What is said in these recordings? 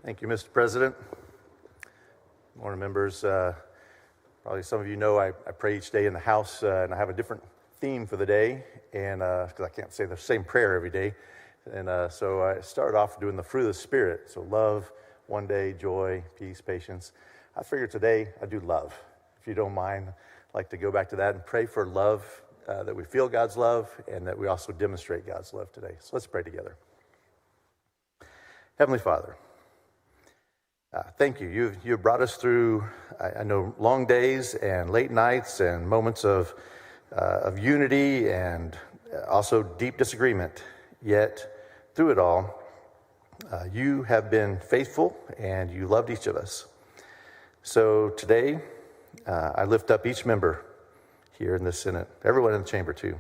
Thank you, Mr. President. Good morning, members. Probably some of you know I pray each day in the House, and I have a different theme for the day, and because I can't say the same prayer every day. And so I started off doing the fruit of the Spirit. So love, one day, joy, peace, patience. I figured today I'd do love. If you don't mind, I'd like to go back to that and pray for love, that we feel God's love, and that we also demonstrate God's love today. So let's pray together. Heavenly Father, thank you. You've brought us through, I know, long days and late nights and moments of unity and also deep disagreement. Yet, through it all, you have been faithful and you loved each of us. So today, I lift up each member here in the Senate, everyone in the chamber too.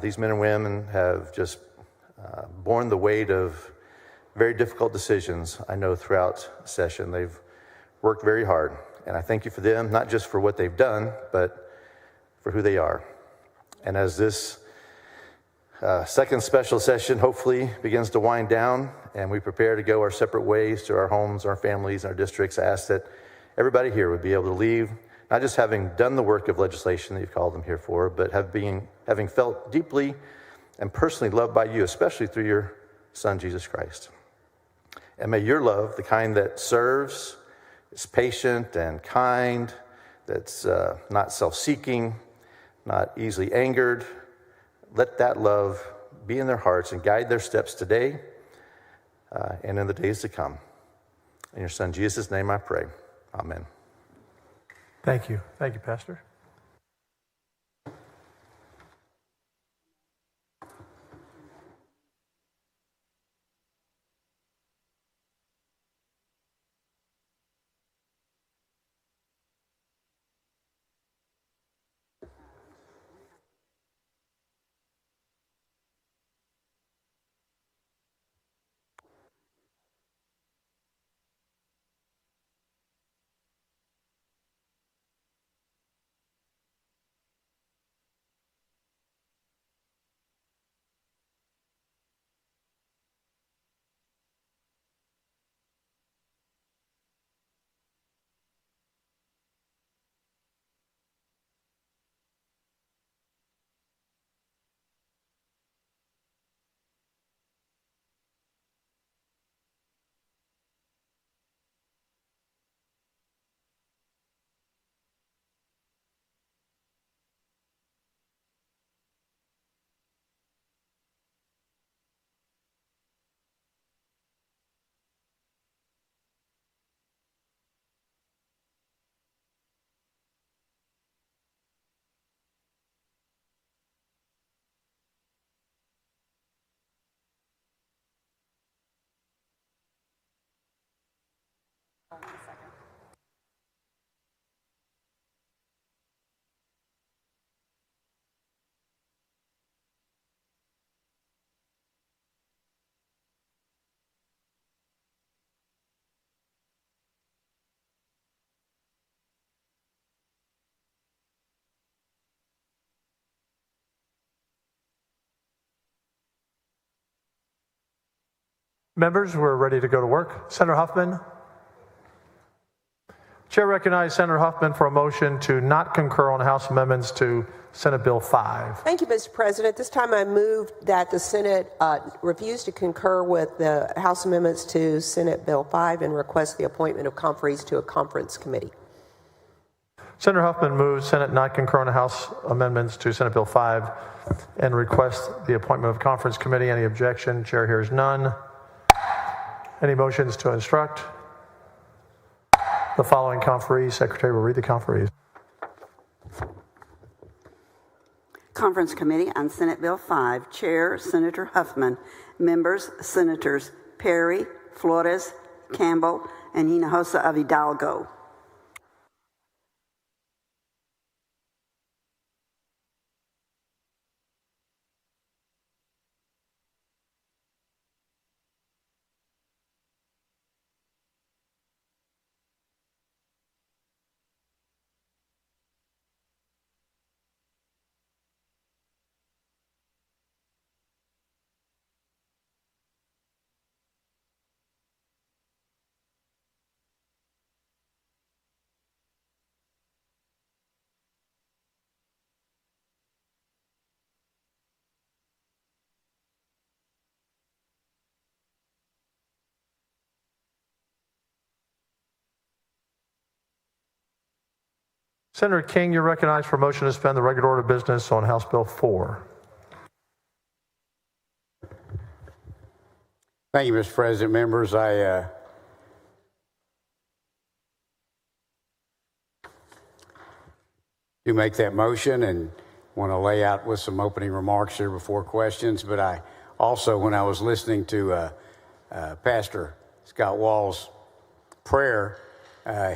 These men and women have just borne the weight of very difficult decisions, I know, throughout session. They've worked very hard, and I thank you for them, not just for what they've done, but for who they are. And as this second special session hopefully begins to wind down and we prepare to go our separate ways to our homes, our families, our districts, I ask that everybody here would be able to leave, not just having done the work of legislation that you've called them here for, but having felt deeply and personally loved by you, especially through your Son, Jesus Christ. And may your love, the kind that serves, is patient and kind, that's not self-seeking, not easily angered, let that love be in their hearts and guide their steps today and in the days to come. In your Son, Jesus' name I pray. Amen. Thank you. Thank you, Pastor. Members, we're ready to go to work. Senator Huffman. Chair recognizes Senator Huffman for a motion to not concur on House amendments to Senate Bill 5. Thank you, Mr. President. This time I move that the Senate refuse to concur with the House amendments to Senate Bill 5 and request the appointment of conferees to a conference committee. Senator Huffman moves Senate not concur on House amendments to Senate Bill 5 and request the appointment of conference committee. Any objection? Chair hears none. Any motions to instruct? The following conferees, Secretary will read the conferees. Conference Committee on Senate Bill 5, Chair Senator Huffman, members Senators Perry, Flores, Campbell, and Hinojosa of Hidalgo. Senator King, you're recognized for a motion to suspend the regular order of business on House Bill 4. Thank you, Mr. President. Members, I do make that motion and want to lay out with some opening remarks here before questions. But I also, when I was listening to Pastor Scott Wall's prayer,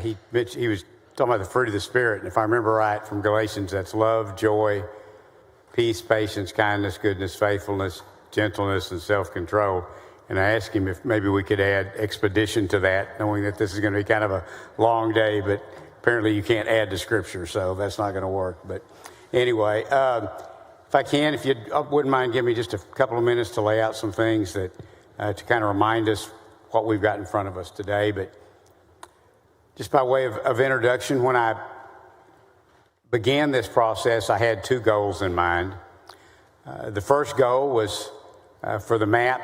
he was talking about the fruit of the Spirit. And if I remember right from Galatians, that's love, joy, peace, patience, kindness, goodness, faithfulness, gentleness, and self-control. And I asked him if maybe we could add expedition to that, knowing that this is going to be kind of a long day, but apparently you can't add to Scripture, so that's not going to work. But anyway, if I can, if you wouldn't mind giving me just a couple of minutes to lay out some things that to kind of remind us what we've got in front of us today. But just by way of introduction, when I began this process, I had two goals in mind. The first goal was for the map,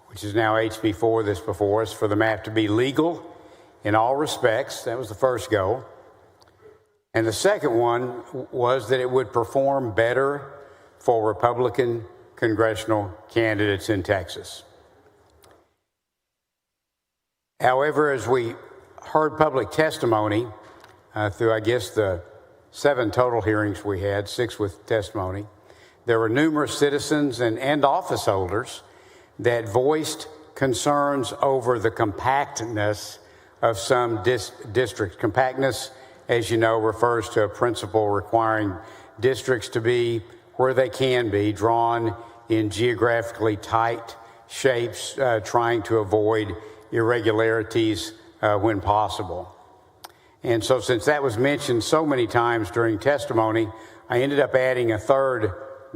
which is now HB 4 that's before us, for the map to be legal in all respects. That was the first goal. And the second one was that it would perform better for Republican congressional candidates in Texas. However, as we heard public testimony through, I guess, the 7 total hearings we had, 6 with testimony, there were numerous citizens and office holders that voiced concerns over the compactness of some districts. Compactness, as you know, refers to a principle requiring districts to be where they can be, drawn in geographically tight shapes, trying to avoid irregularities when possible. And so since that was mentioned so many times during testimony, I ended up adding a third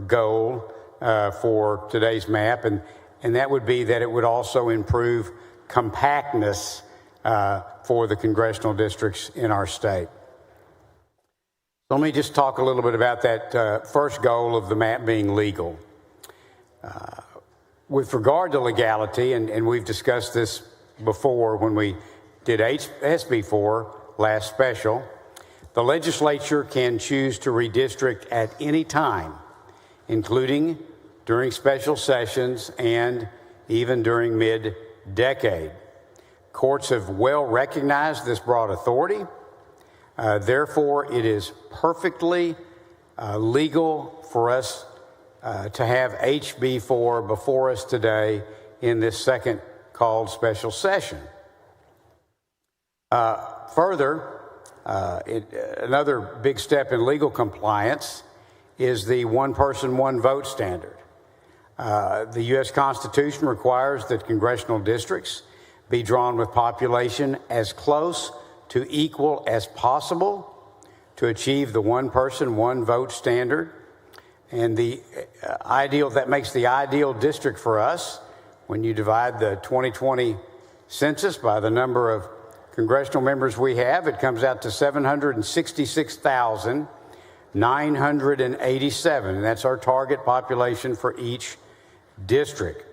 goal for today's map, and that would be that it would also improve compactness for the congressional districts in our state. Let me just talk a little bit about that first goal of the map being legal. With regard to legality, and we've discussed this before when we did SB 4 last special, the legislature can choose to redistrict at any time, including during special sessions and even during mid-decade. Courts have well recognized this broad authority. Therefore, it is perfectly legal for us to have HB 4 before us today in this second called special session. Further, another big step in legal compliance is the one person, one vote standard. The U.S. Constitution requires that congressional districts be drawn with population as close to equal as possible to achieve the one person, one vote standard. And that makes the ideal district for us, when you divide the 2020 census by the number of congressional members we have, it comes out to 766,987, and that's our target population for each district.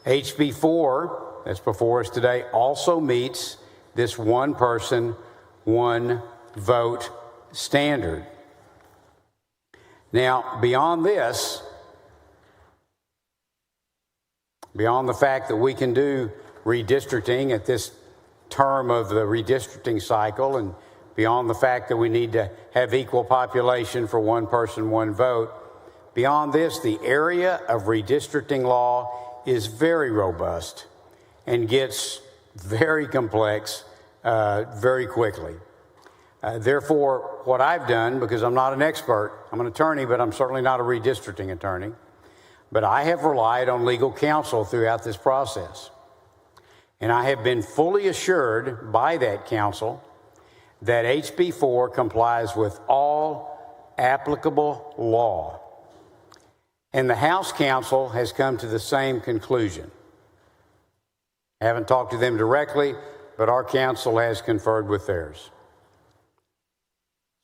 HB 4, that's before us today, also meets this one person, one vote standard. Now, beyond this, beyond the fact that we can do redistricting at this term of the redistricting cycle, and beyond the fact that we need to have equal population for one person, one vote, beyond this, the area of redistricting law is very robust and gets very complex very quickly. Therefore, what I've done, because I'm not an expert, I'm an attorney, but I'm certainly not a redistricting attorney, but I have relied on legal counsel throughout this process. And I have been fully assured by that counsel that HB 4 complies with all applicable law. And the House counsel has come to the same conclusion. I haven't talked to them directly, but our counsel has conferred with theirs.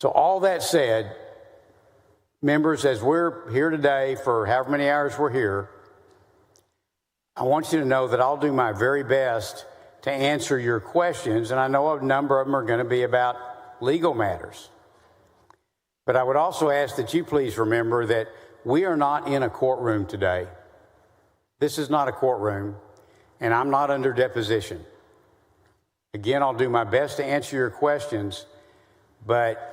So all that said, members, as we're here today for however many hours we're here, I want you to know that I'll do my very best to answer your questions, and I know a number of them are going to be about legal matters. But I would also ask that you please remember that we are not in a courtroom today. This is not a courtroom, and I'm not under deposition. Again, I'll do my best to answer your questions, but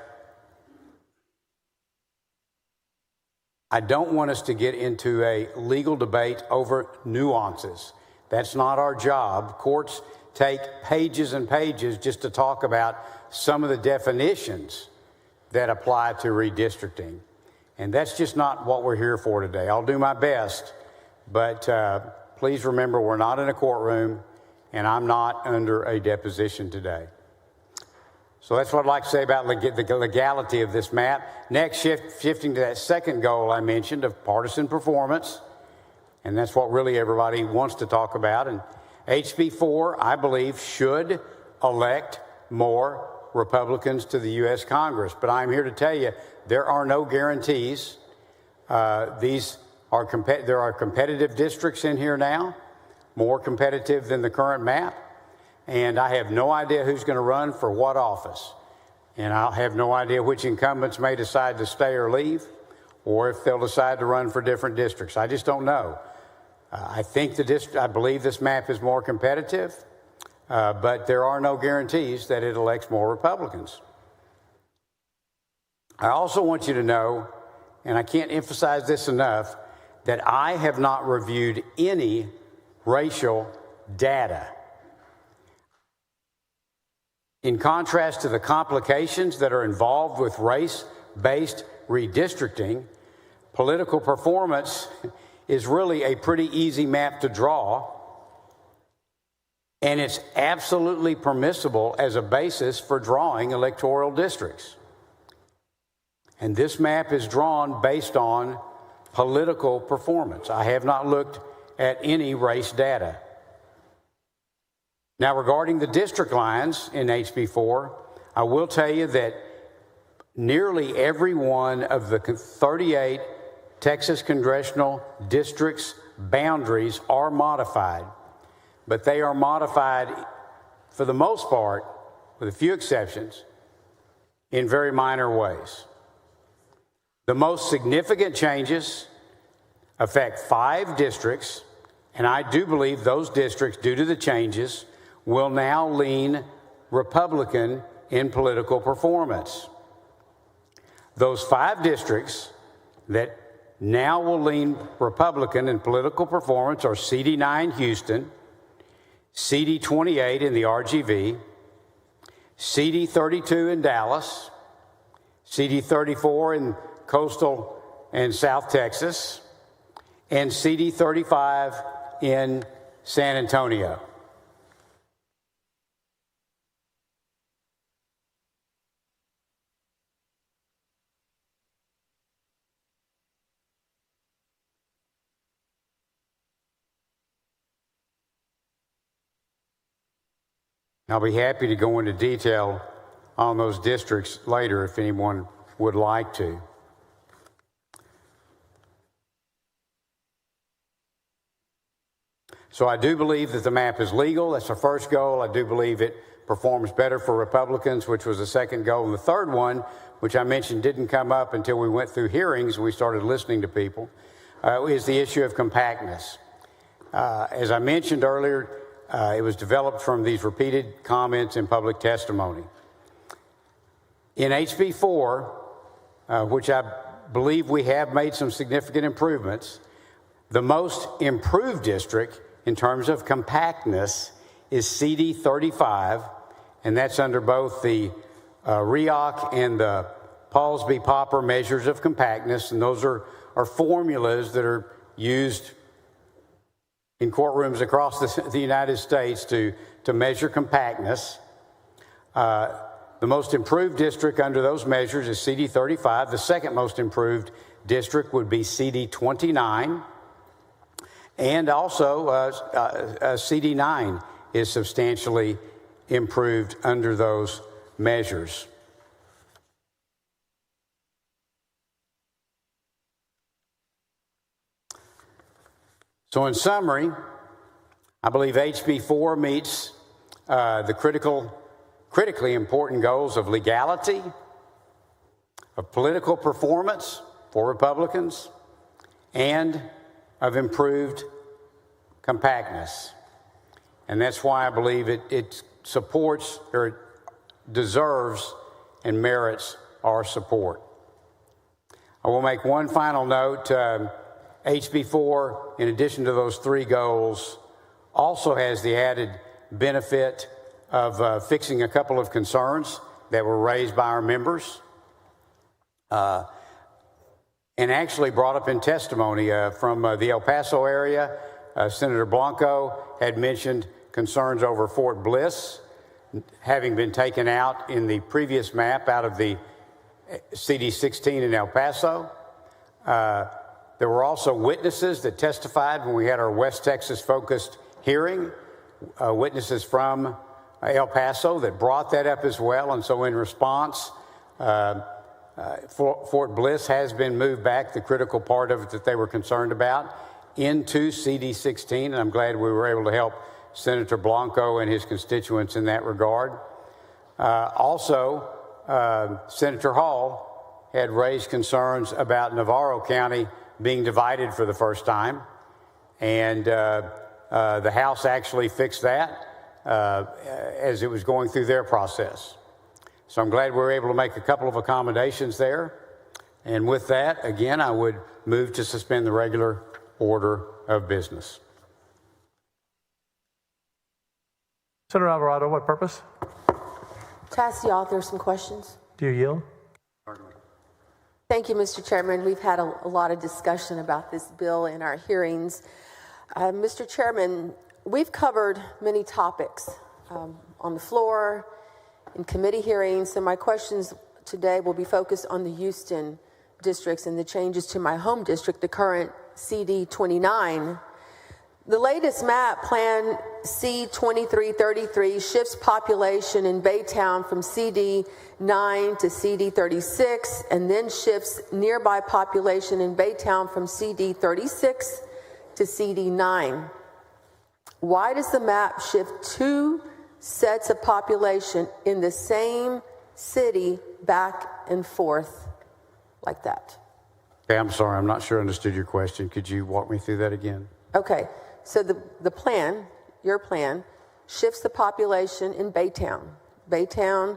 I don't want us to get into a legal debate over nuances. That's not our job. Courts take pages and pages just to talk about some of the definitions that apply to redistricting. And that's just not what we're here for today. I'll do my best, but please remember we're not in a courtroom and I'm not under a deposition today. So that's what I'd like to say about the legality of this map. Next, shifting to that second goal I mentioned of partisan performance, and that's what really everybody wants to talk about. And HB 4, I believe, should elect more Republicans to the U.S. Congress. But I'm here to tell you there are no guarantees. There are competitive districts in here now, more competitive than the current map. And I have no idea who's going to run for what office. And I'll have no idea which incumbents may decide to stay or leave, or if they'll decide to run for different districts. I just don't know. I believe this map is more competitive, but there are no guarantees that it elects more Republicans. I also want you to know, and I can't emphasize this enough, that I have not reviewed any racial data. In contrast to the complications that are involved with race-based redistricting, political performance is really a pretty easy map to draw, and it's absolutely permissible as a basis for drawing electoral districts. And this map is drawn based on political performance. I have not looked at any race data. Now, regarding the district lines in HB 4, I will tell you that nearly every one of the 38 Texas congressional districts' boundaries are modified, but they are modified, for the most part, with a few exceptions, in very minor ways. The most significant changes affect 5 districts, and I do believe those districts, due to the changes, will now lean Republican in political performance. Those 5 districts that now will lean Republican in political performance are CD9 Houston, CD28 in the RGV, CD32 in Dallas, CD34 in coastal and South Texas, and CD35 in San Antonio. I'll be happy to go into detail on those districts later if anyone would like to. So I do believe that the map is legal. That's the first goal. I do believe it performs better for Republicans, which was the second goal. And the third one, which I mentioned didn't come up until we went through hearings and we started listening to people, is the issue of compactness. As I mentioned earlier, it was developed from these repeated comments in public testimony. In HB 4, which I believe we have made some significant improvements, the most improved district in terms of compactness is CD 35, and that's under both the REOC and the Paulsby-Popper measures of compactness, and those are formulas that are used in courtrooms across the United States to measure compactness. The most improved district under those measures is CD 35. The second most improved district would be CD 29. And also CD 9 is substantially improved under those measures. So in summary, I believe HB 4 meets the critically important goals of legality, of political performance for Republicans and of improved compactness. And that's why I believe it supports or it deserves and merits our support. I will make one final note. HB4, in addition to those three goals, also has the added benefit of fixing a couple of concerns that were raised by our members and actually brought up in testimony from the El Paso area. Senator Blanco had mentioned concerns over Fort Bliss having been taken out in the previous map out of the CD16 in El Paso. There were also witnesses that testified when we had our West Texas focused hearing, witnesses from El Paso that brought that up as well. And so in response, Fort Bliss has been moved back, the critical part of it that they were concerned about, into CD16. And I'm glad we were able to help Senator Blanco and his constituents in that regard. Senator Hall had raised concerns about Navarro County being divided for the first time. And the House actually fixed that as it was going through their process. So I'm glad we were able to make a couple of accommodations there. And with that, again, I would move to suspend the regular order of business. Senator Alvarado, what purpose? To ask the author some questions. Do you yield? Thank you, Mr. Chairman. We've had a lot of discussion about this bill in our hearings. Mr. Chairman, we've covered many topics on the floor, in committee hearings, so my questions today will be focused on the Houston districts and the changes to my home district, the current CD29. The latest map, Plan C2333, shifts population in Baytown from CD9 to CD36, and then shifts nearby population in Baytown from CD36 to CD9. Why does the map shift two sets of population in the same city back and forth like that? Okay, I'm sorry, I'm not sure I understood your question. Could you walk me through that again? Okay, so the plan, your plan, shifts the population in Baytown. Baytown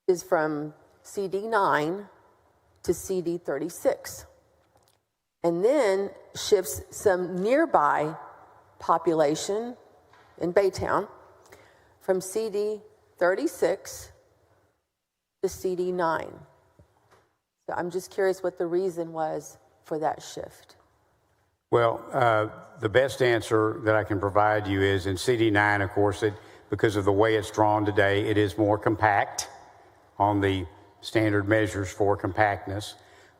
is from CD9 to CD36. And then shifts some nearby population in Baytown from CD36 to CD9. So I'm just curious what the reason was for that shift. Well, the best answer that I can provide you is in CD9, of course, because of the way it's drawn today, it is more compact on the standard measures for compactness,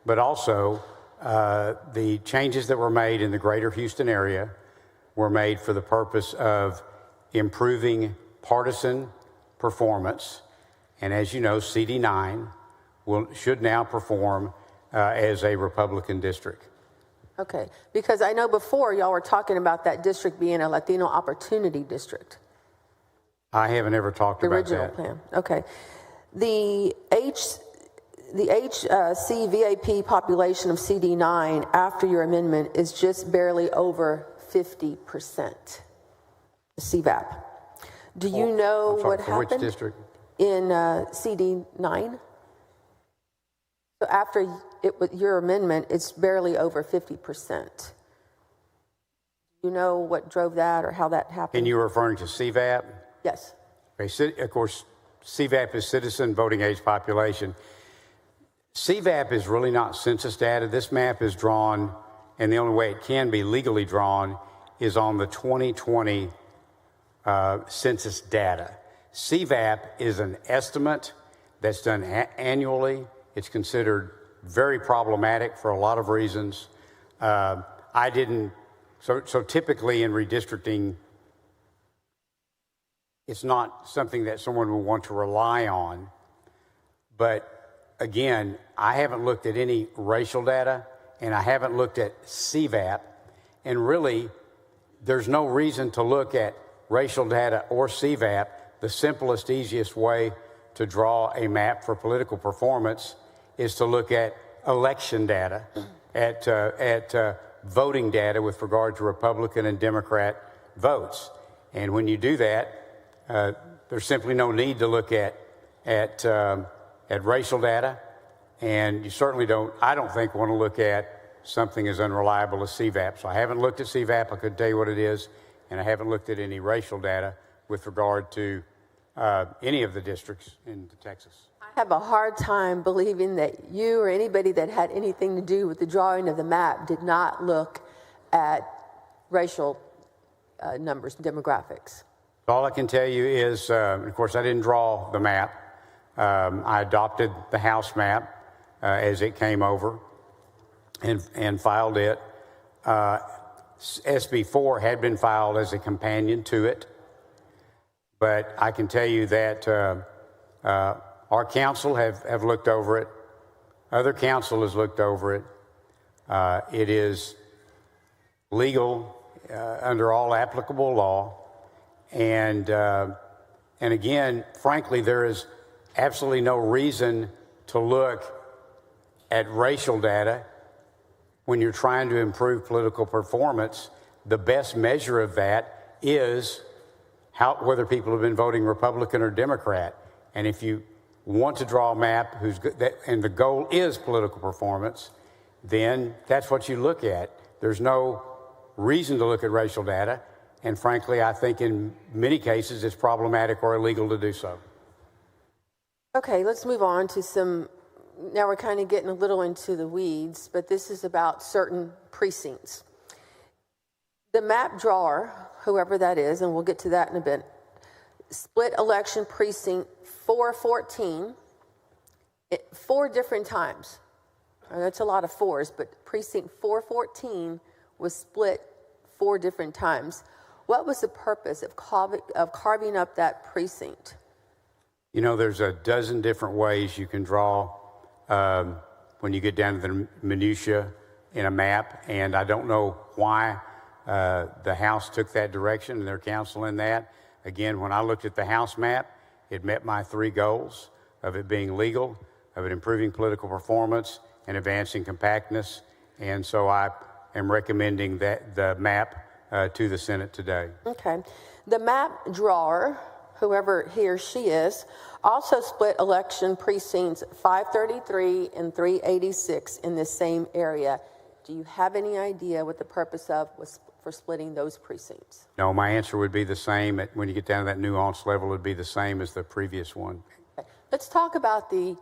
but also the changes that were made in the greater Houston area were made for the purpose of improving partisan performance. And as you know, CD9 should now perform as a Republican district. Okay, because I know before y'all were talking about that district being a Latino opportunity district. I haven't ever talked about that. The original plan, okay. The HCVAP population of CD9 after your amendment is just barely over 50%. CVAP. Do you know what happened? For which district? In CD9? So after your amendment, it's barely over 50%. You know what drove that or how that happened? And you're referring to CVAP? Yes. Okay, of course, CVAP is citizen voting age population. CVAP is really not census data. This map is drawn, and the only way it can be legally drawn is on the 2020 census data. CVAP is an estimate that's done annually. It's considered very problematic for a lot of reasons. So typically in redistricting, it's not something that someone will want to rely on. But again, I haven't looked at any racial data, and I haven't looked at CVAP, and really, there's no reason to look at racial data or CVAP. The simplest, easiest way to draw a map for political performance is to look at election data, at voting data with regard to Republican and Democrat votes. And when you do that, there's simply no need to look at racial data, and you certainly I don't think, want to look at something as unreliable as CVAP. So I haven't looked at CVAP. I couldn't tell you what it is, and I haven't looked at any racial data with regard to any of the districts in Texas. I have a hard time believing that you or anybody that had anything to do with the drawing of the map did not look at racial numbers, demographics. All I can tell you is, of course, I didn't draw the map. I adopted the House map as it came over and filed it. SB 4 had been filed as a companion to it. But I can tell you that our council have looked over it. Other council has looked over it. It is legal under all applicable law. And again, frankly, there is absolutely no reason to look at racial data when you're trying to improve political performance. The best measure of that is whether people have been voting Republican or Democrat. And if you want to draw a map and the goal is political performance, then that's what you look at. There's no reason to look at racial data. And frankly, I think in many cases it's problematic or illegal to do so. Okay, let's move on to now we're kind of getting a little into the weeds, but this is about certain precincts. The map drawer, whoever that is, and we'll get to that in a bit, split election precinct 414 4 different times. That's a lot of fours, but precinct 414 was split 4 different times. What was the purpose of carving up that precinct? You know, there's a dozen different ways you can draw when you get down to the minutia in a map, and I don't know why the House took that direction and their counsel in that. Again, when I looked at the House map, it met my 3 goals of it being legal, of it improving political performance, and advancing compactness. And so I am recommending that the map to the Senate today. Okay. The map drawer, whoever he or she is, also split election precincts 533 and 386 in the same area. Do you have any idea what the purpose was for splitting those precincts? No, my answer would be the same. When you get down to that nuance level, it would be the same as the previous one. Okay. Let's talk about the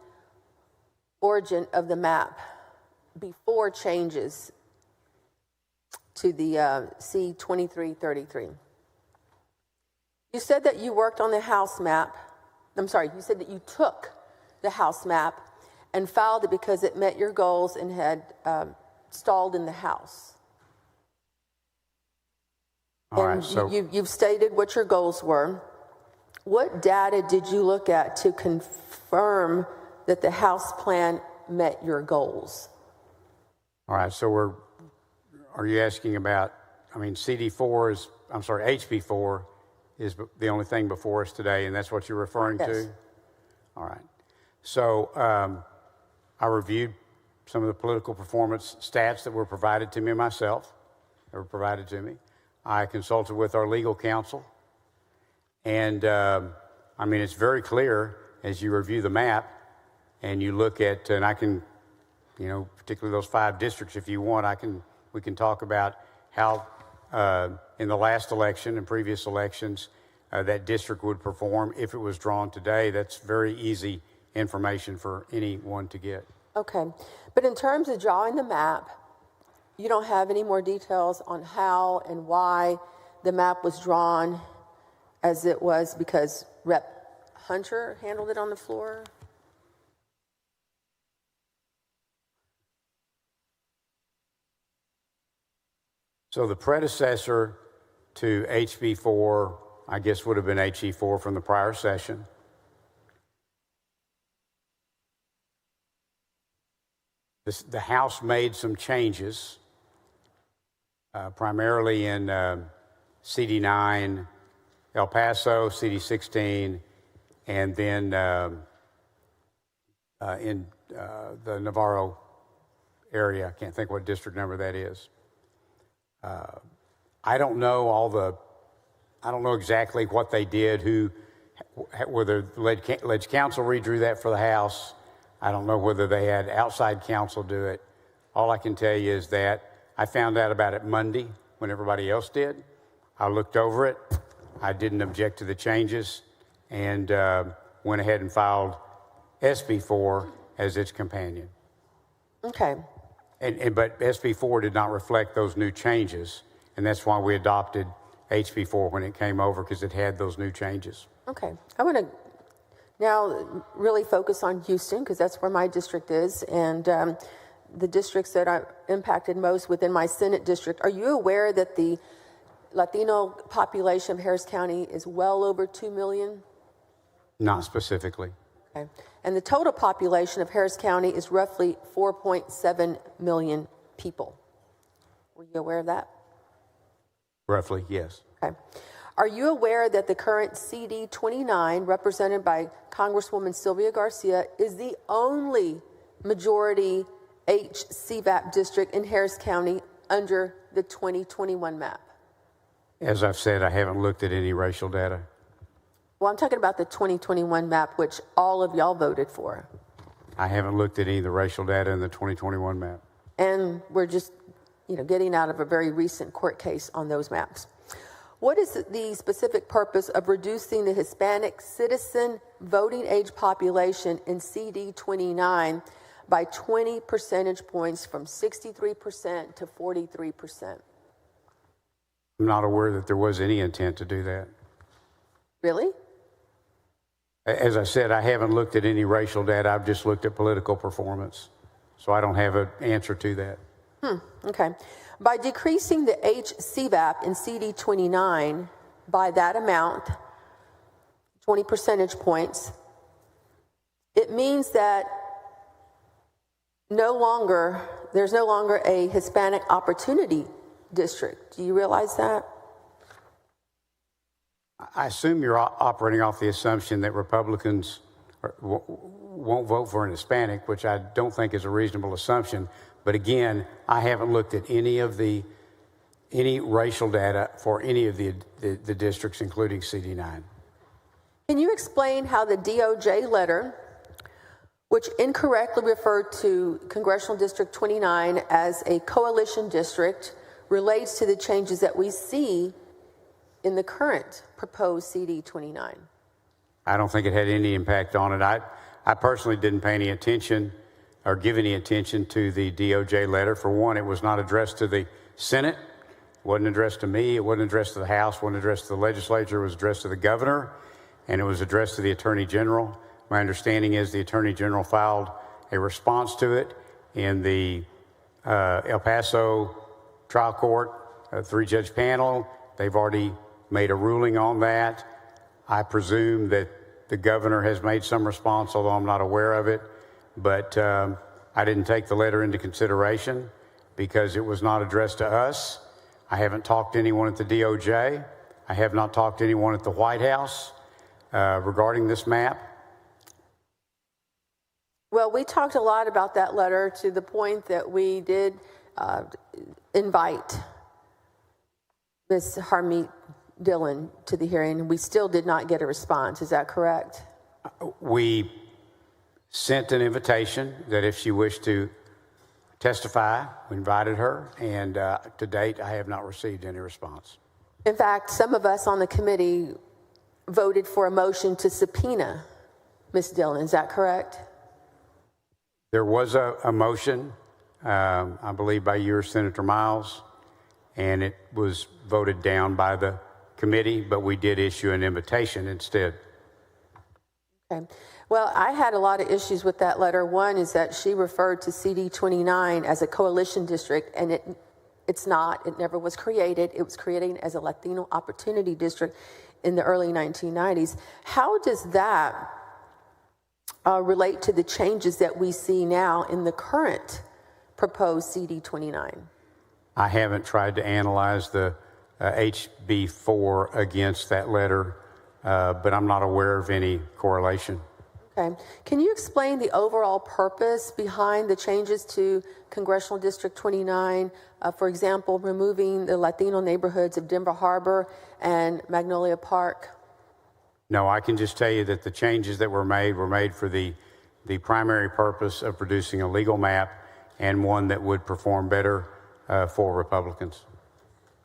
origin of the map before changes to the C2333. You said that you worked on the House map. You said that you took the House map and filed it because it met your goals and had stalled in the House. All right, you've stated what your goals were. What data did you look at to confirm that the House plan met your goals? All right, so are you asking about, HB4 is the only thing before us today, and that's what you're referring to? All right. So I reviewed some of the political performance stats that were provided to me myself, I consulted with our legal counsel, and it's very clear as you review the map and you look at, and I can, particularly those 5 districts, if you want, we can talk about how in the last election and previous elections that district would perform if it was drawn today. That's very easy information for anyone to get. Okay, but in terms of drawing the map, you don't have any more details on how and why the map was drawn as it was because Rep. Hunter handled it on the floor? So the predecessor to HB4, I guess, would have been HE4 from the prior session. The House made some changes, primarily in CD9, El Paso, CD16, and then in the Navarro area, I can't think what district number that is. I don't know exactly what they did, whether the Ledge Council redrew that for the House. I don't know whether they had outside counsel do it. All I can tell you is that I found out about it Monday when everybody else did. I looked over it. I didn't object to the changes and went ahead and filed SB4 as its companion. Okay. But SB4 did not reflect those new changes, and that's why we adopted HB4 when it came over, because it had those new changes. Okay. I want to now really focus on Houston, because that's where my district is, and the districts that are impacted most within my Senate district. Are you aware that the Latino population of Harris County is well over 2 million? Not specifically. Okay. And the total population of Harris County is roughly 4.7 million people. Were you aware of that? Roughly, yes. Okay. Are you aware that the current CD 29, represented by Congresswoman Sylvia Garcia, is the only majority HCVAP district in Harris County under the 2021 map? As I've said, I haven't looked at any racial data. Well, I'm talking about the 2021 map, which all of y'all voted for. I haven't looked at any of the racial data in the 2021 map. And we're just, getting out of a very recent court case on those maps. What is the specific purpose of reducing the Hispanic citizen voting age population in CD 29 by 20 percentage points from 63% to 43%? I'm not aware that there was any intent to do that. Really? As I said, I haven't looked at any racial data. I've just looked at political performance. So I don't have an answer to that. Okay. By decreasing the HCVAP in CD 29 by that amount, 20 percentage points, it means that there's no longer a Hispanic opportunity district. Do you realize that? I assume you're operating off the assumption that Republicans won't vote for an Hispanic, which I don't think is a reasonable assumption. But again, I haven't looked at any racial data for any of the districts, including CD9. Can you explain how the DOJ letter, which incorrectly referred to Congressional District 29 as a coalition district, relates to the changes that we see in the current proposed CD 29? I don't think it had any impact on it. I personally didn't pay any attention or give any attention to the DOJ letter. For one, it was not addressed to the Senate. It wasn't addressed to me. It wasn't addressed to the House. It wasn't addressed to the legislature. It was addressed to the governor, and it was addressed to the Attorney General. My understanding is the Attorney General filed a response to it in the El Paso trial court, a 3-judge panel. They've already made a ruling on that. I presume that the governor has made some response, although I'm not aware of it. But I didn't take the letter into consideration because it was not addressed to us. I haven't talked to anyone at the DOJ. I have not talked to anyone at the White House regarding this map. Well, we talked a lot about that letter to the point that we did invite Ms. Harmeet Dillon to the hearing. We still did not get a response. Is that correct? We sent an invitation that if she wished to testify, we invited her, and to date, I have not received any response. In fact, some of us on the committee voted for a motion to subpoena Ms. Dillon. Is that correct? There was a motion, I believe by you or Senator Miles, and it was voted down by the committee, but we did issue an invitation instead. Okay. Well, I had a lot of issues with that letter. One is that she referred to CD 29 as a coalition district, and it's not. It never was created. It was created as a Latino opportunity district in the early 1990s. How does that relate to the changes that we see now in the current proposed CD 29? I haven't tried to analyze the HB4 against that letter but I'm not aware of any correlation. Okay. Can you explain the overall purpose behind the changes to Congressional District 29? For example, removing the Latino neighborhoods of Denver Harbor and Magnolia Park? No, I can just tell you that the changes that were made for the primary purpose of producing a legal map and one that would perform better for Republicans.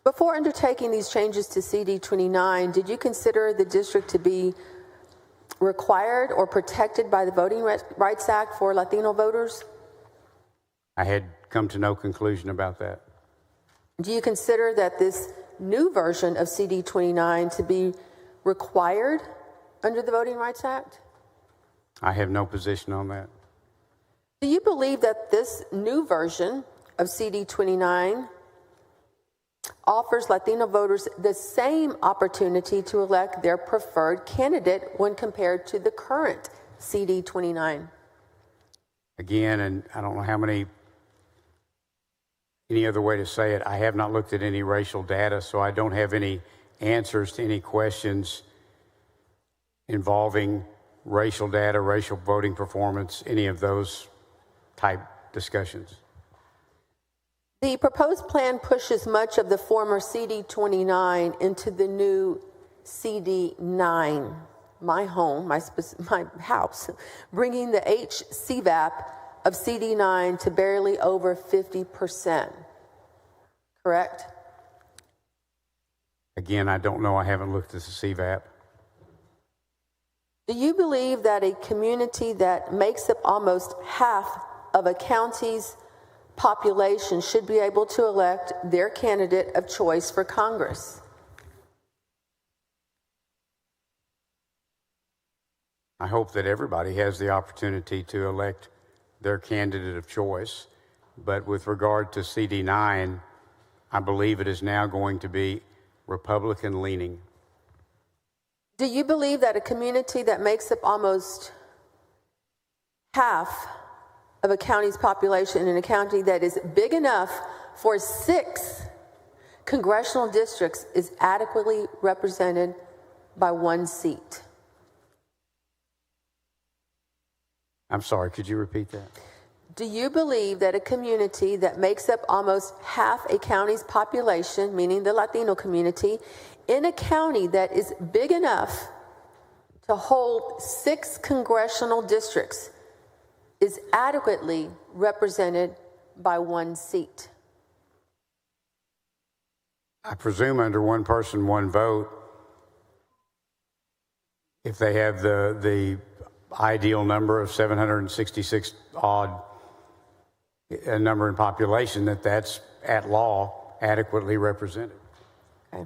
Before undertaking these changes to CD 29, did you consider the district to be required or protected by the Voting Rights Act for Latino voters? I had come to no conclusion about that. Do you consider that this new version of CD 29 to be required under the Voting Rights Act? I have no position on that. Do you believe that this new version of CD 29 offers Latino voters the same opportunity to elect their preferred candidate when compared to the current CD 29? Again, and I don't know any other way to say it, I have not looked at any racial data, so I don't have any answers to any questions involving racial data, racial voting performance, any of those type discussions. The proposed plan pushes much of the former CD 29 into the new CD 9, my home, my house, bringing the HCVAP of CD 9 to barely over 50%. Correct? Again, I don't know. I haven't looked at the CVAP. Do you believe that a community that makes up almost half of a county's population should be able to elect their candidate of choice for Congress? I hope that everybody has the opportunity to elect their candidate of choice. But with regard to CD9, I believe it is now going to be Republican leaning. Do you believe that a community that makes up almost half of a county's population in a county that is big enough for 6 congressional districts is adequately represented by 1 seat? I'm sorry, could you repeat that? Do you believe that a community that makes up almost half a county's population, meaning the Latino community, in a county that is big enough to hold 6 congressional districts is adequately represented by 1 seat? I presume under one person, one vote, if they have the ideal number of 766 odd a number in population, that's at law adequately represented. Okay.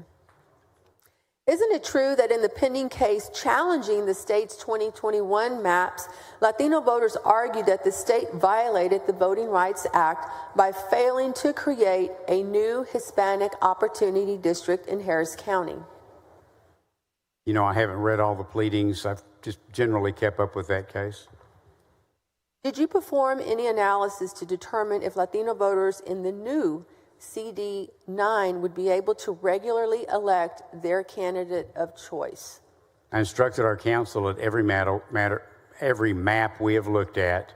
Isn't it true that in the pending case challenging the state's 2021 maps, Latino voters argued that the state violated the Voting Rights Act by failing to create a new Hispanic Opportunity District in Harris County? You know, I haven't read all the pleadings. I've just generally kept up with that case. Did you perform any analysis to determine if Latino voters in the new CD9 would be able to regularly elect their candidate of choice? I instructed our council at every map we have looked at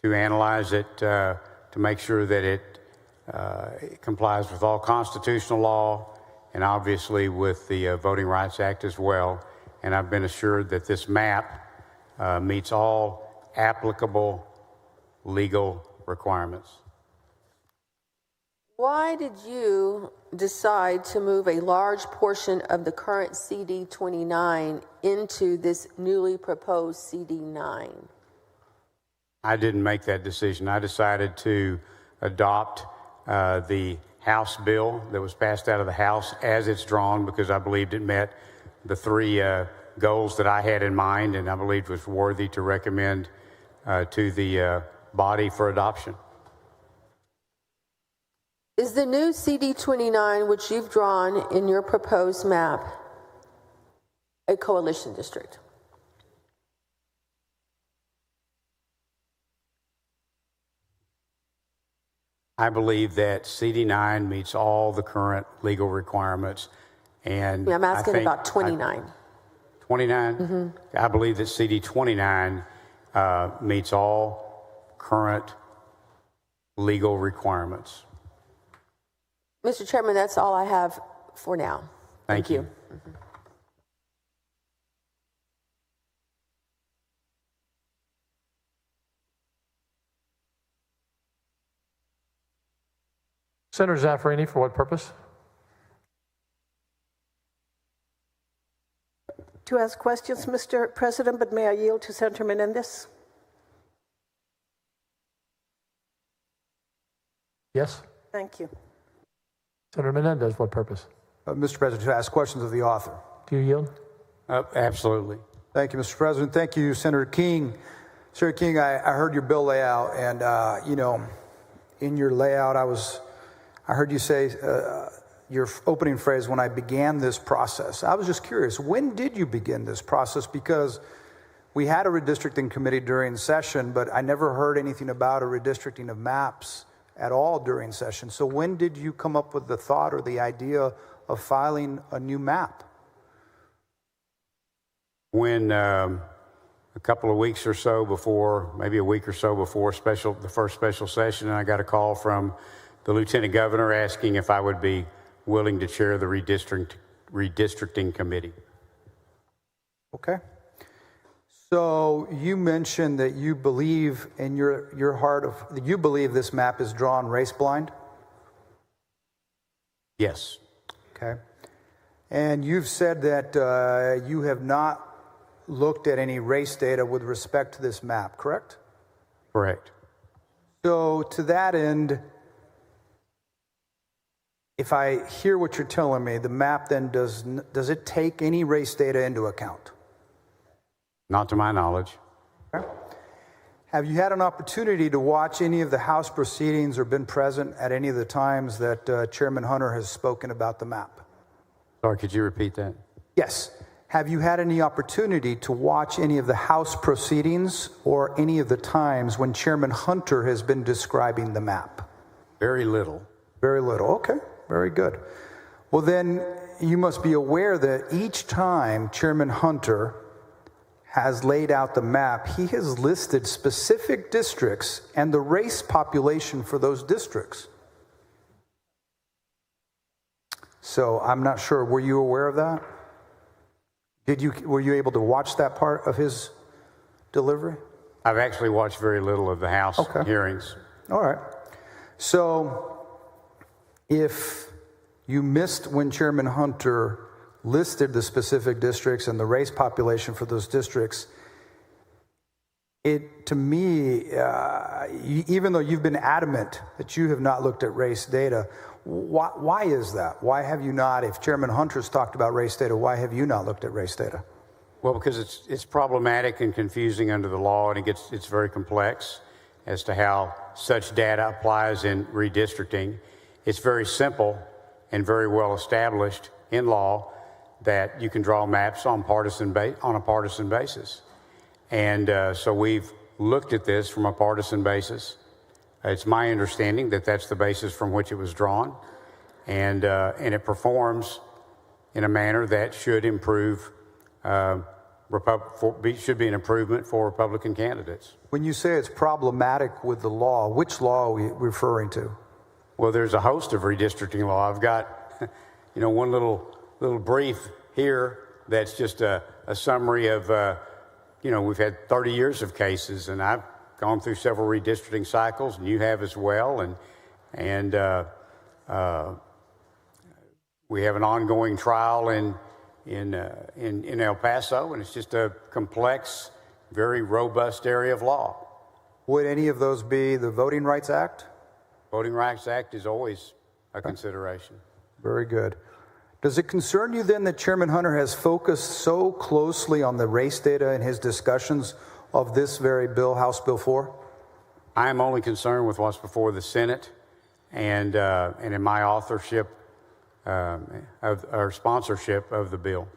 to analyze it to make sure that it complies with all constitutional law and obviously with the Voting Rights Act as well. And I've been assured that this map meets all applicable legal requirements. Why did you decide to move a large portion of the current CD29 into this newly proposed CD9? I didn't make that decision. I decided to adopt the House bill that was passed out of the House as it's drawn because I believed it met the 3 goals that I had in mind and I believed was worthy to recommend to the body for adoption. Is the new CD29, which you've drawn in your proposed map, a coalition district? I believe that CD9 meets all the current legal requirements. And I'm asking about 29. 29? I believe that CD 29 meets all current legal requirements. Mr. Chairman, that's all I have for now. Thank you. Senator Zaffarini, for what purpose? To ask questions, Mr. President, but may I yield to Senator Menendez? Yes. Thank you. Senator Menendez, what purpose? Mr. President, to ask questions of the author. Do you yield? Absolutely. Thank you, Mr. President. Thank you, Senator King. Senator King, I heard your bill layout, and in your layout, I heard you say your opening phrase, "when I began this process." I was just curious, when did you begin this process? Because we had a redistricting committee during session, but I never heard anything about a redistricting of maps at all during session. So when did you come up with the thought or the idea of filing a new map? When a couple of weeks or so before, maybe a week or so before the first special session, I got a call from the Lieutenant Governor asking if I would be willing to chair the redistricting committee. Okay. So you mentioned that you believe in your heart that you believe this map is drawn race blind? Yes. Okay. And you've said that you have not looked at any race data with respect to this map, correct? Correct. So to that end, if I hear what you're telling me, the map then does it take any race data into account? Not to my knowledge. Okay. Have you had an opportunity to watch any of the House proceedings or been present at any of the times that Chairman Hunter has spoken about the map? Sorry, could you repeat that? Yes. Have you had any opportunity to watch any of the House proceedings or any of the times when Chairman Hunter has been describing the map? Very little. Very little. Okay. Very good. Well, then you must be aware that each time Chairman Hunter has laid out the map, he has listed specific districts and the race population for those districts. So I'm not sure. Were you aware of that? Were you able to watch that part of his delivery? I've actually watched very little of the House hearings. All right. So if you missed when Chairman Hunter listed the specific districts and the race population for those districts, to me, even though you've been adamant that you have not looked at race data, why is that? Why have you not? If Chairman Hunter's talked about race data, why have you not looked at race data? Well, because it's problematic and confusing under the law, and it's very complex as to how such data applies in redistricting. It's very simple and very well established in law that you can draw maps on a partisan basis. And so we've looked at this from a partisan basis. It's my understanding that that's the basis from which it was drawn, and it performs in a manner that should improve, should be an improvement for Republican candidates. When you say it's problematic with the law, which law are we referring to? Well, there's a host of redistricting law. I've got, one little brief here that's just a summary of, we've had 30 years of cases, and I've gone through several redistricting cycles, and you have as well, and we have an ongoing trial in El Paso, and it's just a complex, very robust area of law. Would any of those be the Voting Rights Act? Voting Rights Act is always a consideration. Very good. Does it concern you then that Chairman Hunter has focused so closely on the race data in his discussions of this very bill, House Bill 4? I am only concerned with what's before the Senate and in my authorship or sponsorship of the bill.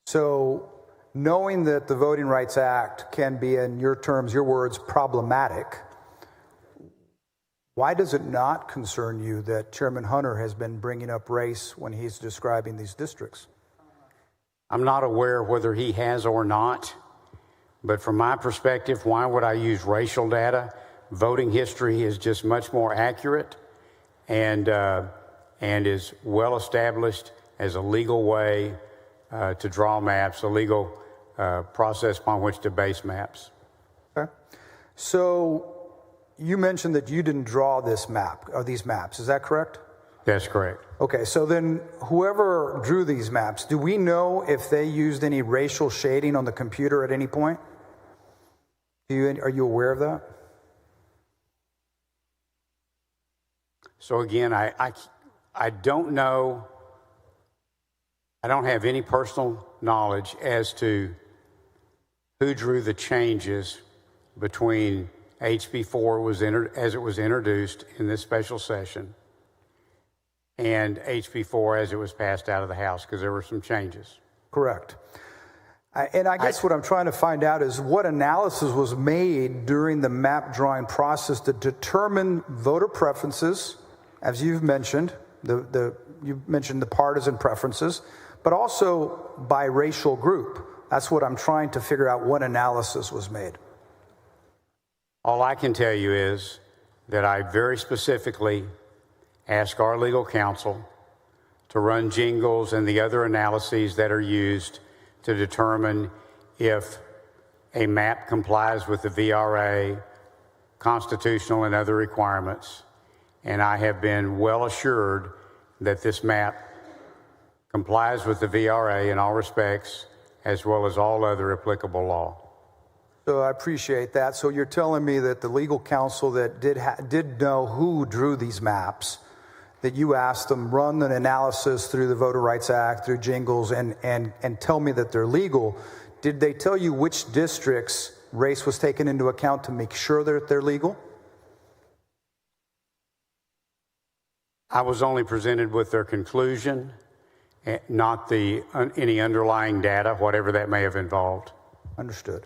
So knowing that the Voting Rights Act can be, in your terms, your words, problematic, why does it not concern you that Chairman Hunter has been bringing up race when he's describing these districts? I'm not aware whether he has or not, but from my perspective, why would I use racial data? Voting history is just much more accurate and is well established as a legal way to draw maps, a legal process upon which to base maps. Okay. So you mentioned that you didn't draw this map or these maps. Is that correct? That's correct. Okay, so then whoever drew these maps, do we know if they used any racial shading on the computer at any point? Are you aware of that? So again, I don't know. I don't have any personal knowledge as to who drew the changes between HB 4 as it was introduced in this special session and HB 4 as it was passed out of the House, because there were some changes. Correct. And I guess what I'm trying to find out is what analysis was made during the map drawing process to determine voter preferences, as you've mentioned, you mentioned the partisan preferences, but also by racial group. That's what I'm trying to figure out, what analysis was made. All I can tell you is that I very specifically asked our legal counsel to run jingles and the other analyses that are used to determine if a map complies with the VRA, constitutional and other requirements. And I have been well assured that this map complies with the VRA in all respects, as well as all other applicable law. So I appreciate that. So you're telling me that the legal counsel that did know who drew these maps, that you asked them run an analysis through the Voter Rights Act, through jingles, and tell me that they're legal. Did they tell you which districts race was taken into account to make sure that they're legal? I was only presented with their conclusion, not any underlying data, whatever that may have involved. Understood.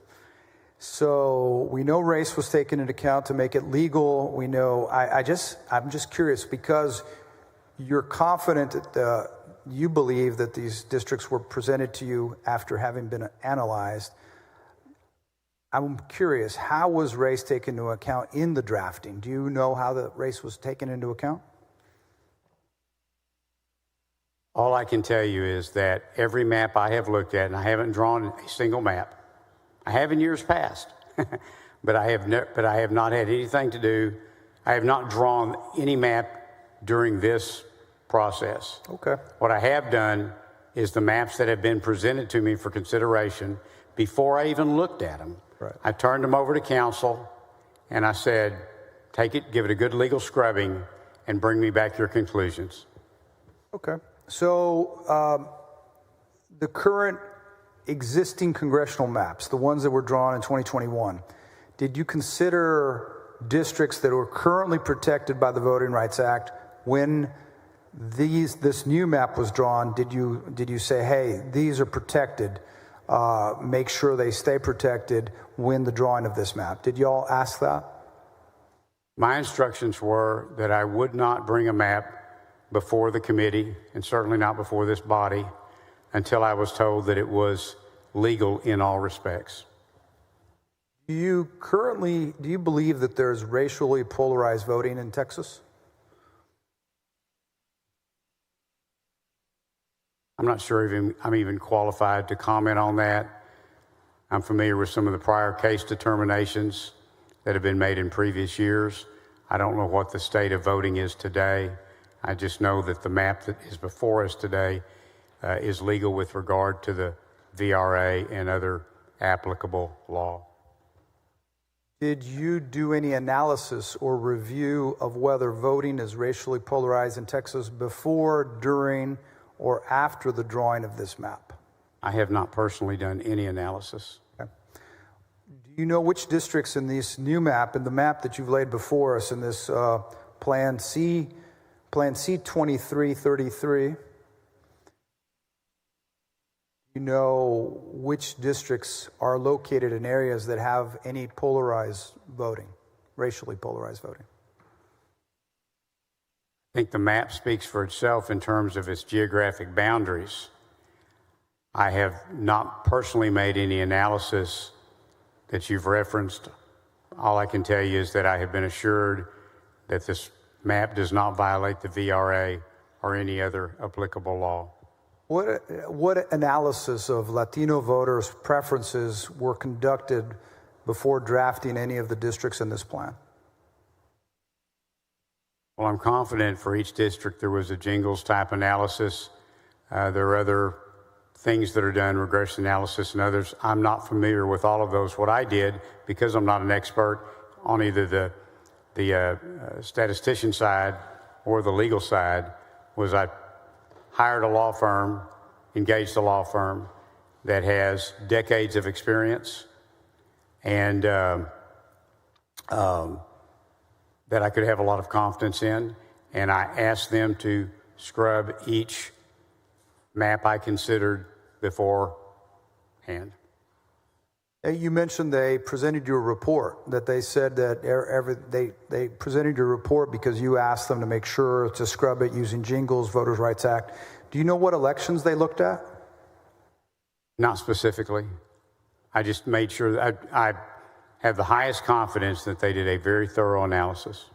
So we know race was taken into account to make it legal. We know, I'm just curious, because you're confident that you believe that these districts were presented to you after having been analyzed. I'm curious, how was race taken into account in the drafting? Do you know how the race was taken into account? All I can tell you is that every map I have looked at, and I haven't drawn a single map, I have in years past, but I have not had anything to do. I have not drawn any map during this process. Okay. What I have done is the maps that have been presented to me for consideration before I even looked at them. Right. I turned them over to counsel and I said, take it, give it a good legal scrubbing, and bring me back your conclusions. Okay. So the current existing congressional maps, the ones that were drawn in 2021, did you consider districts that were currently protected by the Voting Rights Act when this new map was drawn? Did you say, hey, these are protected, make sure they stay protected when the drawing of this map? Did you all ask that? My instructions were that I would not bring a map before the committee, and certainly not before this body, until I was told that it was legal in all respects. Do you believe that there's racially polarized voting in Texas? I'm not sure I'm even qualified to comment on that. I'm familiar with some of the prior case determinations that have been made in previous years. I don't know what the state of voting is today. I just know that the map that is before us today is legal with regard to the VRA and other applicable law. Did you do any analysis or review of whether voting is racially polarized in Texas before, during, or after the drawing of this map? I have not personally done any analysis. Okay. Do you know which districts in this new map, in the map that you've laid before us in this Plan C 2333, you know which districts are located in areas that have any polarized voting, racially polarized voting? I think the map speaks for itself in terms of its geographic boundaries. I have not personally made any analysis that you've referenced. All I can tell you is that I have been assured that this map does not violate the VRA or any other applicable law. What analysis of Latino voters' preferences were conducted before drafting any of the districts in this plan? Well, I'm confident for each district there was a jingles type analysis. There are other things that are done, regression analysis and others. I'm not familiar with all of those. What I did, because I'm not an expert on either the statistician side or the legal side, was I hired a law firm, engaged a law firm that has decades of experience and that I could have a lot of confidence in. And I asked them to scrub each map I considered beforehand. You mentioned they presented you a report, that they said that they presented you a report because you asked them to make sure to scrub it using jingles, Voters' Rights Act. Do you know what elections they looked at? Not specifically. I just made sure that I have the highest confidence that they did a very thorough analysis.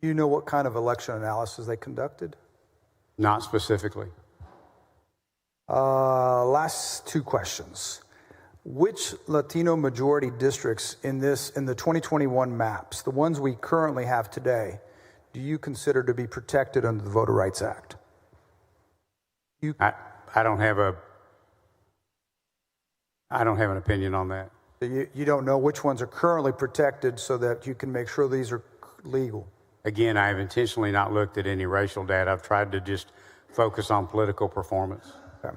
Do you know what kind of election analysis they conducted? Not specifically. Last two questions. Which Latino majority districts in the 2021 maps, the ones we currently have today, do you consider to be protected under the Voter Rights Act? I don't have an opinion on that. You don't know which ones are currently protected so that you can make sure these are legal? Again, I have intentionally not looked at any racial data. I've tried to just focus on political performance. Okay.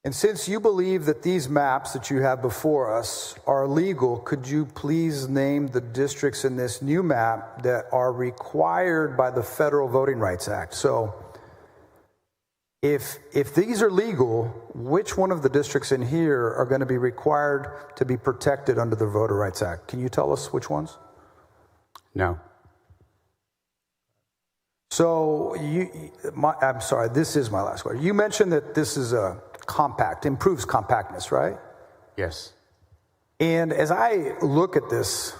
And since you believe that these maps that you have before us are legal, could you please name the districts in this new map that are required by the Federal Voting Rights Act? So if these are legal, which one of the districts in here are going to be required to be protected under the Voter Rights Act? Can you tell us which ones? No. So I'm sorry, this is my last question. You mentioned that this is a compact, improves compactness, right? Yes. And as I look at this,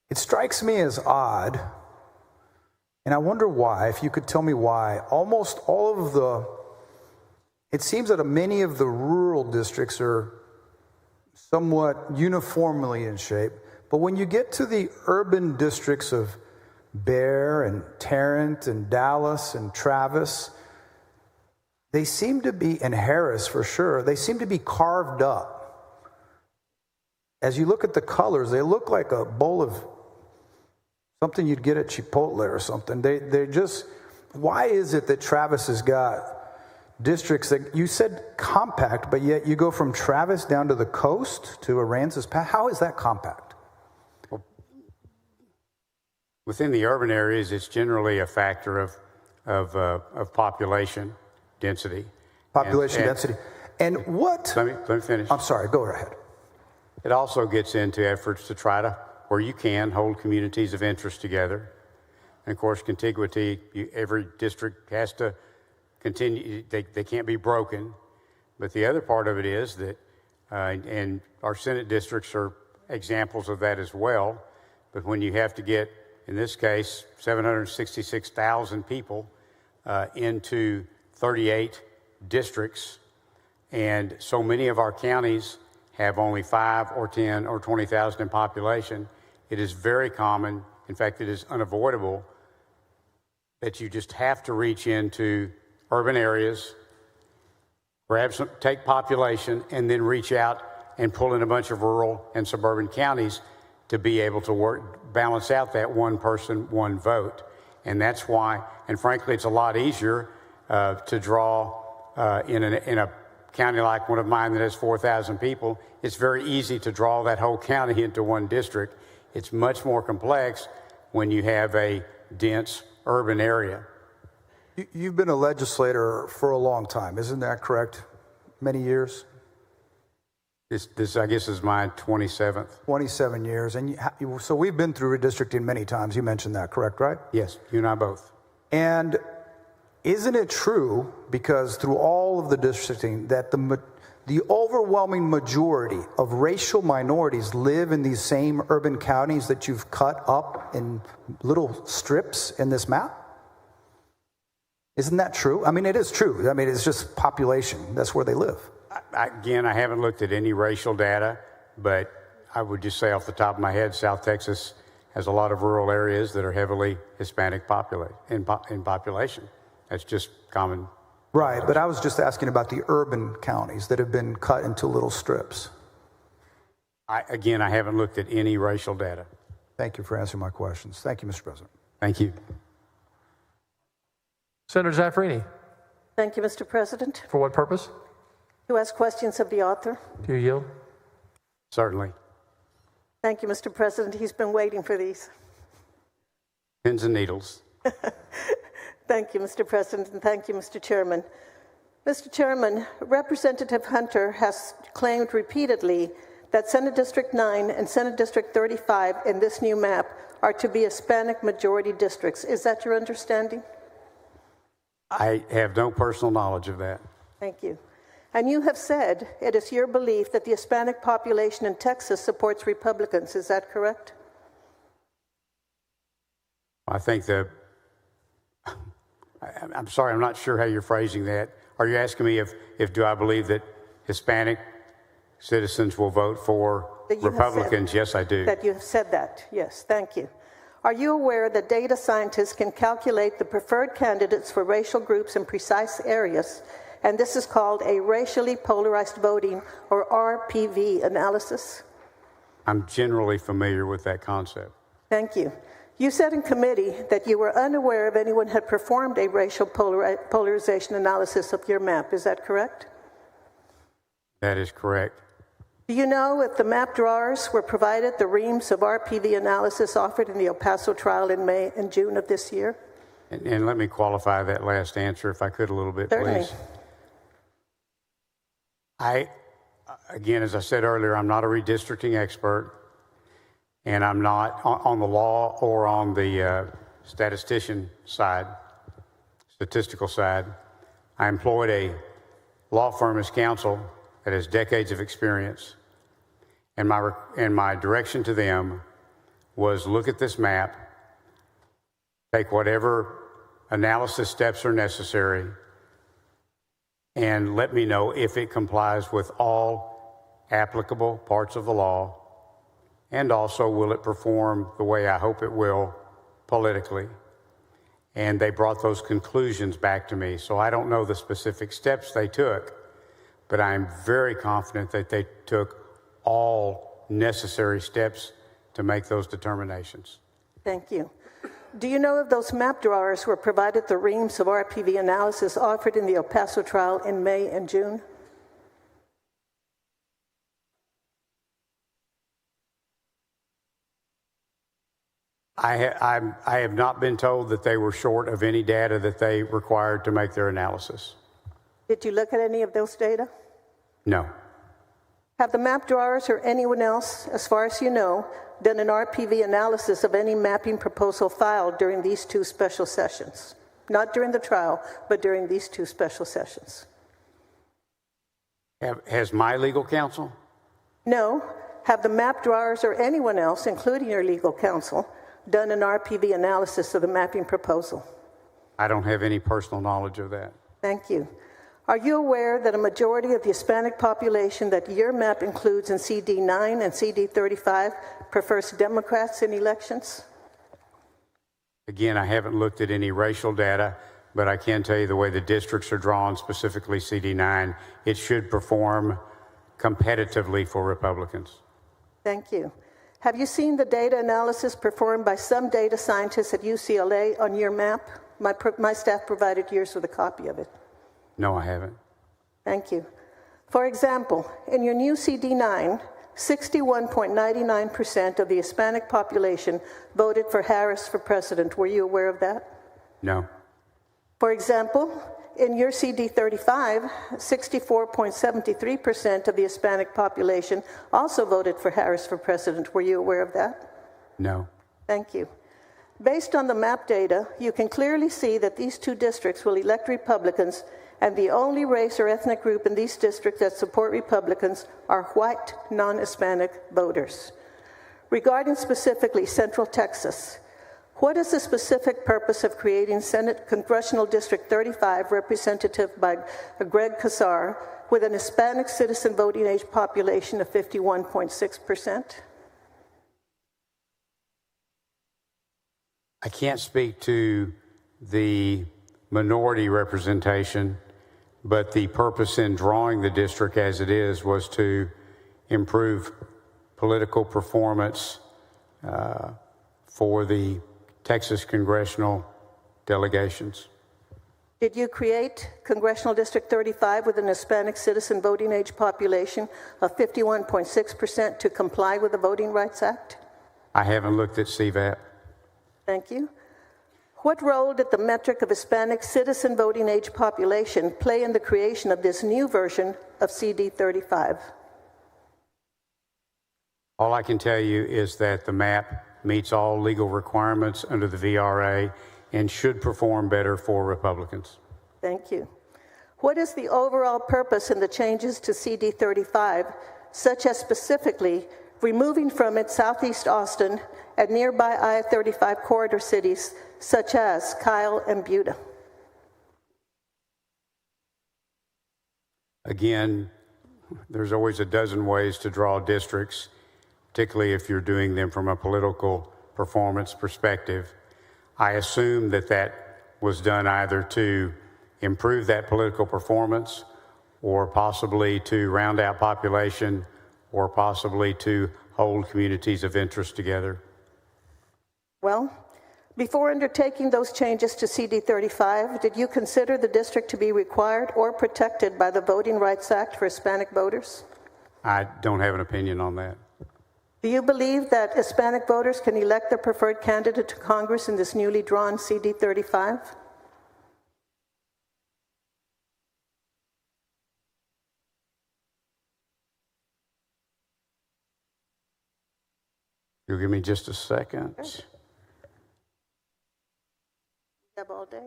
it strikes me as odd, and I wonder why, if you could tell me why. Almost all of it seems that many of the rural districts are somewhat uniformly in shape, but when you get to the urban districts of Bear and Tarrant and Dallas and Travis, they seem to be, and Harris for sure, they seem to be carved up. As you look at the colors, they look like a bowl of something you'd get at Chipotle or something. They're just, why is it that Travis has got districts that you said compact, but yet you go from Travis down to the coast to Aransas Pass? How is that compact? Well, within the urban areas, it's generally a factor of population density. Population density. And what? Let me finish. I'm sorry, go ahead. It also gets into efforts to try to, where you can, hold communities of interest together. And of course, contiguity, every district has to continue, they can't be broken. But the other part of it is that, and our Senate districts are examples of that as well, but when you have to get, in this case, 766,000 people into 38 districts, and so many of our counties have only 5 or 10 or 20,000 in population, it is very common, in fact, it is unavoidable, that you just have to reach into urban areas, take population, and then reach out and pull in a bunch of rural and suburban counties to be able to balance out that one person, one vote. And that's why, and frankly, it's a lot easier to draw in a county like one of mine that has 4,000 people. It's very easy to draw that whole county into one district. It's much more complex when you have a dense urban area. You've been a legislator for a long time, isn't that correct? Many years? This I guess, is my 27th. 27 years. And so we've been through redistricting many times. You mentioned that, correct, right? Yes, you and I both. And isn't it true, because through all of the districting, that the overwhelming majority of racial minorities live in these same urban counties that you've cut up in little strips in this map? Isn't that true? I mean, it is true. I mean, it's just population. That's where they live. Again, I haven't looked at any racial data, but I would just say off the top of my head, South Texas has a lot of rural areas that are heavily Hispanic in population. That's just common. Right, but I was just asking about the urban counties that have been cut into little strips. I haven't looked at any racial data. Thank you for answering my questions. Thank you, Mr. President. Thank you. Senator Zaffarini, Thank you, Mr. President. for what purpose? To ask questions of the author. Do you yield? Certainly. Thank you, Mr. President. He's been waiting for these. Pins and needles. Thank you, Mr. President, and thank you, Mr. Chairman. Mr. Chairman, Representative Hunter has claimed repeatedly that Senate District 9 and Senate District 35 in this new map are to be Hispanic majority districts. Is that your understanding? I have no personal knowledge of that. Thank you. And you have said it is your belief that the Hispanic population in Texas supports Republicans. Is that correct? I think I'm sorry, I'm not sure how you're phrasing that. Are you asking me if do I believe that Hispanic citizens will vote for Republicans? Yes, I do. That you have said that. Yes, thank you. Are you aware that data scientists can calculate the preferred candidates for racial groups in precise areas, and this is called a racially polarized voting, or RPV analysis? I'm generally familiar with that concept. Thank you. You said in committee that you were unaware of anyone had performed a racial polarization analysis of your map. Is that correct? That is correct. Do you know if the map drawers were provided the reams of RPV analysis offered in the El Paso trial in May and June of this year? And let me qualify that last answer, if I could, a little bit, Certainly. please. Again, as I said earlier, I'm not a redistricting expert, and I'm not on the law or on the statistical side. I employed a law firm as counsel that has decades of experience, and my direction to them was look at this map, take whatever analysis steps are necessary, and let me know if it complies with all applicable parts of the law, and also will it perform the way I hope it will politically. And they brought those conclusions back to me. So I don't know the specific steps they took, but I'm very confident that they took all necessary steps to make those determinations. Thank you. Do you know if those map drawers were provided the reams of RPV analysis offered in the El Paso trial in May and June? I have not been told that they were short of any data that they required to make their analysis. Did you look at any of those data? No. Have the map drawers or anyone else, as far as you know, done an RPV analysis of any mapping proposal filed during these two special sessions? Not during the trial, but during these two special sessions. Has my legal counsel? No. Have the map drawers or anyone else, including your legal counsel, done an RPV analysis of the mapping proposal? I don't have any personal knowledge of that. Thank you. Are you aware that a majority of the Hispanic population that your map includes in CD 9 and CD 35 prefers Democrats in elections? Again, I haven't looked at any racial data, but I can tell you the way the districts are drawn, specifically CD 9, it should perform competitively for Republicans. Thank you. Have you seen the data analysis performed by some data scientists at UCLA on your map? My staff provided yours with a copy of it. No, I haven't. Thank you. For example, in your new CD9, 61.99% of the Hispanic population voted for Harris for president. Were you aware of that? No. For example, in your CD35, 64.73% of the Hispanic population also voted for Harris for president. Were you aware of that? No. Thank you. Based on the map data, you can clearly see that these two districts will elect Republicans, and the only race or ethnic group in these districts that support Republicans are white, non-Hispanic voters. Regarding specifically Central Texas, what is the specific purpose of creating Senate Congressional District 35, representative by Greg Casar, with an Hispanic citizen voting age population of 51.6%? I can't speak to the minority representation, but the purpose in drawing the district as it is was to improve political performance for the Texas congressional delegations. Did you create Congressional District 35 with an Hispanic citizen voting age population of 51.6% to comply with the Voting Rights Act? I haven't looked at CVAP. Thank you. What role did the metric of Hispanic citizen voting age population play in the creation of this new version of CD 35? All I can tell you is that the map meets all legal requirements under the VRA and should perform better for Republicans. Thank you. What is the overall purpose in the changes to CD 35, such as specifically removing from it Southeast Austin and nearby I-35 corridor cities such as Kyle and Buda? Again, there's always a dozen ways to draw districts, particularly if you're doing them from a political performance perspective. I assume that that was done either to improve that political performance or possibly to round out population or possibly to hold communities of interest together. Well, before undertaking those changes to CD 35, did you consider the district to be required or protected by the Voting Rights Act for Hispanic voters? I don't have an opinion on that. Do you believe that Hispanic voters can elect their preferred candidate to Congress in this newly drawn CD 35? You'll give me just a second. Okay. Have all day.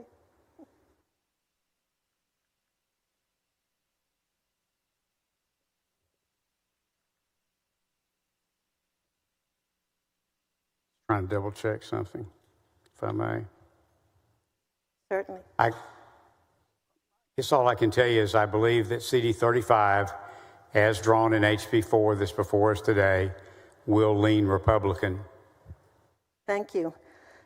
Trying to double check something, if I may. Certainly. I guess all I can tell you is I believe that CD 35, as drawn in HB4 that's before us today, will lean Republican. Thank you.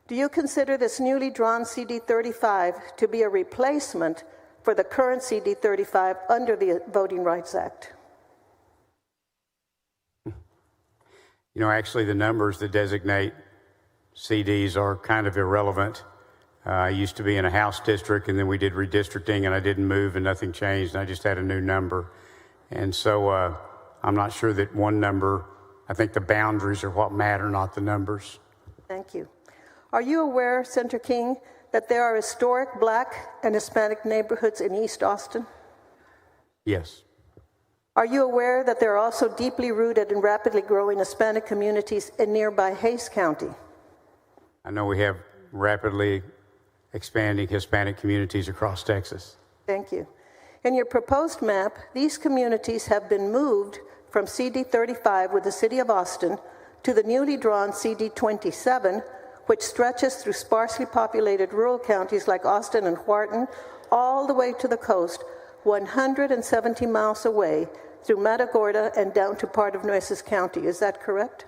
Do you consider this newly drawn CD 35 to be a replacement for the current CD 35 under the Voting Rights Act? You know, actually, the numbers that designate CDs are kind of irrelevant. I used to be in a House district, and then we did redistricting, and I didn't move, and nothing changed, and I just had a new number. And so I'm not sure that one number, I think the boundaries are what matter, not the numbers. Thank you. Are you aware, Senator King, that there are historic Black and Hispanic neighborhoods in East Austin? Yes. Are you aware that there are also deeply rooted and rapidly growing Hispanic communities in nearby Hays County? I know we have rapidly expanding Hispanic communities across Texas. Thank you. In your proposed map, these communities have been moved from CD 35 with the City of Austin to the newly drawn CD 27, which stretches through sparsely populated rural counties like Austin and Wharton, all the way to the coast, 170 miles away, through Matagorda and down to part of Nueces County. Is that correct?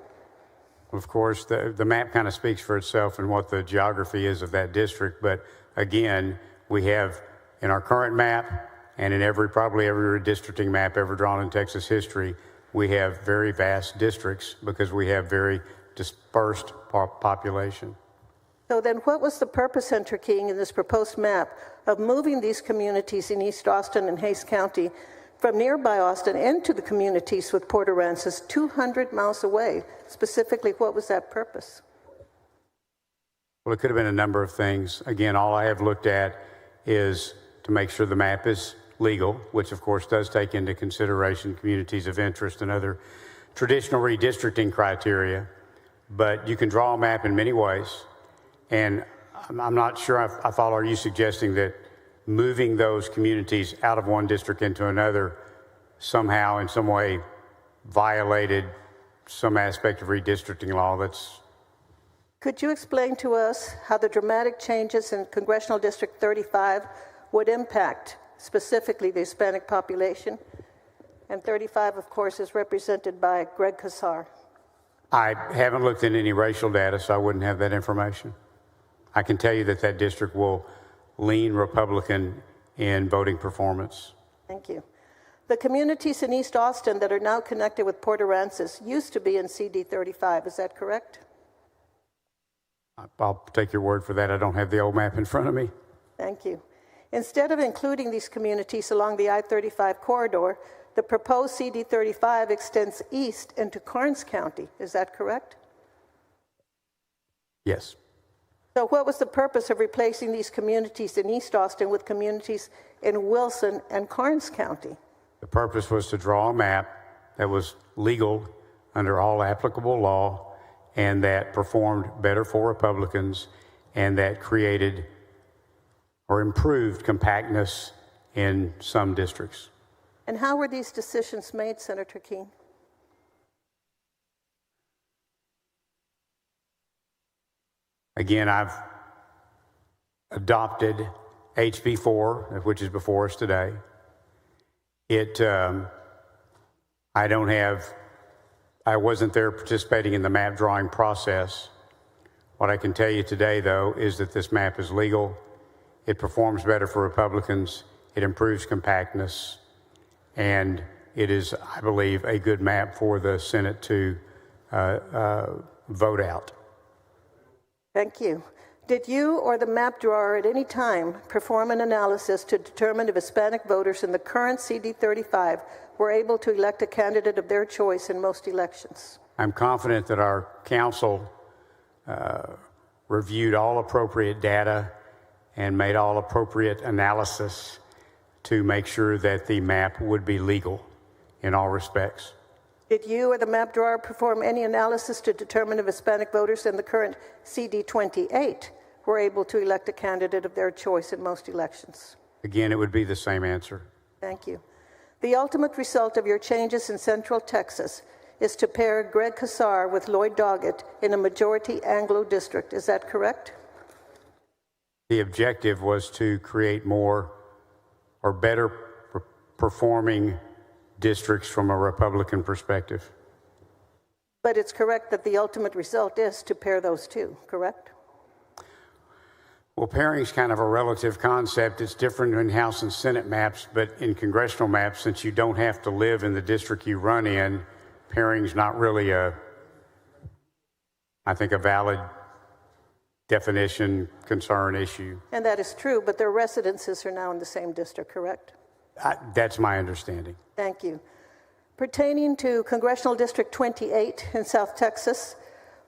Of course, the map kind of speaks for itself and what the geography is of that district. But again, we have in our current map and in probably every redistricting map ever drawn in Texas history, we have very vast districts because we have very dispersed population. So then what was the purpose, Senator King, in this proposed map of moving these communities in East Austin and Hays County from nearby Austin into the communities with Port Aransas 200 miles away? Specifically, what was that purpose? Well, it could have been a number of things. Again, all I have looked at is to make sure the map is legal, which of course does take into consideration communities of interest and other traditional redistricting criteria. But you can draw a map in many ways. And I'm not sure I follow. Are you suggesting that moving those communities out of one district into another somehow in some way violated some aspect of redistricting law? Could you explain to us how the dramatic changes in Congressional District 35 would impact specifically the Hispanic population? And 35, of course, is represented by Greg Casar. I haven't looked at any racial data, so I wouldn't have that information. I can tell you that that district will lean Republican in voting performance. Thank you. The communities in East Austin that are now connected with Port Aransas used to be in CD 35, is that correct? I'll take your word for that. I don't have the old map in front of me. Thank you. Instead of including these communities along the I-35 corridor, the proposed CD 35 extends east into Karnes County, is that correct? Yes. So what was the purpose of replacing these communities in East Austin with communities in Wilson and Karnes County? The purpose was to draw a map that was legal under all applicable law and that performed better for Republicans and that created or improved compactness in some districts. And how were these decisions made, Senator King? Again, I've adopted HB 4, which is before us today. I wasn't there participating in the map drawing process. What I can tell you today, though, is that this map is legal. It performs better for Republicans. It improves compactness. And it is, I believe, a good map for the Senate to vote out. Thank you. Did you or the map drawer at any time perform an analysis to determine if Hispanic voters in the current CD 35 were able to elect a candidate of their choice in most elections? I'm confident that our council reviewed all appropriate data and made all appropriate analysis to make sure that the map would be legal in all respects. Did you or the map drawer perform any analysis to determine if Hispanic voters in the current CD 28 were able to elect a candidate of their choice in most elections? Again, it would be the same answer. Thank you. The ultimate result of your changes in Central Texas is to pair Greg Casar with Lloyd Doggett in a majority Anglo district. Is that correct? The objective was to create more or better performing districts from a Republican perspective. But it's correct that the ultimate result is to pair those two, correct? Well, pairing is kind of a relative concept. It's different in House and Senate maps, but in congressional maps, since you don't have to live in the district you run in, pairing is not really I think, a valid definition, concern, issue. And that is true, but their residences are now in the same district, correct? That's my understanding. Thank you. Pertaining to Congressional District 28 in South Texas,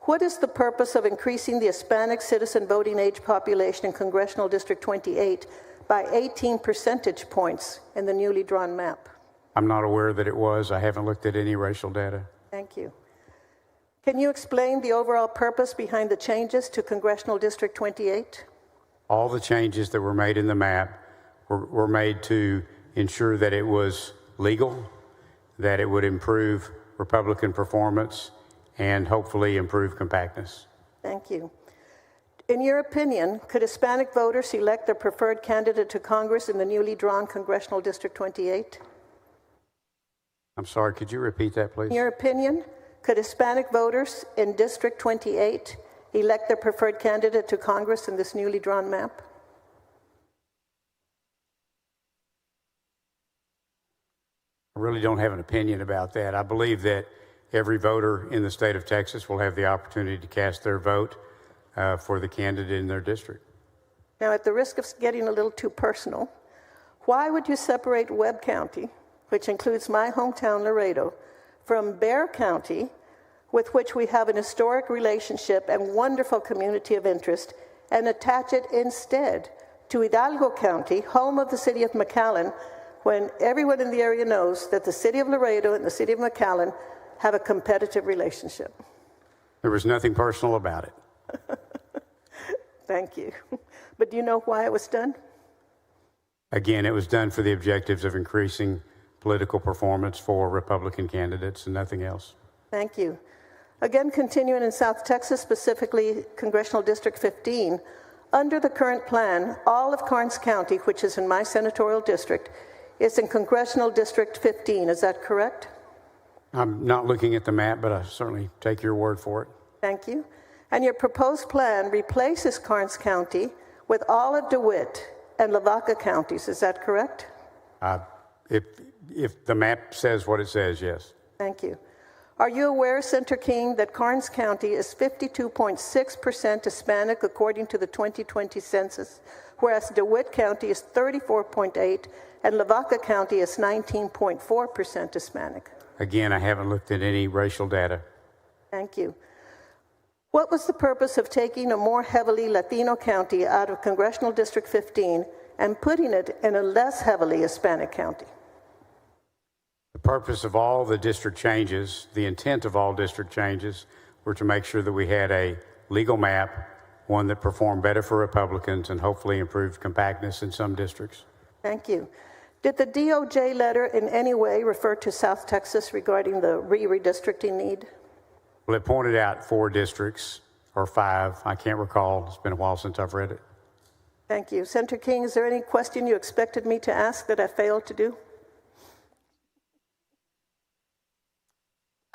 what is the purpose of increasing the Hispanic citizen voting age population in Congressional District 28 by 18 percentage points in the newly drawn map? I'm not aware that it was. I haven't looked at any racial data. Thank you. Can you explain the overall purpose behind the changes to Congressional District 28? All the changes that were made in the map were made to ensure that it was legal, that it would improve Republican performance, and hopefully improve compactness. Thank you. In your opinion, could Hispanic voters elect their preferred candidate to Congress in the newly drawn Congressional District 28? I'm sorry, could you repeat that, please? In your opinion, could Hispanic voters in District 28 elect their preferred candidate to Congress in this newly drawn map? I really don't have an opinion about that. I believe that every voter in the state of Texas will have the opportunity to cast their vote for the candidate in their district. Now, at the risk of getting a little too personal, why would you separate Webb County, which includes my hometown, Laredo, from Bexar County, with which we have an historic relationship and wonderful community of interest, and attach it instead to Hidalgo County, home of the city of McAllen, when everyone in the area knows that the city of Laredo and the city of McAllen have a competitive relationship? There was nothing personal about it. Thank you. But do you know why it was done? Again, it was done for the objectives of increasing political performance for Republican candidates and nothing else. Thank you. Again, continuing in South Texas, specifically Congressional District 15, under the current plan, all of Karnes County, which is in my senatorial district, is in Congressional District 15. Is that correct? I'm not looking at the map, but I certainly take your word for it. Thank you. And your proposed plan replaces Karnes County with all of DeWitt and Lavaca counties. Is that correct? If the map says what it says, yes. Thank you. Are you aware, Senator King, that Karnes County is 52.6% Hispanic according to the 2020 census, whereas DeWitt County is 34.8% and Lavaca County is 19.4% Hispanic? Again, I haven't looked at any racial data. Thank you. What was the purpose of taking a more heavily Latino county out of Congressional District 15 and putting it in a less heavily Hispanic county? The purpose of all the district changes, the intent of all district changes, were to make sure that we had a legal map, one that performed better for Republicans and hopefully improved compactness in some districts. Thank you. Did the DOJ letter in any way refer to South Texas regarding the redistricting need? Well, it pointed out 4 districts, or 5, I can't recall. It's been a while since I've read it. Thank you. Senator King, is there any question you expected me to ask that I failed to do?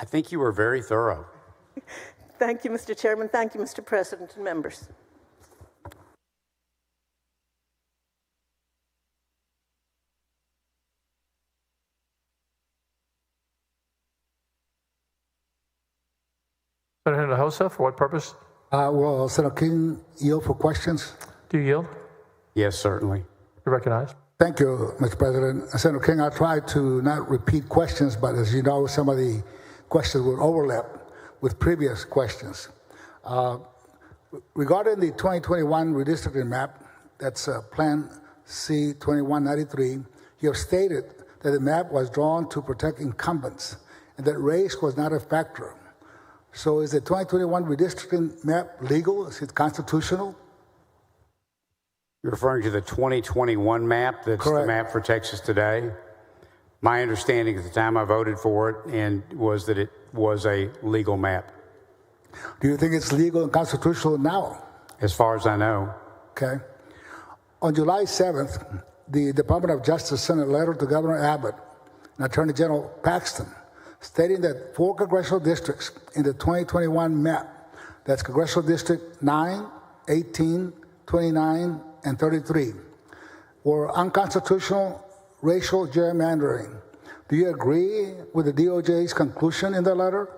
I think you were very thorough. Thank you, Mr. Chairman. Thank you, Mr. President and members. Senator Hinojosa, for what purpose? Will Senator King yield for questions? Do you yield? Yes, certainly. You're recognized. Thank you, Mr. President. Senator King, I tried to not repeat questions, but as you know, some of the questions would overlap with previous questions. Regarding the 2021 redistricting map, that's Plan C-2193, you have stated that the map was drawn to protect incumbents and that race was not a factor. So is the 2021 redistricting map legal? Is it constitutional? You're referring to the 2021 map that's Correct. the map for Texas today? My understanding at the time I voted for it was that it was a legal map. Do you think it's legal and constitutional now? As far as I know. Okay. On July 7th, the Department of Justice sent a letter to Governor Abbott and Attorney General Paxton stating that 4 congressional districts in the 2021 map, that's Congressional District 9, 18, 29, and 33, were unconstitutional racial gerrymandering. Do you agree with the DOJ's conclusion in the letter?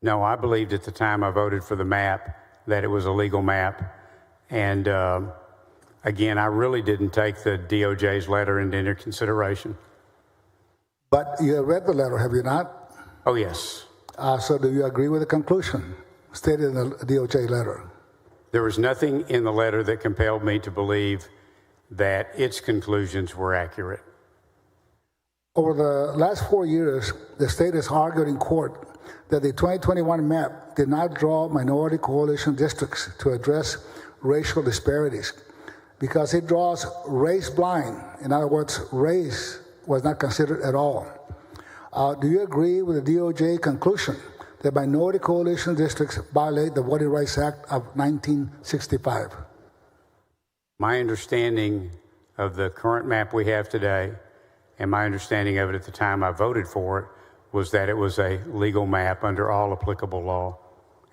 No, I believed at the time I voted for the map that it was a legal map. And again, I really didn't take the DOJ's letter into consideration. But you have read the letter, have you not? Oh, yes. So do you agree with the conclusion stated in the DOJ letter? There was nothing in the letter that compelled me to believe that its conclusions were accurate. Over the last 4 years, the state has argued in court that the 2021 map did not draw minority coalition districts to address racial disparities because it draws race blind. In other words, race was not considered at all. Do you agree with the DOJ conclusion that minority coalition districts violate the Voting Rights Act of 1965? My understanding of the current map we have today, and my understanding of it at the time I voted for it, was that it was a legal map under all applicable law,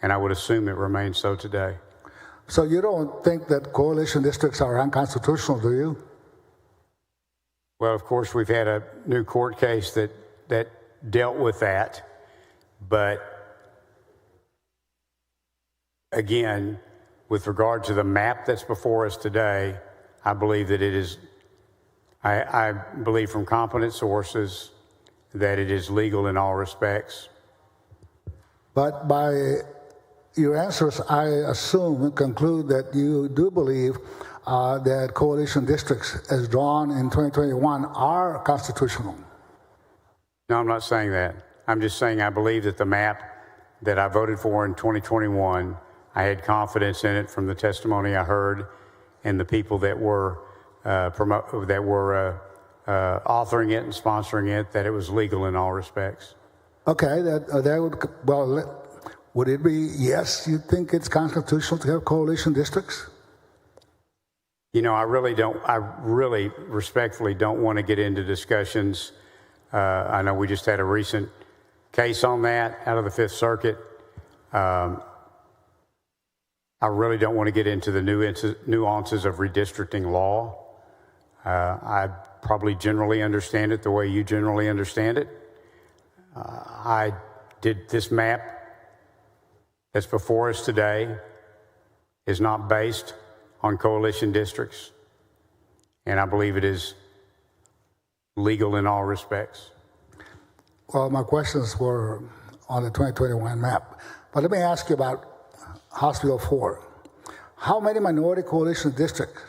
and I would assume it remains so today. So you don't think that coalition districts are unconstitutional, do you? Well, of course, we've had a new court case that dealt with that, but again, with regard to the map that's before us today, I believe that it is, I believe from competent sources that it is legal in all respects. But by your answers, I assume and conclude that you do believe that coalition districts as drawn in 2021 are constitutional. No, I'm not saying that. I'm just saying I believe that the map that I voted for in 2021 I had confidence in it from the testimony I heard and the people that were authoring it and sponsoring it, that it was legal in all respects. Okay, would it be yes? You think it's constitutional to have coalition districts? You know, I really respectfully don't want to get into discussions. I know we just had a recent case on that out of the Fifth Circuit. I really don't want to get into the nuances of redistricting law. I probably generally understand it the way you generally understand it. I did this map that's before us today is not based on coalition districts, and I believe it is legal in all respects. Well, my questions were on the 2021 map, but let me ask you about House Bill 4. How many minority coalition districts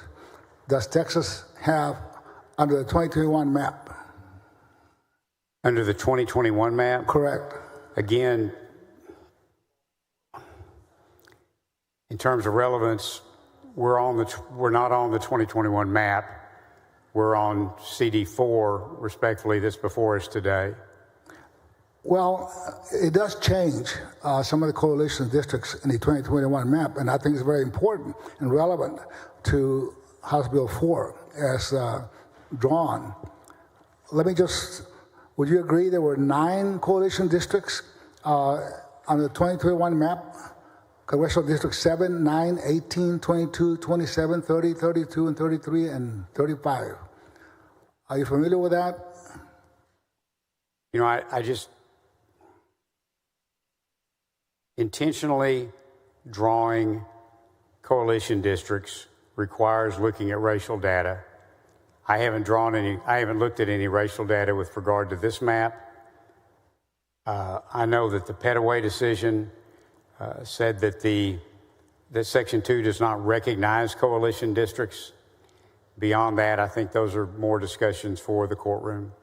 does Texas have under the 2021 map? Under the 2021 map? Correct. Again, in terms of relevance, we're not on the 2021 map. We're on CD4, respectfully, that's before us today. Well, it does change some of the coalition districts in the 2021 map, and I think it's very important and relevant to House Bill 4 as drawn. Would you agree there were 9 coalition districts on the 2021 map? Congressional District 7, 9, 18, 22, 27, 30, 32, and 33, and 35. Are you familiar with that? You know, I just intentionally drawing coalition districts requires looking at racial data. I haven't looked at any racial data with regard to this map. I know that the Petaway decision said that Section 2 does not recognize coalition districts. Beyond that, I think those are more discussions for the courtroom.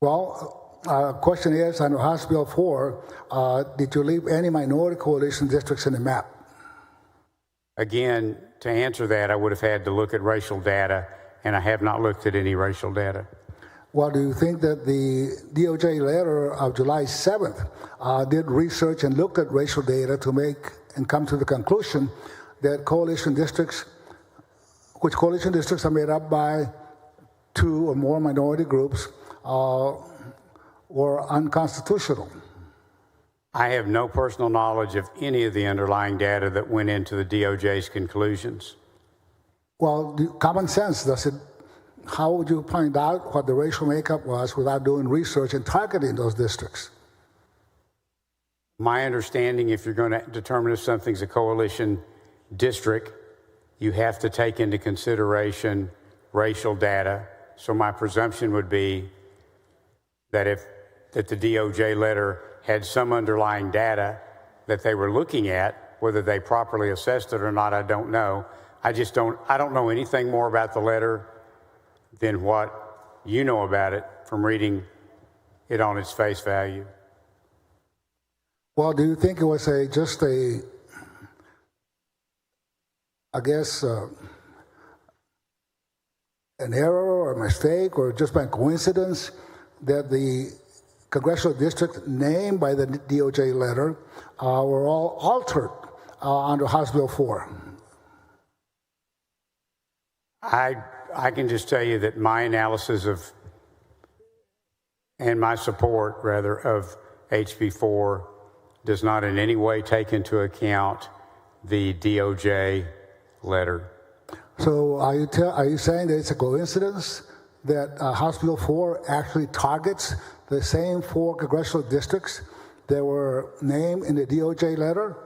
Well, question is, under House Bill 4, did you leave any minority coalition districts in the map? Again, to answer that, I would have had to look at racial data, and I have not looked at any racial data. Well, do you think that the DOJ letter of July 7th did research and looked at racial data to make and come to the conclusion that coalition districts are made up by 2 or more minority groups, were unconstitutional? I have no personal knowledge of any of the underlying data that went into the DOJ's conclusions. Well, common sense, how would you find out what the racial makeup was without doing research and targeting those districts? My understanding, if you're going to determine if something's a coalition district, you have to take into consideration racial data. So my presumption would be that the DOJ letter had some underlying data that they were looking at. Whether they properly assessed it or not, I don't know. I don't know anything more about the letter than what you know about it from reading it on its face value. Well, do you think it was an error or a mistake or just by coincidence that the congressional districts named by the DOJ letter were all altered under House Bill 4? I can just tell you that my analysis and my support, rather, of HB 4 does not in any way take into account the DOJ letter. So are you saying that it's a coincidence that House Bill 4 actually targets the same 4 congressional districts that were named in the DOJ letter?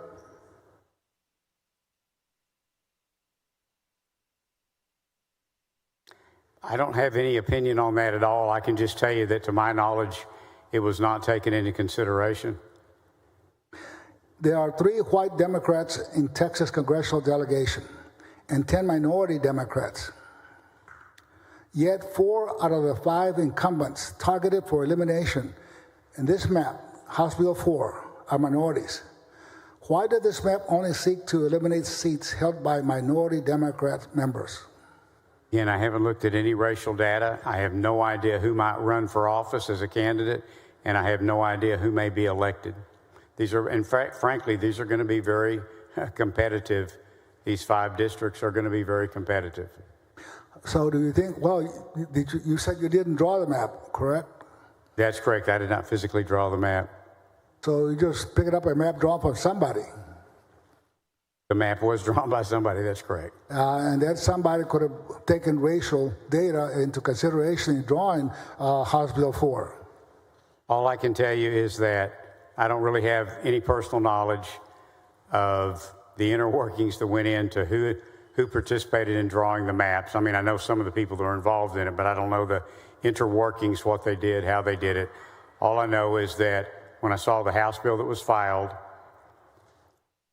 I don't have any opinion on that at all. I can just tell you that, to my knowledge, it was not taken into consideration. There are 3 white Democrats in Texas congressional delegation and 10 minority Democrats. Yet 4 out of the 5 incumbents targeted for elimination in this map, House Bill 4, are minorities. Why did this map only seek to eliminate seats held by minority Democrat members? Again, I haven't looked at any racial data. I have no idea who might run for office as a candidate, and I have no idea who may be elected. These are, in fact, frankly, these are going to be very competitive. These 5 districts are going to be very competitive. So do you think, well, you said you didn't draw the map, correct? That's correct. I did not physically draw the map. So you just picked up a map drawn by somebody. The map was drawn by somebody, that's correct. And that somebody could have taken racial data into consideration in drawing House Bill 4. All I can tell you is that I don't really have any personal knowledge of the inner workings that went into who participated in drawing the maps. I mean, I know some of the people that are involved in it, but I don't know the interworkings, what they did, how they did it. All I know is that when I saw the House bill that was filed,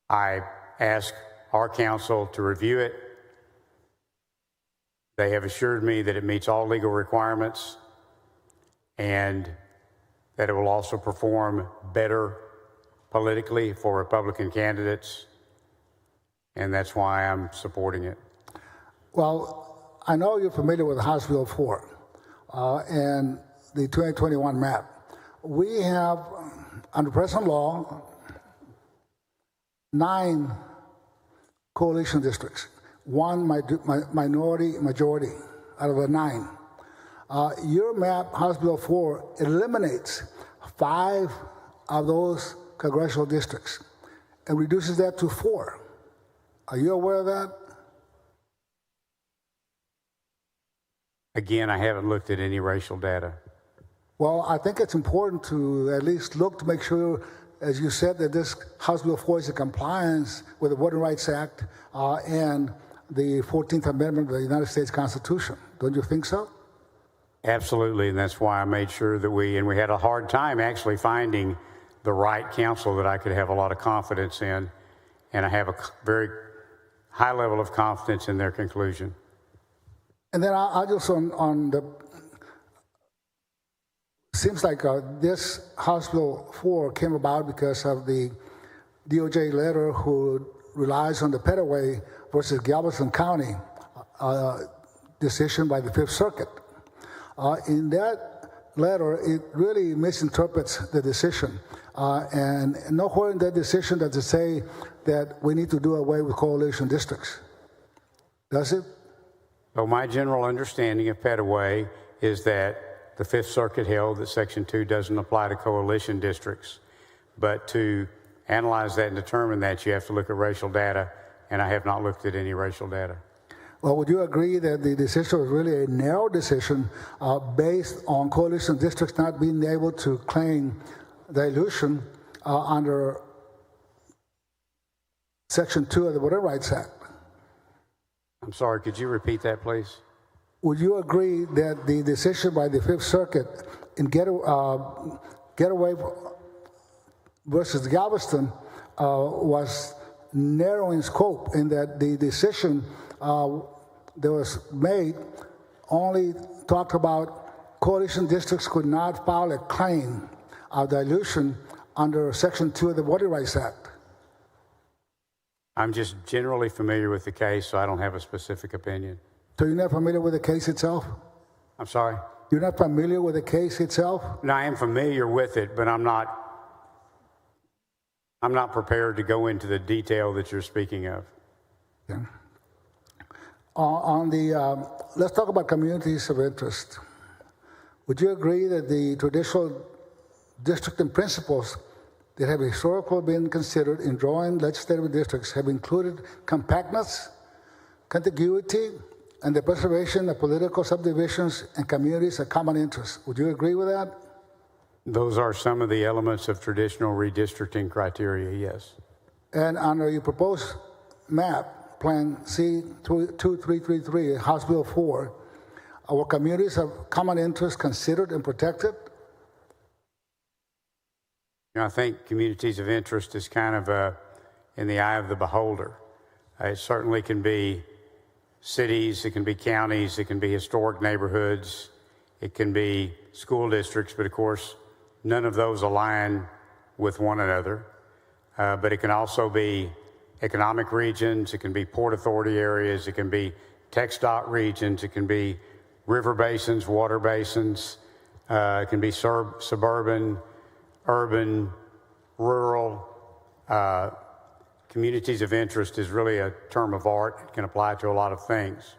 I asked our council to review it. They have assured me that it meets all legal requirements and that it will also perform better politically for Republican candidates, and that's why I'm supporting it. Well, I know you're familiar with House Bill 4 and the 2021 map. We have, under present law, 9 coalition districts, 1 minority majority out of the 9. Your map, House Bill 4, eliminates 5 of those congressional districts and reduces that to 4. Are you aware of that? Again, I haven't looked at any racial data. Well, I think it's important to at least look to make sure, as you said, that this House Bill 4 is in compliance with the Voting Rights Act and the 14th Amendment of the United States Constitution. Don't you think so? Absolutely, and that's why I made sure that we had a hard time actually finding the right counsel that I could have a lot of confidence in, and I have a very high level of confidence in their conclusion. And then I just on the, seems like this House Bill 4 came about because of the DOJ letter who relies on the Petaway versus Galveston County decision by the Fifth Circuit. In that letter, it really misinterprets the decision. And nowhere in that decision does it say that we need to do away with coalition districts. Does it? So my general understanding of Petaway is that the Fifth Circuit held that Section 2 doesn't apply to coalition districts. But to analyze that and determine that, you have to look at racial data, and I have not looked at any racial data. Well, would you agree that the decision was really a narrow decision based on coalition districts not being able to claim dilution under Section 2 of the Voting Rights Act? I'm sorry, could you repeat that, please? Would you agree that the decision by the Fifth Circuit in Getaway versus Galveston was narrow in scope, in that the decision that was made only talked about coalition districts could not file a claim of dilution under Section 2 of the Voting Rights Act? I'm just generally familiar with the case, so I don't have a specific opinion. So you're not familiar with the case itself? I'm sorry? You're not familiar with the case itself? No, I am familiar with it, but I'm not prepared to go into the detail that you're speaking of. Yeah. Let's talk about communities of interest. Would you agree that the traditional districting principles that have historically been considered in drawing legislative districts have included compactness, contiguity, and the preservation of political subdivisions and communities of common interest? Would you agree with that? Those are some of the elements of traditional redistricting criteria, yes. And under your proposed map, Plan C2333, House Bill 4, are communities of common interest considered and protected? You know, I think communities of interest is kind of in the eye of the beholder. It certainly can be cities, it can be counties, it can be historic neighborhoods, it can be school districts, but of course, none of those align with one another. but it can also be economic regions, it can be port authority areas, it can be TxDOT regions, it can be river basins, water basins, it can be suburban, urban, rural. Communities of interest is really a term of art. It can apply to a lot of things.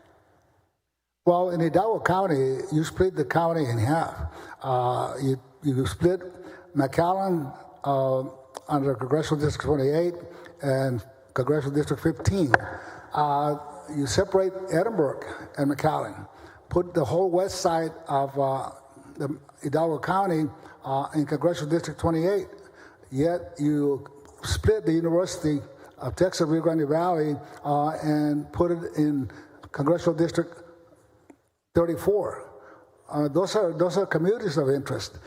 Well, in Hidalgo County, you split the county in half. You split McAllen under Congressional District 28 and Congressional District 15. You separate Edinburgh and McAllen, put the whole west side of the Hidalgo County in Congressional District 28, yet you split the University of Texas Rio Grande Valley and put it in Congressional District 34. Those are communities of interest.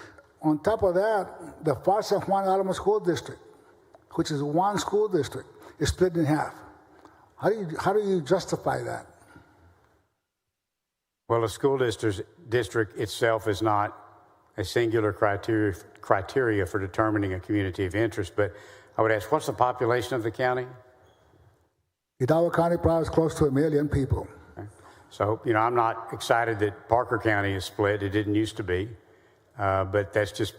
On top of that, the Far San Juan Alamo School District, which is one school district, is split in half. How do you justify that? Well, a school district itself is not a singular criteria for determining a community of interest, but I would ask, what's the population of the county? Hidalgo County probably is close to 1 million people. Okay. So, I'm not excited that Parker County is split. It didn't used to be. But that's just,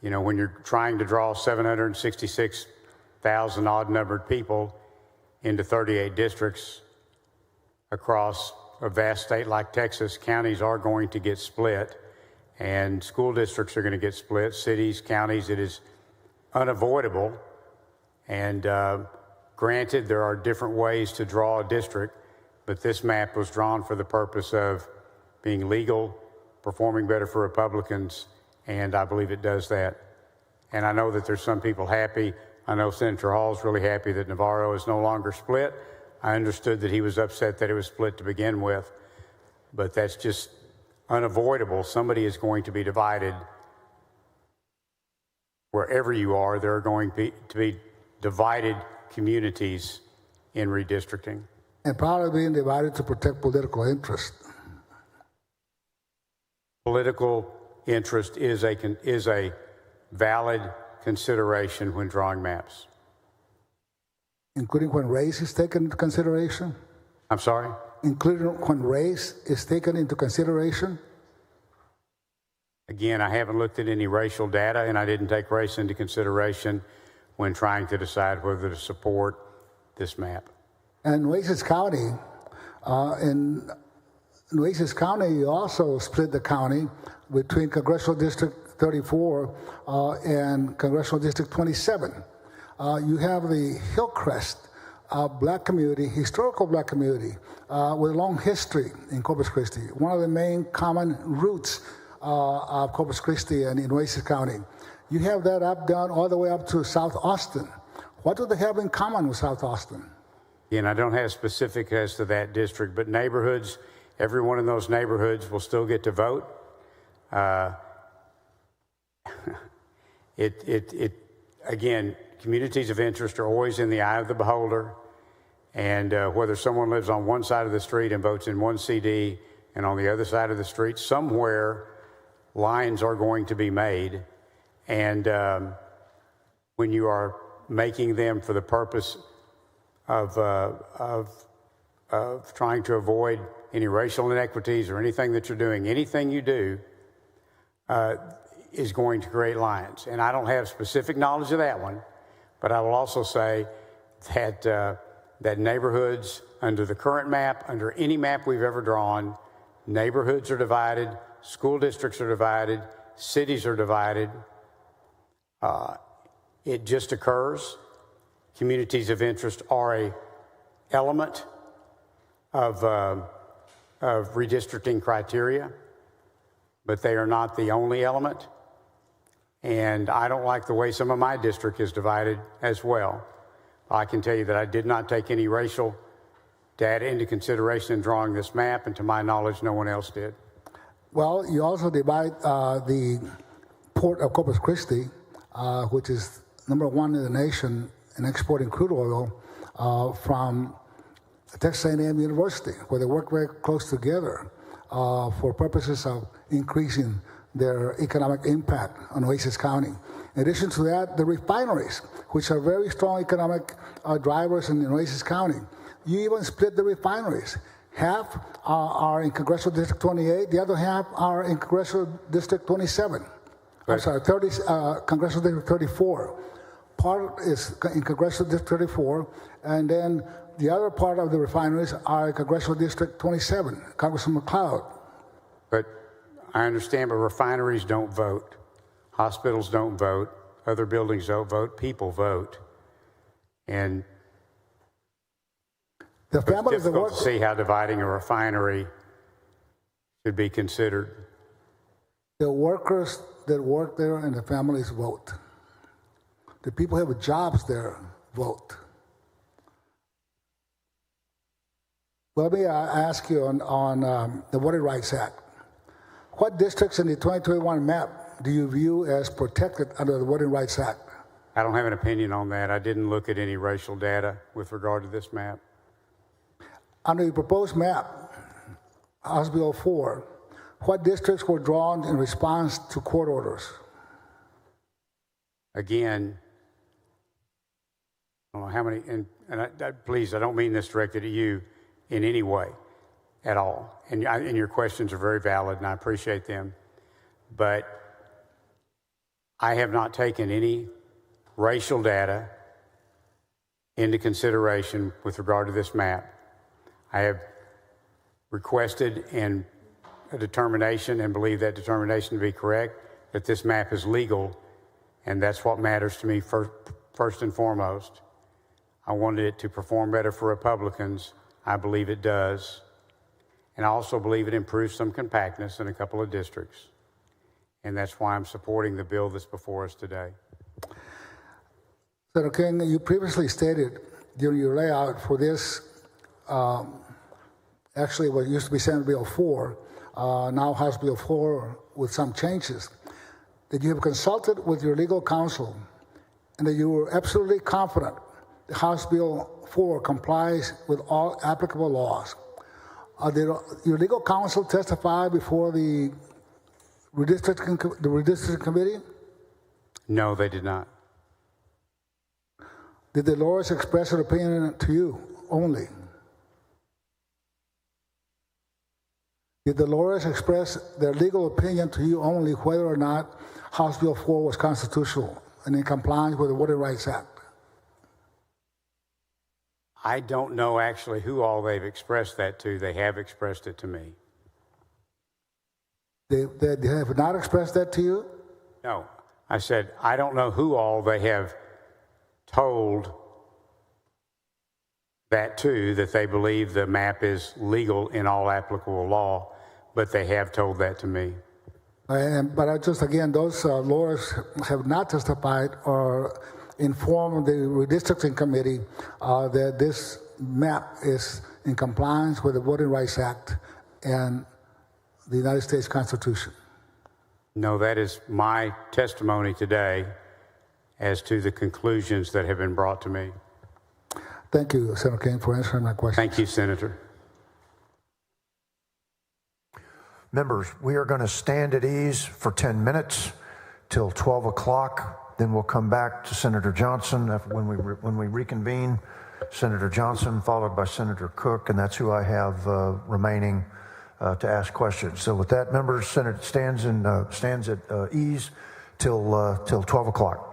when you're trying to draw 766,000 odd-numbered people into 38 districts across a vast state like Texas, counties are going to get split, and school districts are going to get split, cities, counties. It is unavoidable. And granted, there are different ways to draw a district, but this map was drawn for the purpose of being legal, performing better for Republicans, and I believe it does that. And I know that there's some people happy. I know Senator Hall's really happy that Navarro is no longer split. I understood that he was upset that it was split to begin with, but that's just unavoidable. Somebody is going to be divided. Wherever you are, there are going to be divided communities in redistricting. And probably being divided to protect political interest. Political interest is a valid consideration when drawing maps. Including when race is taken into consideration? I'm sorry? Including when race is taken into consideration? Again, I haven't looked at any racial data, and I didn't take race into consideration when trying to decide whether to support this map. And Nueces County, you also split the county between Congressional District 34 and Congressional District 27. You have the Hillcrest black community, historical black community, with a long history in Corpus Christi, one of the main common roots of Corpus Christi and in Nueces County. You have that down all the way up to South Austin. What do they have in common with South Austin? And I don't have specifics as to that district, but neighborhoods, everyone in those neighborhoods will still get to vote. Again, communities of interest are always in the eye of the beholder, and whether someone lives on one side of the street and votes in one CD and on the other side of the street, somewhere lines are going to be made, and when you are making them for the purpose of trying to avoid any racial inequities or anything that you're doing, anything you do is going to create lines. And I don't have specific knowledge of that one, but I will also say that that neighborhoods under the current map, under any map we've ever drawn, neighborhoods are divided, school districts are divided, cities are divided. It just occurs. Communities of interest are an element of redistricting criteria, but they are not the only element. And I don't like the way some of my district is divided as well. I can tell you that I did not take any racial data into consideration in drawing this map, and to my knowledge, no one else did. Well, you also divide the port of Corpus Christi, which is #1 in the nation in exporting crude oil, from Texas A&M University, where they work very close together for purposes of increasing their economic impact on Oasis County. In addition to that, the refineries, which are very strong economic drivers in Oasis County. You even split the refineries. Half are in Congressional District 28, the other half are in Congressional District 27. Right. I'm sorry, Congressional District 34. Part is in Congressional District 34, and then the other part of the refineries are in Congressional District 27, Congressman McLeod. But I understand, but refineries don't vote. Hospitals don't vote. Other buildings don't vote. People vote. And The it's families that difficult work, to see how dividing a refinery should be considered. the workers that work there and the families vote. The people who have jobs there vote. Well, let me ask you on the Voting Rights Act. What districts in the 2021 map do you view as protected under the Voting Rights Act? I don't have an opinion on that. I didn't look at any racial data with regard to this map. Under the proposed map, House Bill 4, what districts were drawn in response to court orders? Again, I don't know how many, please, I don't mean this directed at you in any way at all. And your questions are very valid, and I appreciate them. But I have not taken any racial data into consideration with regard to this map. I have requested a determination and believe that determination to be correct, that this map is legal, and that's what matters to me first and foremost. I wanted it to perform better for Republicans. I believe it does. And I also believe it improves some compactness in a couple of districts. And that's why I'm supporting the bill that's before us today. Senator King, you previously stated during your layout for this, actually what used to be Senate Bill 4, now House Bill 4 with some changes, that you have consulted with your legal counsel and that you were absolutely confident that House Bill 4 complies with all applicable laws. Did your legal counsel testify before the redistricting committee? No, they did not. Did the lawyers express their opinion to you only? Did the lawyers express their legal opinion to you only whether or not House Bill 4 was constitutional and in compliance with the Voting Rights Act? I don't know actually who all they've expressed that to. They have expressed it to me. They have not expressed that to you? No. I said, I don't know who all they have told that to, that they believe the map is legal in all applicable law, but they have told that to me. But I just, again, those lawyers have not testified or informed the redistricting committee that this map is in compliance with the Voting Rights Act and the United States Constitution. No, that is my testimony today as to the conclusions that have been brought to me. Thank you, Senator King, for answering my question. Thank you, Senator. Members, we are going to stand at ease for 10 minutes till 12 o'clock. Then we'll come back to Senator Johnson when we reconvene. Senator Johnson, followed by Senator Cook, and that's who I have remaining to ask questions. So with that, members, Senate stands at ease till 12 o'clock.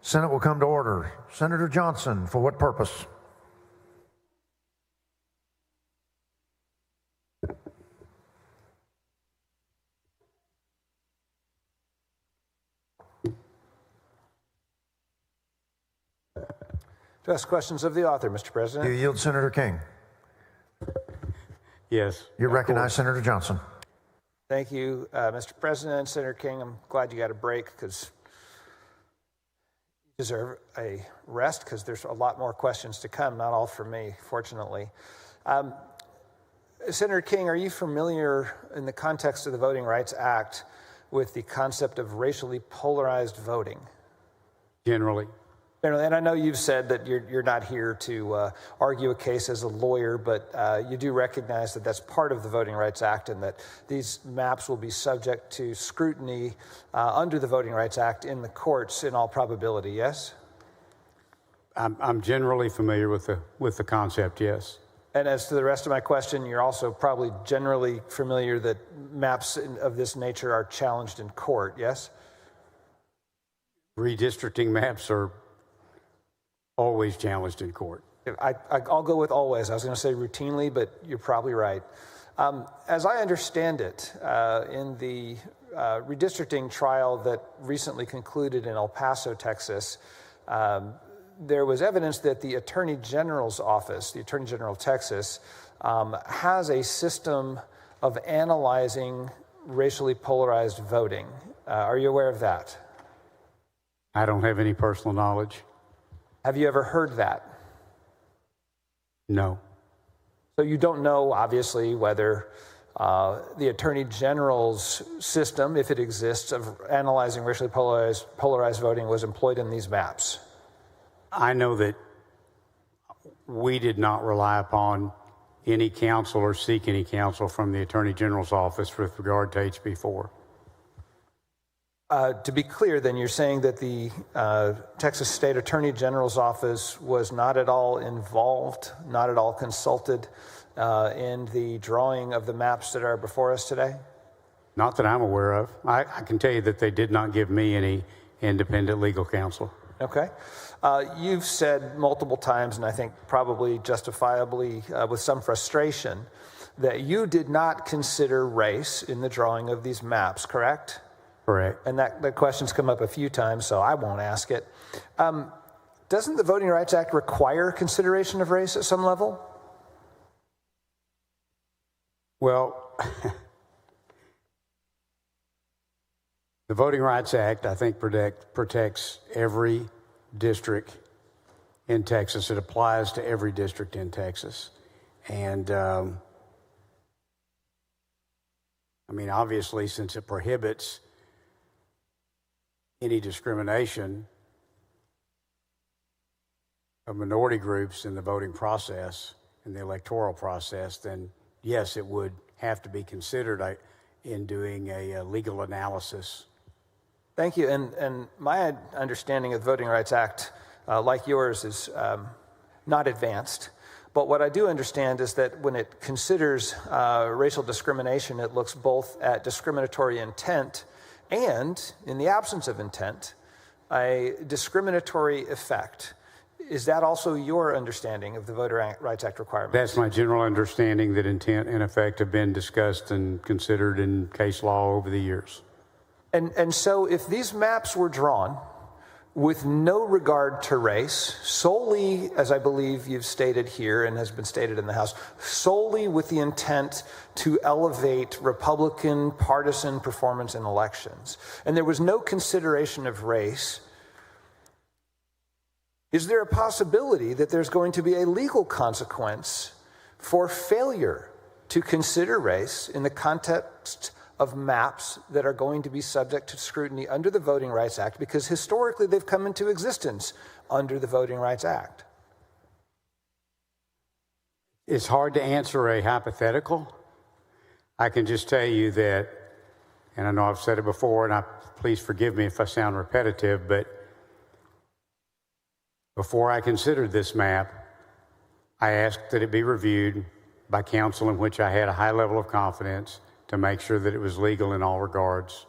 Senate will come to order. Senator Johnson, for what purpose? To ask questions of the author, Mr. President. Do you yield, Senator King? Yes. You recognize Senator Johnson. Thank you, Mr. President. Senator King, I'm glad you got a break because you deserve a rest because there's a lot more questions to come, not all from me, fortunately. Senator King, are you familiar in the context of the Voting Rights Act with the concept of racially polarized voting? Generally. And I know you've said that you're not here to argue a case as a lawyer, but you do recognize that that's part of the Voting Rights Act and that these maps will be subject to scrutiny under the Voting Rights Act in the courts in all probability, yes? I'm generally familiar with the concept, yes. And as to the rest of my question, you're also probably generally familiar that maps of this nature are challenged in court, yes? Redistricting maps are always challenged in court. I'll go with always. I was going to say routinely, but you're probably right. As I understand it, in the redistricting trial that recently concluded in El Paso, Texas, there was evidence that the Attorney General's office, the Attorney General of Texas, has a system of analyzing racially polarized voting. Are you aware of that? I don't have any personal knowledge. Have you ever heard that? No. So you don't know, obviously, whether the Attorney General's system, if it exists, of analyzing racially polarized voting was employed in these maps. I know that we did not rely upon any counsel or seek any counsel from the Attorney General's office with regard to HB 4. To be clear, then, you're saying that the Texas State Attorney General's office was not at all involved, not at all consulted in the drawing of the maps that are before us today? Not that I'm aware of. I can tell you that they did not give me any independent legal counsel. Okay. You've said multiple times, and I think probably justifiably with some frustration, that you did not consider race in the drawing of these maps, correct? Correct. And that question's come up a few times, so I won't ask it. Doesn't the Voting Rights Act require consideration of race at some level? Well, the Voting Rights Act, I think, protects every district in Texas. It applies to every district in Texas. And, I mean, obviously, since it prohibits any discrimination of minority groups in the voting process, in the electoral process, then yes, it would have to be considered in doing a legal analysis. Thank you. And my understanding of the Voting Rights Act, like yours, is not advanced. But what I do understand is that when it considers racial discrimination, it looks both at discriminatory intent and, in the absence of intent, a discriminatory effect. Is that also your understanding of the Voting Rights Act requirements? That's my general understanding, that intent and effect have been discussed and considered in case law over the years. And so if these maps were drawn with no regard to race, solely, as I believe you've stated here and has been stated in the House, solely with the intent to elevate Republican partisan performance in elections, and there was no consideration of race, is there a possibility that there's going to be a legal consequence for failure to consider race in the context of maps that are going to be subject to scrutiny under the Voting Rights Act, because historically they've come into existence under the Voting Rights Act? It's hard to answer a hypothetical. I can just tell you that, and I know I've said it before, and please forgive me if I sound repetitive, but before I considered this map, I asked that it be reviewed by counsel in which I had a high level of confidence to make sure that it was legal in all regards.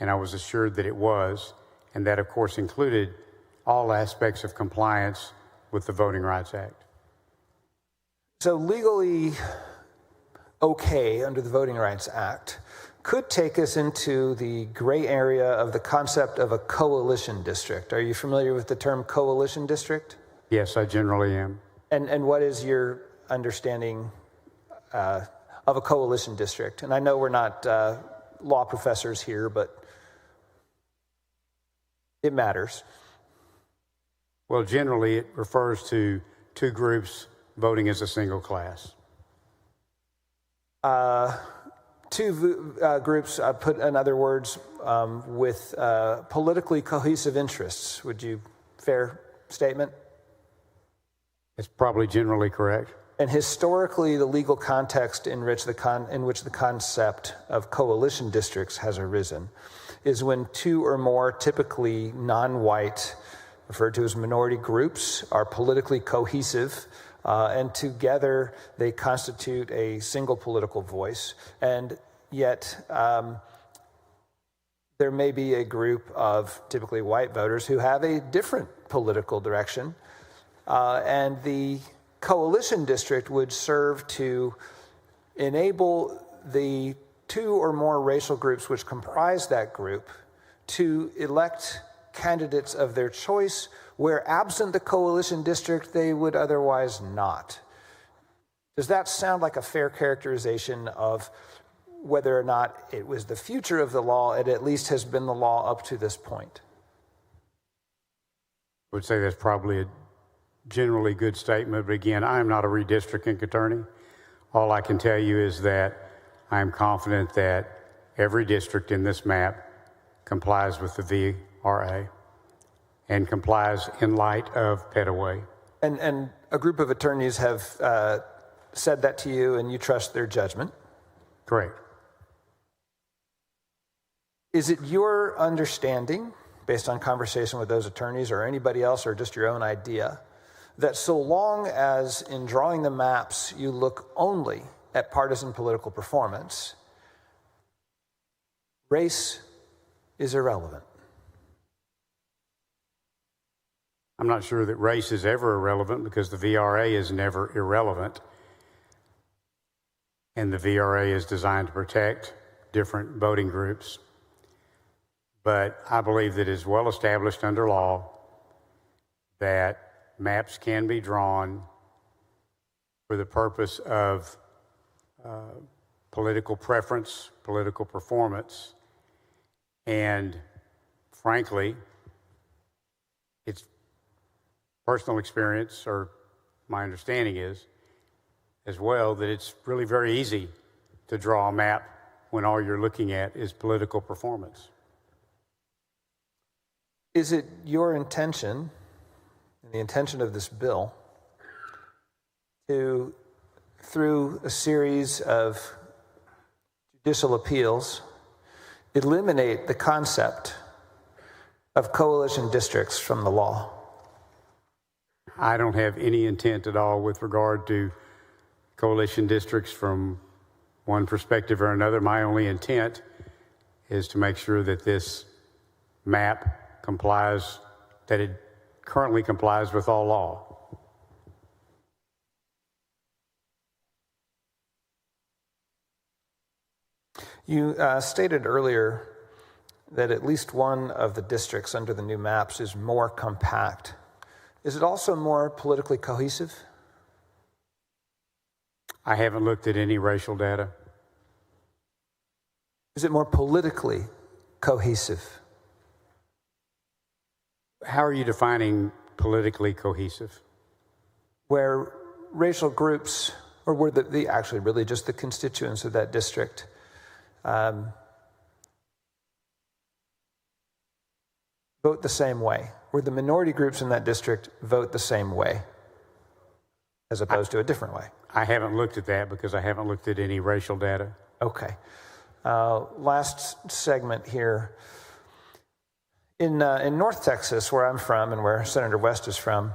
And I was assured that it was. And that, of course, included all aspects of compliance with the Voting Rights Act. So legally okay under the Voting Rights Act could take us into the gray area of the concept of a coalition district. Are you familiar with the term coalition district? Yes, I generally am. And what is your understanding of a coalition district? And I know we're not law professors here, but it matters. Well, generally it refers to two groups voting as a single class. Two groups, put in other words, with politically cohesive interests. Would you, fair statement? It's probably generally correct. And historically, the legal context in which the concept of coalition districts has arisen is when two or more typically non-white, referred to as minority groups, are politically cohesive, and together they constitute a single political voice. And yet there may be a group of typically white voters who have a different political direction, and the coalition district would serve to enable the two or more racial groups which comprise that group to elect candidates of their choice, where absent the coalition district, they would otherwise not. Does that sound like a fair characterization of whether or not it was the future of the law, it at least has been the law up to this point? I would say that's probably a generally good statement, but again, I'm not a redistricting attorney. All I can tell you is that I'm confident that every district in this map complies with the VRA and complies in light of Petaway. And a group of attorneys have said that to you, and you trust their judgment? Correct. Is it your understanding, based on conversation with those attorneys or anybody else, or just your own idea, that so long as in drawing the maps you look only at partisan political performance, race is irrelevant? I'm not sure that race is ever irrelevant, because the VRA is never irrelevant. And the VRA is designed to protect different voting groups. But I believe that it is well established under law that maps can be drawn for the purpose of political preference, political performance, and frankly, it's personal experience, or my understanding is as well, that it's really very easy to draw a map when all you're looking at is political performance. Is it your intention, and the intention of this bill, to, through a series of judicial appeals, eliminate the concept of coalition districts from the law? I don't have any intent at all with regard to coalition districts from one perspective or another. My only intent is to make sure that this map complies, that it currently complies with all law. You stated earlier that at least one of the districts under the new maps is more compact. Is it also more politically cohesive? I haven't looked at any racial data. Is it more politically cohesive? How are you defining politically cohesive? Where racial groups, or where the actually really just the constituents of that district, vote the same way, where the minority groups in that district vote the same way, as opposed to a different way. I haven't looked at that because I haven't looked at any racial data. Okay. Last segment here. In North Texas, where I'm from and where Senator West is from.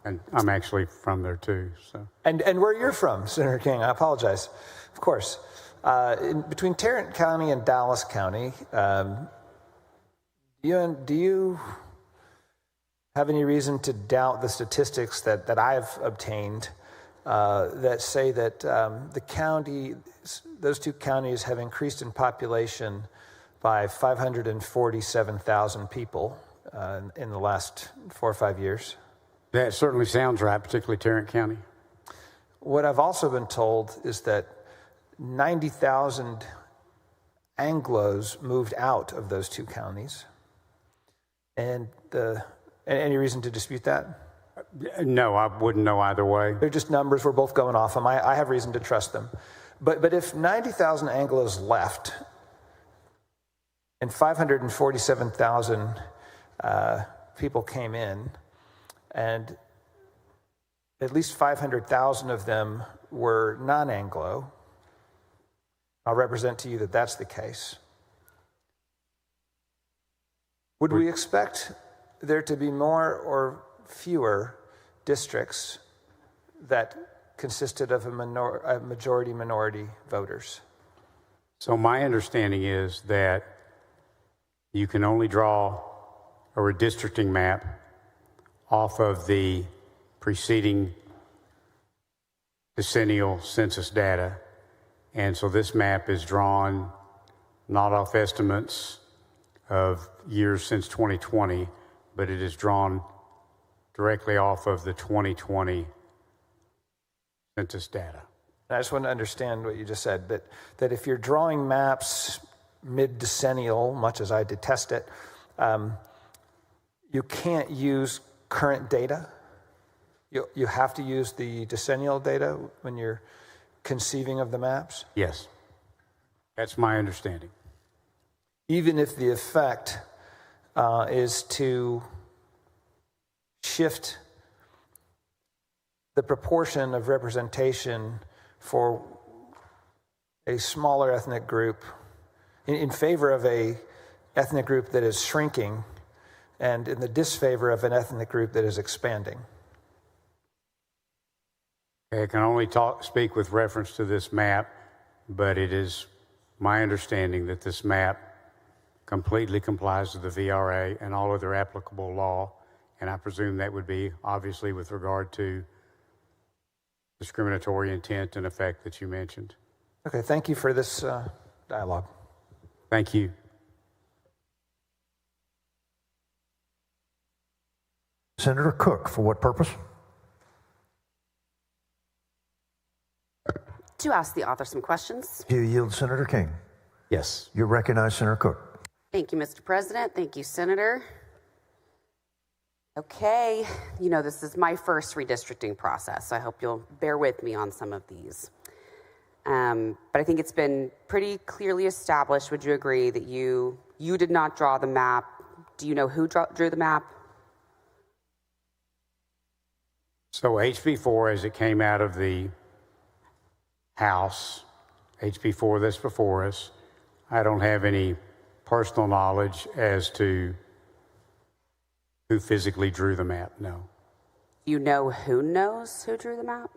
And I'm actually from there too. So. And where you're from, Senator King, I apologize. Of course. Between Tarrant County and Dallas County, do you have any reason to doubt the statistics that I've obtained that say that those two counties have increased in population by 547,000 people in the last 4 or 5 years. That certainly sounds right, particularly Tarrant County. What I've also been told is that 90,000 Anglos moved out of those two counties. And any reason to dispute that? No, I wouldn't know either way. They're just numbers we're both going off them. I have reason to trust them. But if 90,000 Anglos left and 547,000 people came in, and at least 500,000 of them were non-Anglo, I'll represent to you that that's the case. Would we expect there to be more or fewer districts that consisted of a majority-minority voters? So my understanding is that you can only draw a redistricting map off of the preceding decennial census data. And so this map is drawn not off estimates of years since 2020, but it is drawn directly off of the 2020 census data. I just want to understand what you just said, that if you're drawing maps mid-decennial, much as I detest it, you can't use current data. You have to use the decennial data when you're conceiving of the maps? Yes, that's my understanding. Even if the effect is to shift the proportion of representation for a smaller ethnic group in favor of a ethnic group that is shrinking and in the disfavor of an ethnic group that is expanding. I can only speak with reference to this map, but it is my understanding that this map completely complies with the VRA and all other applicable law, and I presume that would be obviously with regard to discriminatory intent and effect that you mentioned. Okay, thank you for this dialogue. Thank you. Senator Cook, for what purpose? To ask the author some questions. Do you yield, Senator King? Yes. You recognize Senator Cook. Thank you, Mr. President. Thank you, Senator. Okay, you know, this is my first redistricting process, so I hope you'll bear with me on some of these. But I think it's been pretty clearly established, would you agree, that you did not draw the map. Do you know who drew the map? So HB4, as it came out of the House, HB4 that's before us, I don't have any personal knowledge as to who physically drew the map, no. You know who knows who drew the map?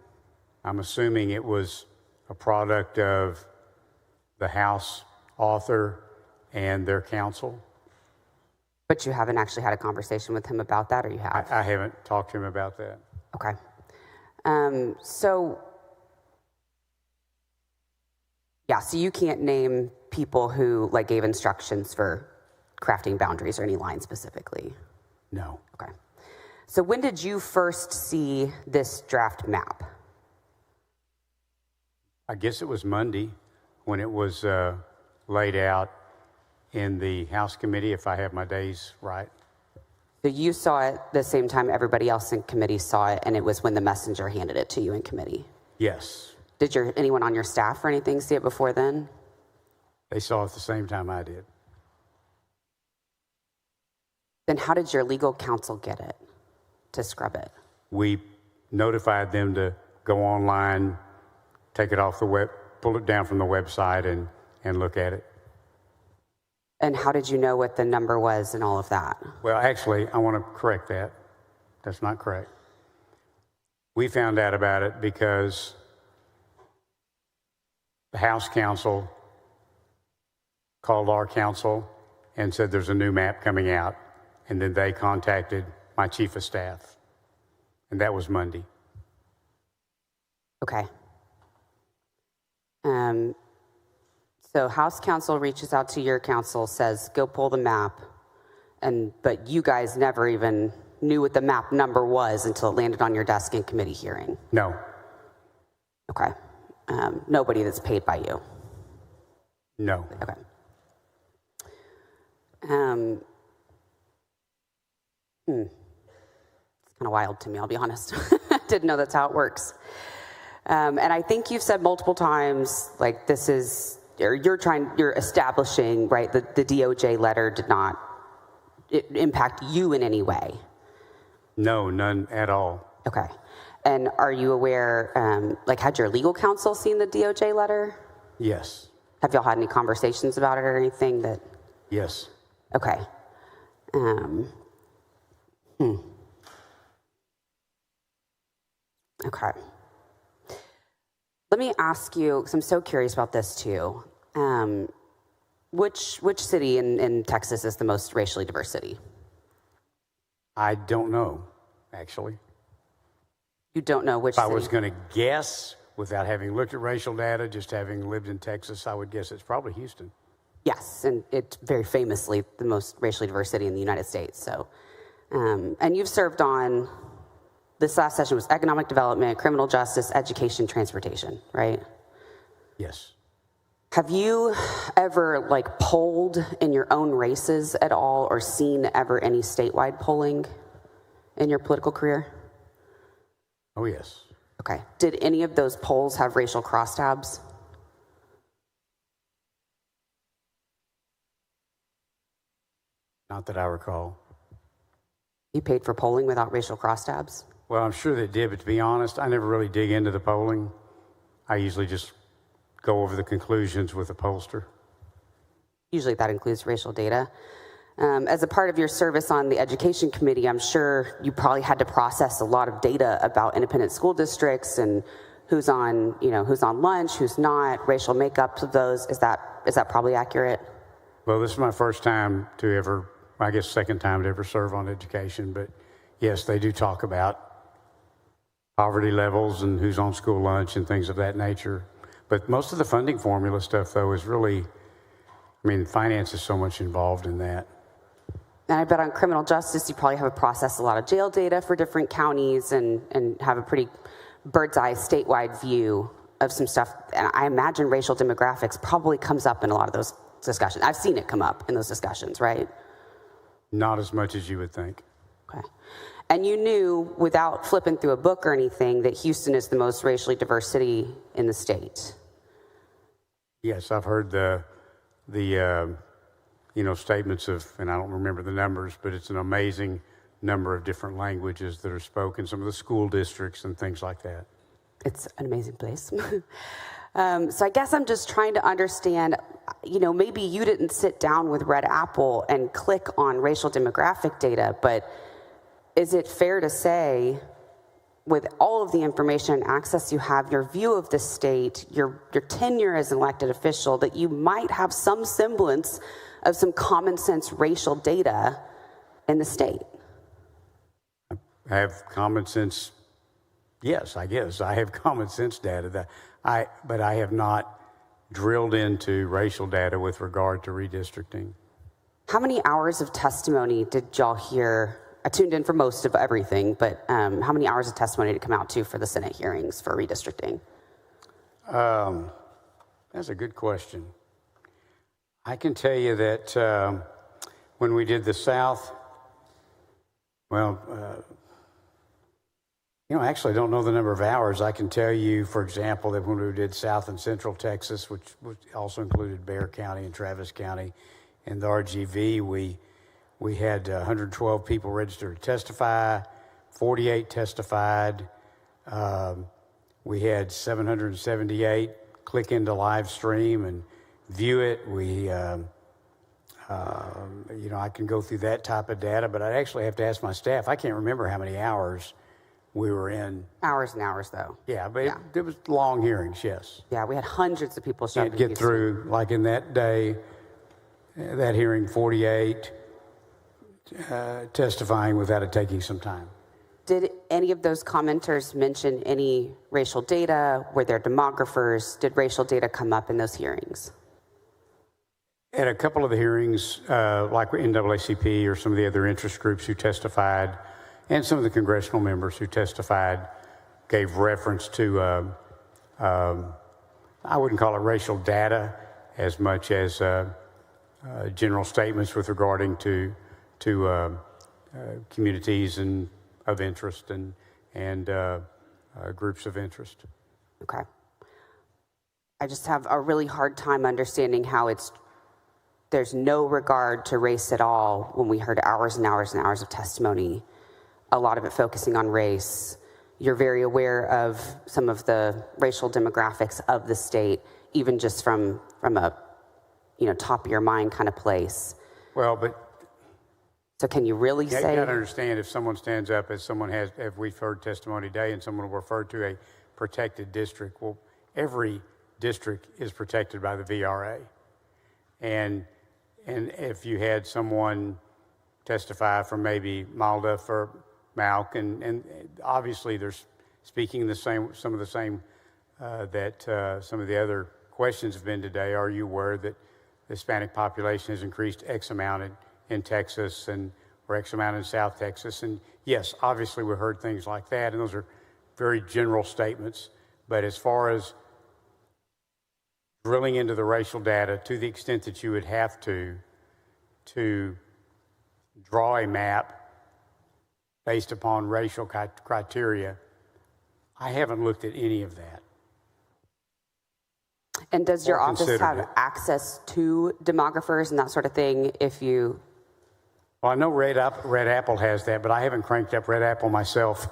I'm assuming it was a product of the House author and their counsel. But you haven't actually had a conversation with him about that, or you have? I haven't talked to him about that. Okay. So you can't name people who gave instructions for crafting boundaries or any lines specifically? No. Okay. So when did you first see this draft map? I guess it was Monday when it was laid out in the House committee, if I have my days right. So you saw it the same time everybody else in committee saw it, and it was when the messenger handed it to you in committee? Yes. Did anyone on your staff or anything see it before then? They saw it the same time I did. Then how did your legal counsel get it to scrub it? We notified them to go online, take it off the web, pull it down from the website and look at it. And how did you know what the number was and all of that? Well, actually, I want to correct that. That's not correct. We found out about it because the House counsel called our counsel and said there's a new map coming out, and then they contacted my chief of staff, and that was Monday. Okay. So House Counsel reaches out to your council, says, go pull the map, but you guys never even knew what the map number was until it landed on your desk in committee hearing. No. Okay. Nobody that's paid by you. No. Okay. It's kind of wild to me, I'll be honest. Didn't know that's how it works. And I think you've said multiple times, like this is, or you're establishing, right, the DOJ letter did not impact you in any way. No, none at all. Okay. And are you aware, had your legal counsel seen the DOJ letter? Yes. Have y'all had any conversations about it or anything that? Yes. Okay. Okay. Let me ask you, because I'm so curious about this too. Which city in Texas is the most racially diverse city? I don't know, actually. You don't know which If I city? was going to guess, without having looked at racial data, just having lived in Texas, I would guess it's probably Houston. Yes, and it's very famously the most racially diverse city in the United States. So, and you've served on, this last session was economic development, criminal justice, education, transportation, right? Yes. Have you ever polled in your own races at all, or seen ever any statewide polling in your political career? Oh, yes. Okay. Did any of those polls have racial crosstabs? Not that I recall. You paid for polling without racial crosstabs? Well, I'm sure they did, but to be honest, I never really dig into the polling. I usually just go over the conclusions with the pollster. Usually that includes racial data. As a part of your service on the education committee, I'm sure you probably had to process a lot of data about independent school districts and who's on lunch, who's not, racial makeups of those. Is that probably accurate? Well, this is my first time to ever, I guess second time to ever serve on education, but yes, they do talk about poverty levels and who's on school lunch and things of that nature. But most of the funding formula stuff, though, is really, finance is so much involved in that. And I bet on criminal justice, you probably have to process a lot of jail data for different counties and have a pretty bird's eye statewide view of some stuff. And I imagine racial demographics probably comes up in a lot of those discussions. I've seen it come up in those discussions, right? Not as much as you would think. Okay. And you knew, without flipping through a book or anything, that Houston is the most racially diverse city in the state. Yes, I've heard the statements of, and I don't remember the numbers, but it's an amazing number of different languages that are spoken, some of the school districts and things like that. It's an amazing place. So I guess I'm just trying to understand, maybe you didn't sit down with Red Apple and click on racial demographic data, but is it fair to say, with all of the information and access you have, your view of the state, your tenure as an elected official, that you might have some semblance of some common sense racial data in the state? I have common sense. Yes, I guess I have common sense data but I have not drilled into racial data with regard to redistricting. How many hours of testimony did y'all hear? I tuned in for most of everything, but how many hours of testimony did it come out to for the Senate hearings for redistricting? That's a good question. I can tell you that when we did the South, I actually don't know the number of hours. I can tell you, for example, that when we did South and Central Texas, which also included Bexar County and Travis County, and the RGV, we had 112 people registered to testify, 48 testified. We had 778 click into live stream and view it. I can go through that type of data, but I'd actually have to ask my staff. I can't remember how many hours we were in. Hours and hours, though. Yeah, but it was long hearings, yes. Yeah, we had hundreds of people showing up. Can't get through, like in that day, that hearing, 48, testifying without it taking some time. Did any of those commenters mention any racial data? Were there demographers? Did racial data come up in those hearings? At a couple of the hearings, like NAACP or some of the other interest groups who testified, and some of the congressional members who testified, gave reference to, I wouldn't call it racial data as much as general statements with regarding to communities and of interest and groups of interest. Okay. I just have a really hard time understanding how there's no regard to race at all when we heard hours and hours and hours of testimony, a lot of it focusing on race. You're very aware of some of the racial demographics of the state, even just from a top of your mind kind of place. Well, but so can you really say? You got to understand, if someone stands up, as we've heard testimony today, and someone will refer to a protected district, well, every district is protected by the VRA. And if you had someone testify from maybe Malda for Malk, and obviously they're speaking some of the same that some of the other questions have been today. Are you aware that the Hispanic population has increased X amount in Texas or X amount in South Texas? And yes, obviously we heard things like that, and those are very general statements. But as far as drilling into the racial data to the extent that you would have to draw a map based upon racial criteria, I haven't looked at any of that. And does your office have access to demographers and that sort of thing if you... Well, I know Red Apple has that, but I haven't cranked up Red Apple myself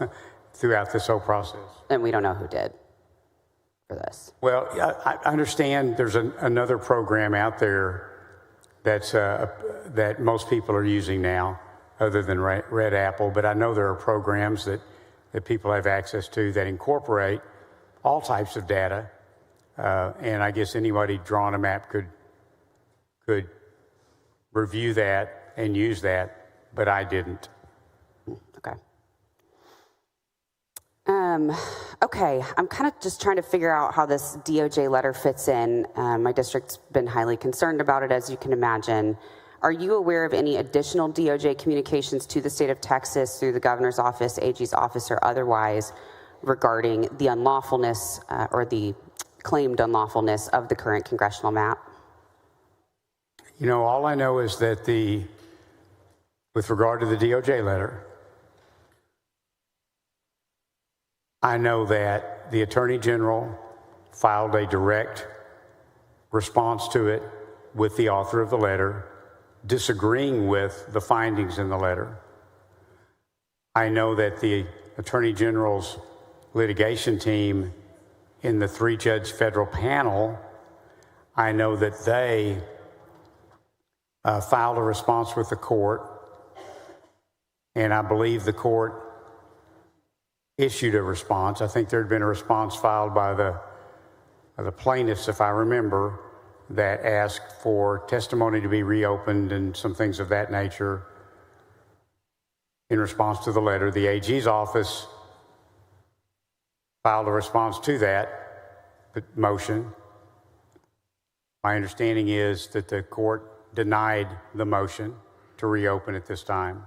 throughout this whole process. And we don't know who did for this. Well, I understand there's another program out there that most people are using now other than Red Apple, but I know there are programs that people have access to that incorporate all types of data, and I guess anybody drawing a map could review that and use that, but I didn't. Okay. Okay, I'm kind of just trying to figure out how this DOJ letter fits in. My district's been highly concerned about it, as you can imagine. Are you aware of any additional DOJ communications to the state of Texas through the governor's office, AG's office, or otherwise regarding the unlawfulness or the claimed unlawfulness of the current congressional map? You know, all I know is that with regard to the DOJ letter, I know that the Attorney General filed a direct response to it with the author of the letter, disagreeing with the findings in the letter. I know that the Attorney General's litigation team in the 3-judge federal panel, I know that they filed a response with the court, and I believe the court issued a response. I think there had been a response filed by the plaintiffs, if I remember, that asked for testimony to be reopened and some things of that nature in response to the letter. The AG's office filed a response to that motion. My understanding is that the court denied the motion to reopen at this time.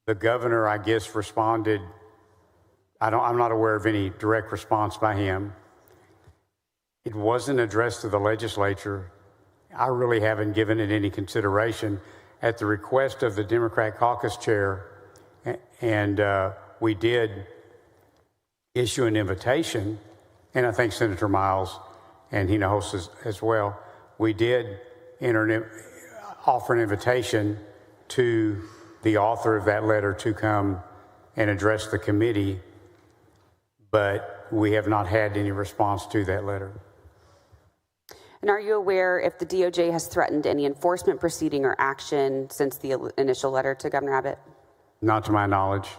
The governor, I guess, responded. I'm not aware of any direct response by him. It wasn't addressed to the legislature. I really haven't given it any consideration. At the request of the Democrat caucus chair, and we did issue an invitation, and I think Senator Miles and Hinojosa as well, we did offer an invitation to the author of that letter to come and address the committee, but we have not had any response to that letter. And are you aware if the DOJ has threatened any enforcement proceeding or action since the initial letter to Governor Abbott? Not to my knowledge.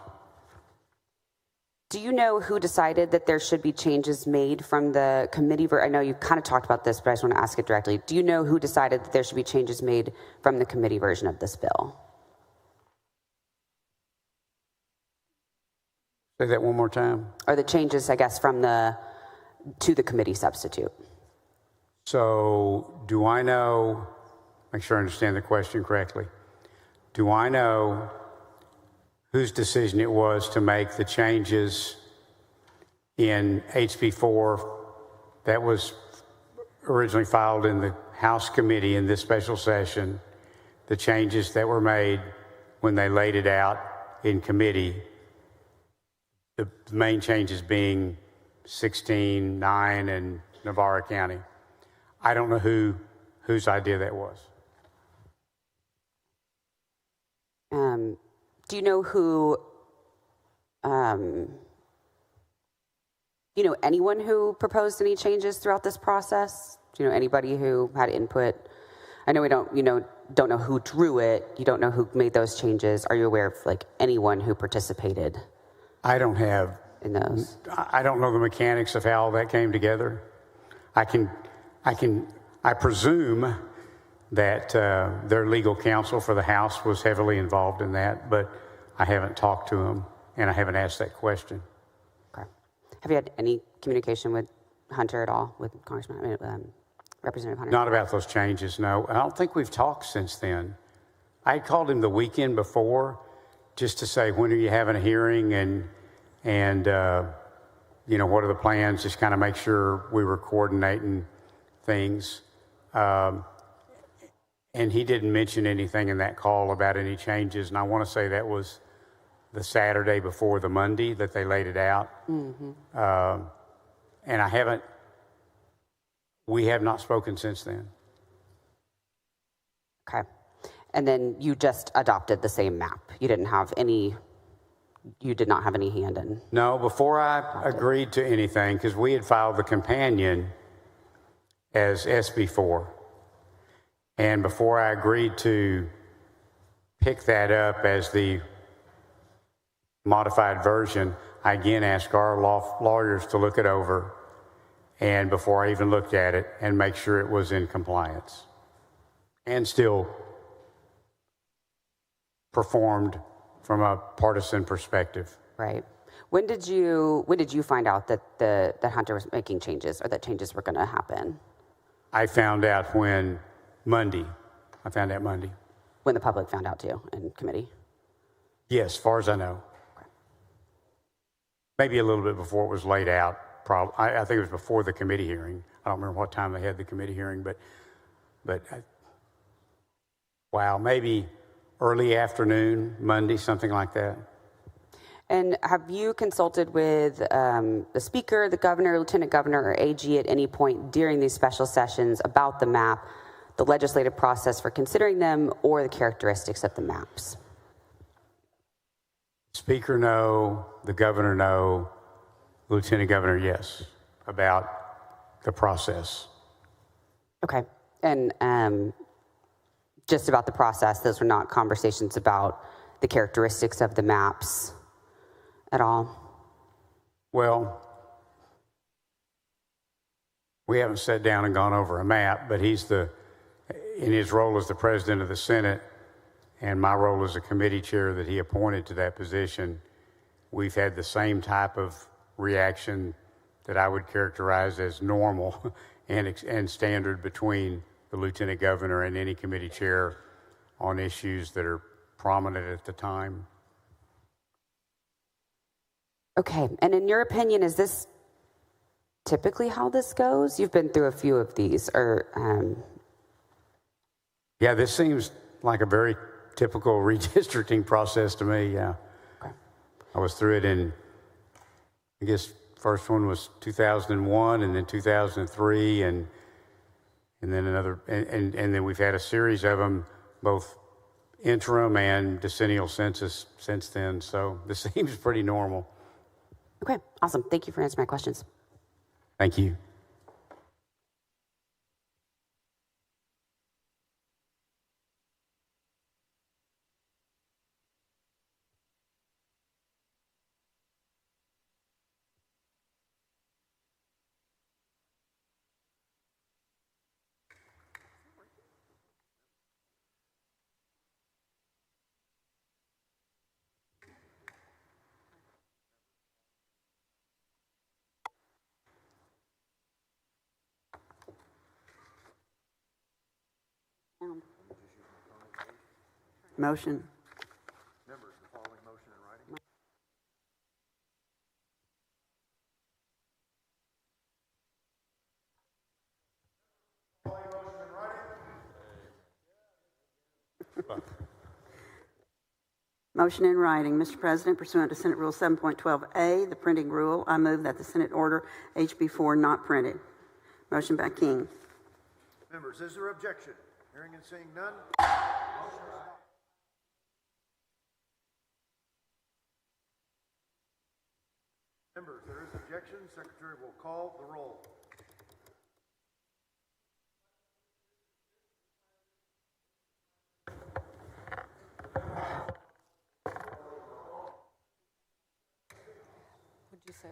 Do you know who decided that there should be changes made from the committee? I know you kind of talked about this, but I just want to ask it directly. Do you know who decided that there should be changes made from the committee version of this bill? Say that one more time. Or the changes, I guess, to the committee substitute? So do I know, make sure I understand the question correctly. Do I know whose decision it was to make the changes in HB4 that was originally filed in the House committee in this special session, the changes that were made when they laid it out in committee, the main changes being 16, 9, and Navarre County? I don't know whose idea that was. Do you know who, anyone who proposed any changes throughout this process? Do you know anybody who had input? I know we don't know who drew it. You don't know who made those changes. Are you aware of anyone who participated? I don't have in those. I don't know the mechanics of how all that came together. I presume that their legal counsel for the House was heavily involved in that, but I haven't talked to them and I haven't asked that question. Okay. Have you had any communication with Hunter at all, with Representative Hunter? Not about those changes, no. I don't think we've talked since then. I called him the weekend before just to say, when are you having a hearing, and what are the plans, just kind of make sure we were coordinating things. And he didn't mention anything in that call about any changes. And I want to say that was the Saturday before the Monday that they laid it out. Mm-hmm. And we have not spoken since then. Okay. And then you just adopted the same map. You did not have any hand in. No, before I agreed to anything, because we had filed the companion as SB4. And before I agreed to pick that up as the modified version, I again asked our lawyers to look it over, and before I even looked at it, and make sure it was in compliance and still performed from a partisan perspective. Right. When did you find out that Hunter was making changes, or that changes were going to happen? I found out Monday. I found out Monday. When the public found out too, in committee? Yes, as far as I know. Okay. Maybe a little bit before it was laid out. I think it was before the committee hearing. I don't remember what time they had the committee hearing, but maybe early afternoon, Monday, something like that. And have you consulted with the Speaker, the Governor, Lieutenant Governor, or AG at any point during these special sessions about the map, the legislative process for considering them, or the characteristics of the maps? Speaker, no. The Governor, no. Lieutenant Governor, yes, about the process. Okay. And just about the process, those were not conversations about the characteristics of the maps at all? Well, we haven't sat down and gone over a map, but he's in his role as the President of the Senate, and my role as a committee chair that he appointed to that position, we've had the same type of reaction that I would characterize as normal and standard between the Lieutenant Governor and any committee chair on issues that are prominent at the time. Okay, and in your opinion, is this typically how this goes? You've been through a few of these, or... Yeah, this seems like a very typical redistricting process to me, yeah. Okay. I was through it in, I guess, first one was 2001, and then 2003, and then another, and then we've had a series of them, both interim and decennial census since then, so this seems pretty normal. Okay, awesome. Thank you for answering my questions. Thank you. Motion. Members, the following motion in writing. Motion in writing. Mr. President, pursuant to Senate Rule 7.12A, the printing rule, I move that the Senate order HB4 not printed. Motion by King. Members, is there objection? Hearing and seeing none. Members, there is objection. Secretary will call the roll. Would you say,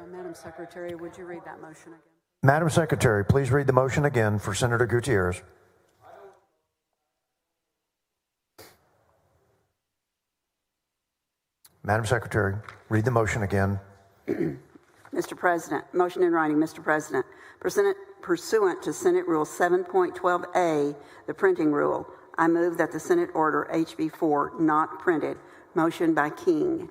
Madam Secretary, would you read that motion again? Madam Secretary, please read the motion again for Senator Gutierrez. Madam Secretary, read the motion again. Mr. President, motion in writing. Mr. President, pursuant to Senate Rule 7.12A, the printing rule, I move that the Senate order HB4 not printed. Motion by King.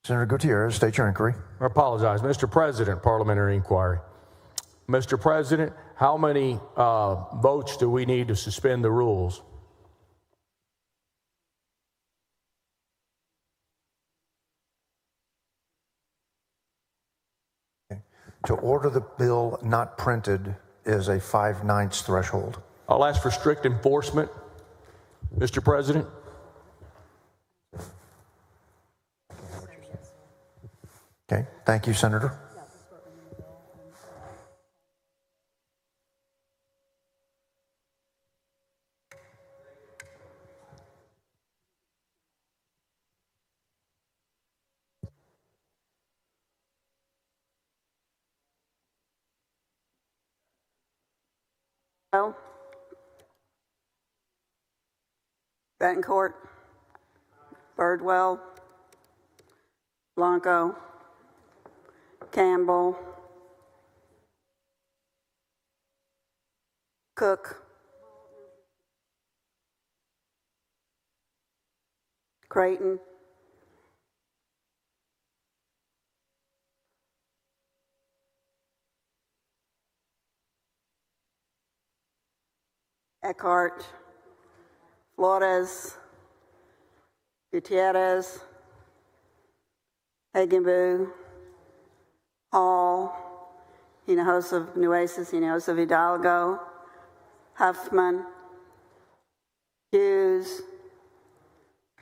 Senator Gutierrez, state your inquiry. I apologize. Mr. President, parliamentary inquiry. Mr. President, how many votes do we need to suspend the rules? To order the bill not printed is a 5/9 threshold. I'll ask for strict enforcement, Mr. President. Okay, thank you, Senator. Betancourt, Birdwell, Blanco, Campbell, Cook, Creighton, Eckhart, Flores, Gutierrez, Hagenbu, Hall, Hinojosa Nueces, Hinojosa Hidalgo, Huffman, Hughes,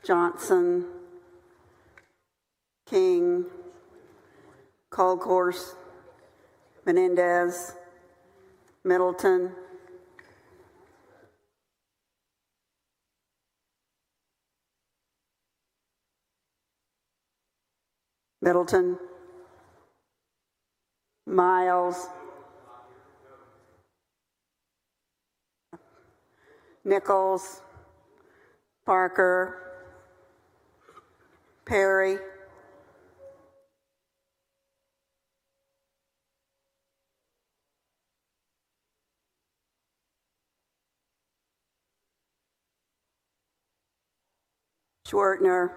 Johnson, King, Colcourse, Menendez, Middleton, Miles, Nichols, Parker, Perry, Schwertner,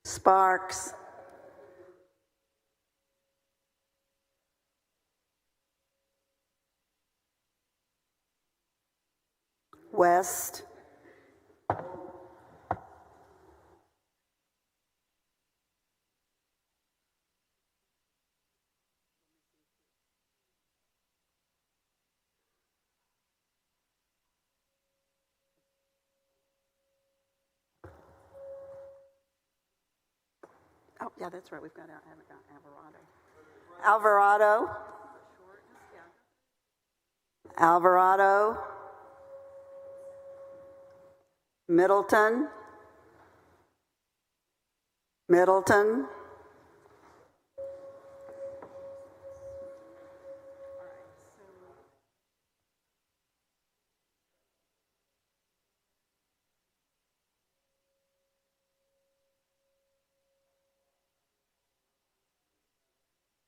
Sparks, West, oh, yeah, that's right. We've got Alvarado. Alvarado. Middleton.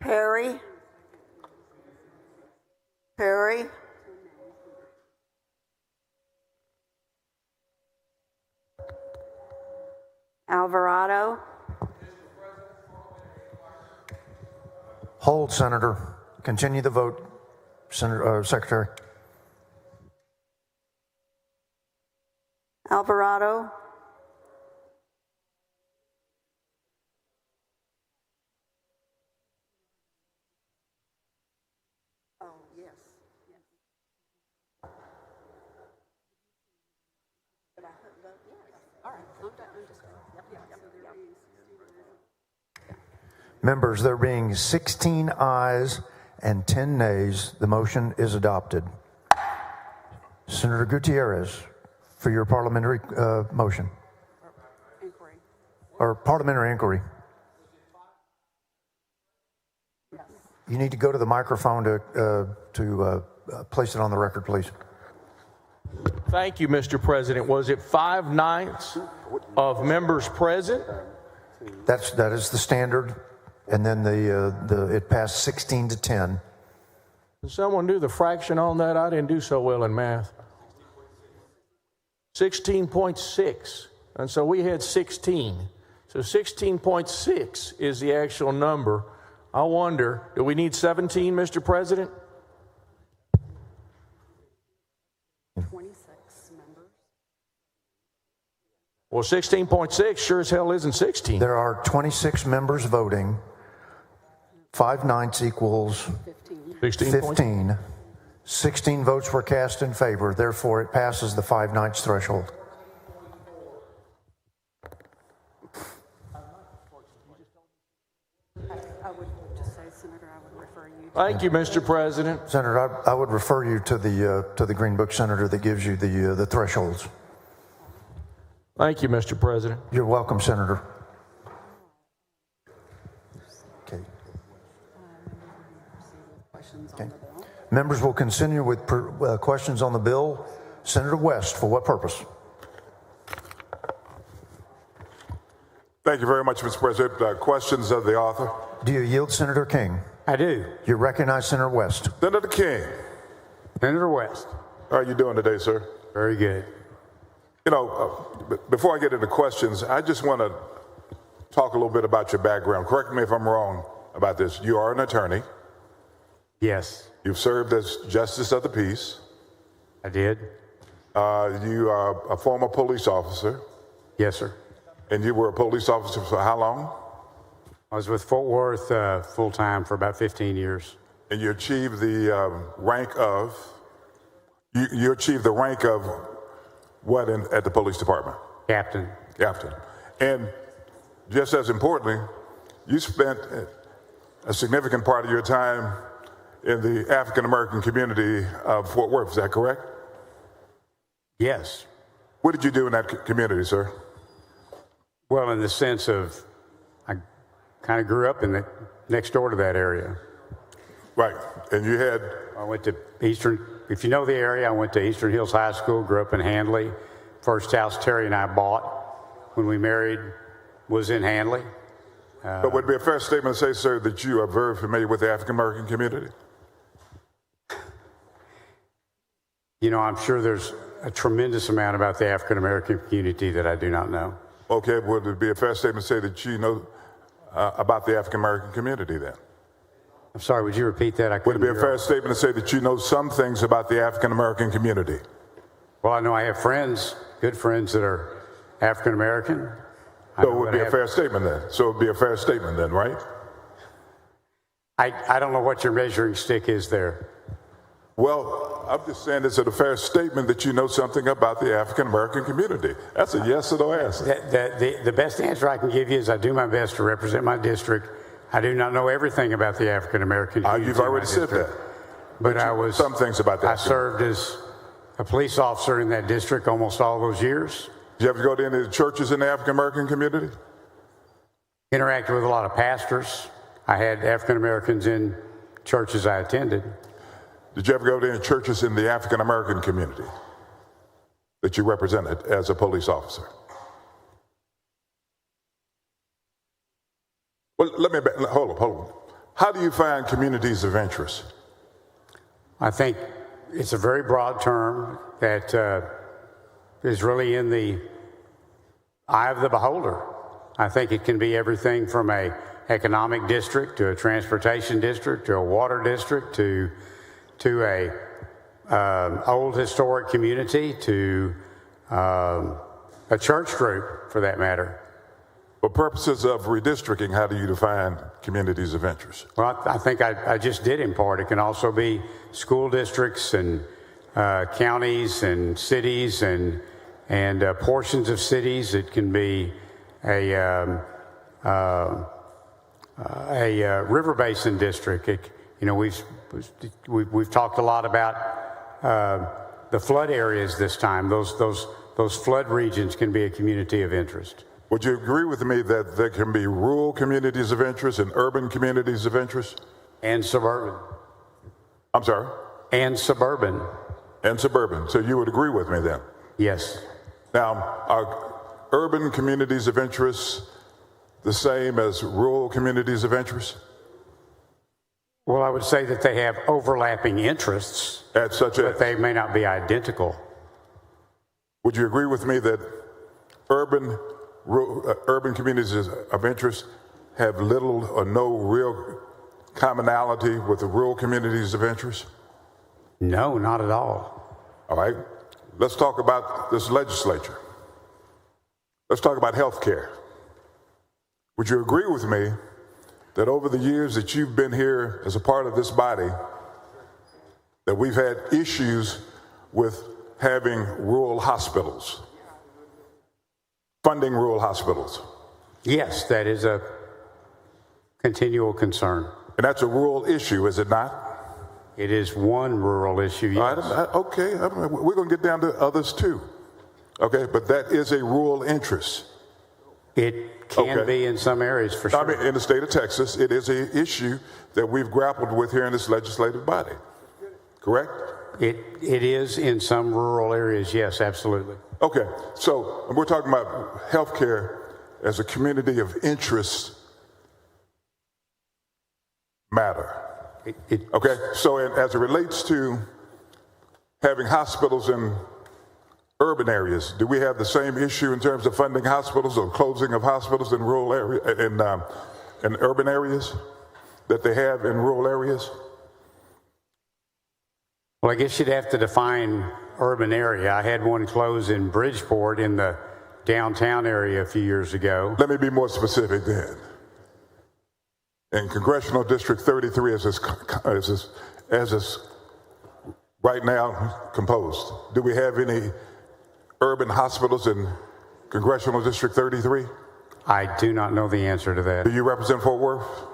Perry, Perry, Alvarado, Hold, Senator. Continue the vote, Senator, Secretary. Alvarado, Members, there being 16 ayes and 10 nays, the motion is adopted. Senator Gutierrez, for your parliamentary motion. Inquiry. Or parliamentary inquiry. You need to go to the microphone to place it on the record, please. Thank you, Mr. President. Was it 5/9 of members present? That is the standard, and then it passed 16 to 10. Did someone do the fraction on that? I didn't do so well in math. 16.6, and so we had 16. So 16.6 is the actual number. I wonder, do we need 17, Mr. President? 26 members. Well, 16.6 sure as hell isn't 16. There are 26 members voting. 5/9 equals 15. 16 votes were cast in favor. Therefore, it passes the 5/9 threshold. I would just say, Senator, I would refer you to... Thank you, Mr. President. Senator, I would refer you to the Green Book, Senator, that gives you the thresholds. Thank you, Mr. President. You're welcome, Senator. Okay. Okay. Members will continue with questions on the bill. Senator West, for what purpose? Thank you very much, Mr. President. Questions of the author? Do you yield, Senator King? I do. You recognize Senator West. Senator King. Senator West. How are you doing today, sir? Very good. You know, before I get into questions, I just want to talk a little bit about your background. Correct me if I'm wrong about this. You are an attorney. Yes. You've served as Justice of the Peace. I did. You are a former police officer. Yes, sir. And you were a police officer for how long? I was with Fort Worth full-time for about 15 years. And you achieved the rank of, you achieved the rank of what at the police department? Captain. Captain. And just as importantly, you spent a significant part of your time in the African-American community of Fort Worth, is that correct? Yes. What did you do in that community, sir? Well, in the sense of, I kind of grew up next door to that area. Right, and you had... I went to Eastern, if you know the area, I went to Eastern Hills High School, grew up in Handley. First house Terry and I bought when we married was in Handley. But would it be a fair statement to say, sir, that you are very familiar with the African-American community? You know, I'm sure there's a tremendous amount about the African-American community that I do not know. Okay, would it be a fair statement to say that you know about the African-American community then? I'm sorry, would you repeat that? Would it be a fair statement to say that you know some things about the African-American community? Well, I know I have friends, good friends that are African-American. So it would be a fair statement then. So it would be a fair statement then, right? I don't know what your measuring stick is there. Well, I'm just saying it's a fair statement that you know something about the African-American community. That's a yes or no answer. The best answer I can give you is I do my best to represent my district. I do not know everything about the African-American community. You've already said that. But I was... Some things about that. I served as a police officer in that district almost all those years. Did you ever go to any of the churches in the African-American community? Interacted with a lot of pastors. I had African-Americans in churches I attended. Did you ever go to any churches in the African-American community that you represented as a police officer? Well, hold on. How do you find communities of interest? I think it's a very broad term that is really in the eye of the beholder. I think it can be everything from a economic district to a transportation district to a water district to a old historic community to a church group, for that matter. For purposes of redistricting, how do you define communities of interest? Well, I think I just did in part. It can also be school districts and counties and cities and portions of cities. It can be a river basin district. We've talked a lot about the flood areas this time. Those flood regions can be a community of interest. Would you agree with me that there can be rural communities of interest and urban communities of interest? And suburban. I'm sorry? And suburban. And suburban. So you would agree with me then? Yes. Now, are urban communities of interest the same as rural communities of interest? Well, I would say that they have overlapping interests, but they may not be identical. Would you agree with me that urban communities of interest have little or no real commonality with the rural communities of interest? No, not at all. All right. Let's talk about this legislature. Let's talk about health care. Would you agree with me that over the years that you've been here as a part of this body, that we've had issues with having rural hospitals, funding rural hospitals? Yes, that is a continual concern. And that's a rural issue, is it not? It is one rural issue, yes. Okay, we're going to get down to others too. Okay, but that is a rural interest. It can be in some areas, for sure. I mean, in the state of Texas, it is an issue that we've grappled with here in this legislative body. Correct? It is in some rural areas, yes, absolutely. Okay, so we're talking about healthcare as a community of interest matter. Okay, so as it relates to having hospitals in urban areas, do we have the same issue in terms of funding hospitals or closing of hospitals in rural area, in urban areas that they have in rural areas? Well, I guess you'd have to define urban area. I had one close in Bridgeport in the downtown area a few years ago. Let me be more specific then. In Congressional District 33, as it's right now composed, do we have any urban hospitals in Congressional District 33? I do not know the answer to that. Do you represent Fort Worth?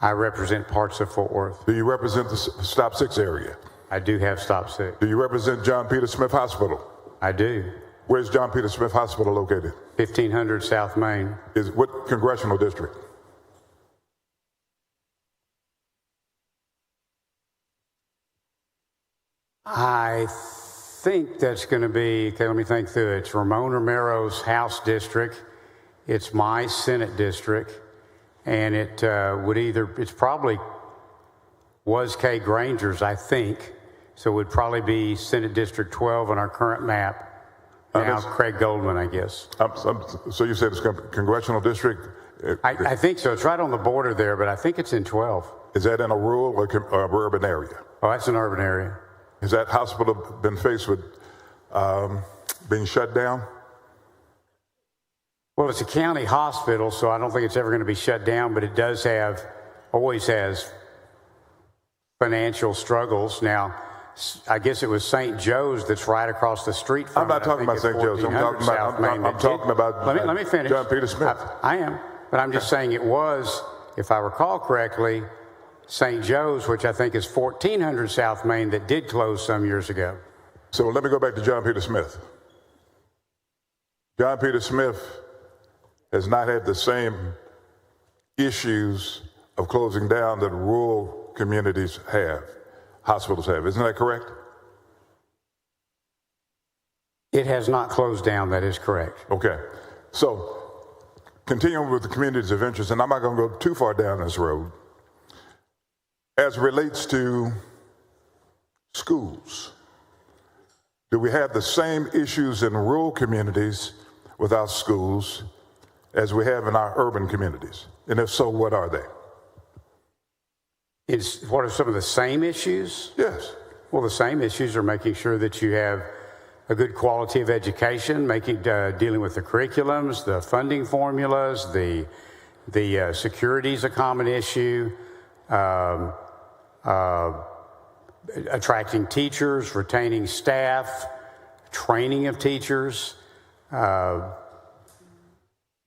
I represent parts of Fort Worth. Do you represent the Stop 6 area? I do have Stop 6. Do you represent John Peter Smith Hospital? I do. Where's John Peter Smith Hospital located? 1500 South Main. What congressional district? I think that's going to be, okay, let me think through it. It's Ramon Romero's House District. It's my Senate District. And it it's probably was Kay Granger's, I think. So it would probably be Senate District 12 on our current map. Now Craig Goldman, I guess. So you said it's congressional district? I think so. It's right on the border there, but I think it's in 12. Is that in a rural or urban area? Oh, that's an urban area. Has that hospital been faced with being shut down? Well, it's a county hospital, so I don't think it's ever going to be shut down, but it always has financial struggles. Now, I guess it was St. Joe's that's right across the street from I'm not talking about St. Joe's. I'm talking about let me finish. John Peter Smith. I am, but I'm just saying it was, if I recall correctly, St. Joe's, which I think is 1400 South Main, that did close some years ago. So let me go back to John Peter Smith. John Peter Smith has not had the same issues of closing down that rural communities have, hospitals have. Isn't that correct? It has not closed down, that is correct. Okay. So continuing with the communities of interest, and I'm not going to go too far down this road, as it relates to schools? Do we have the same issues in rural communities without schools as we have in our urban communities? And if so, what are they? What are some of the same issues? Yes. Well, the same issues are making sure that you have a good quality of education, dealing with the curriculums, the funding formulas, the security is a common issue, attracting teachers, retaining staff, training of teachers,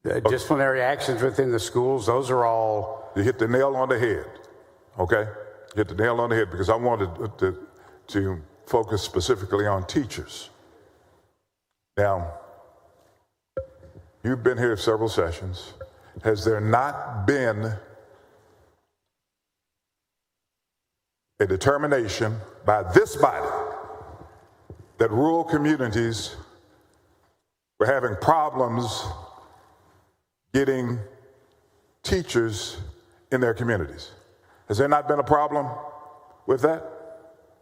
disciplinary actions within the schools. Those are all. You hit the nail on the head, okay? Hit the nail on the head, because I wanted to focus specifically on teachers. Now, you've been here several sessions. Has there not been a determination by this body that rural communities were having problems getting teachers in their communities? Has there not been a problem with that?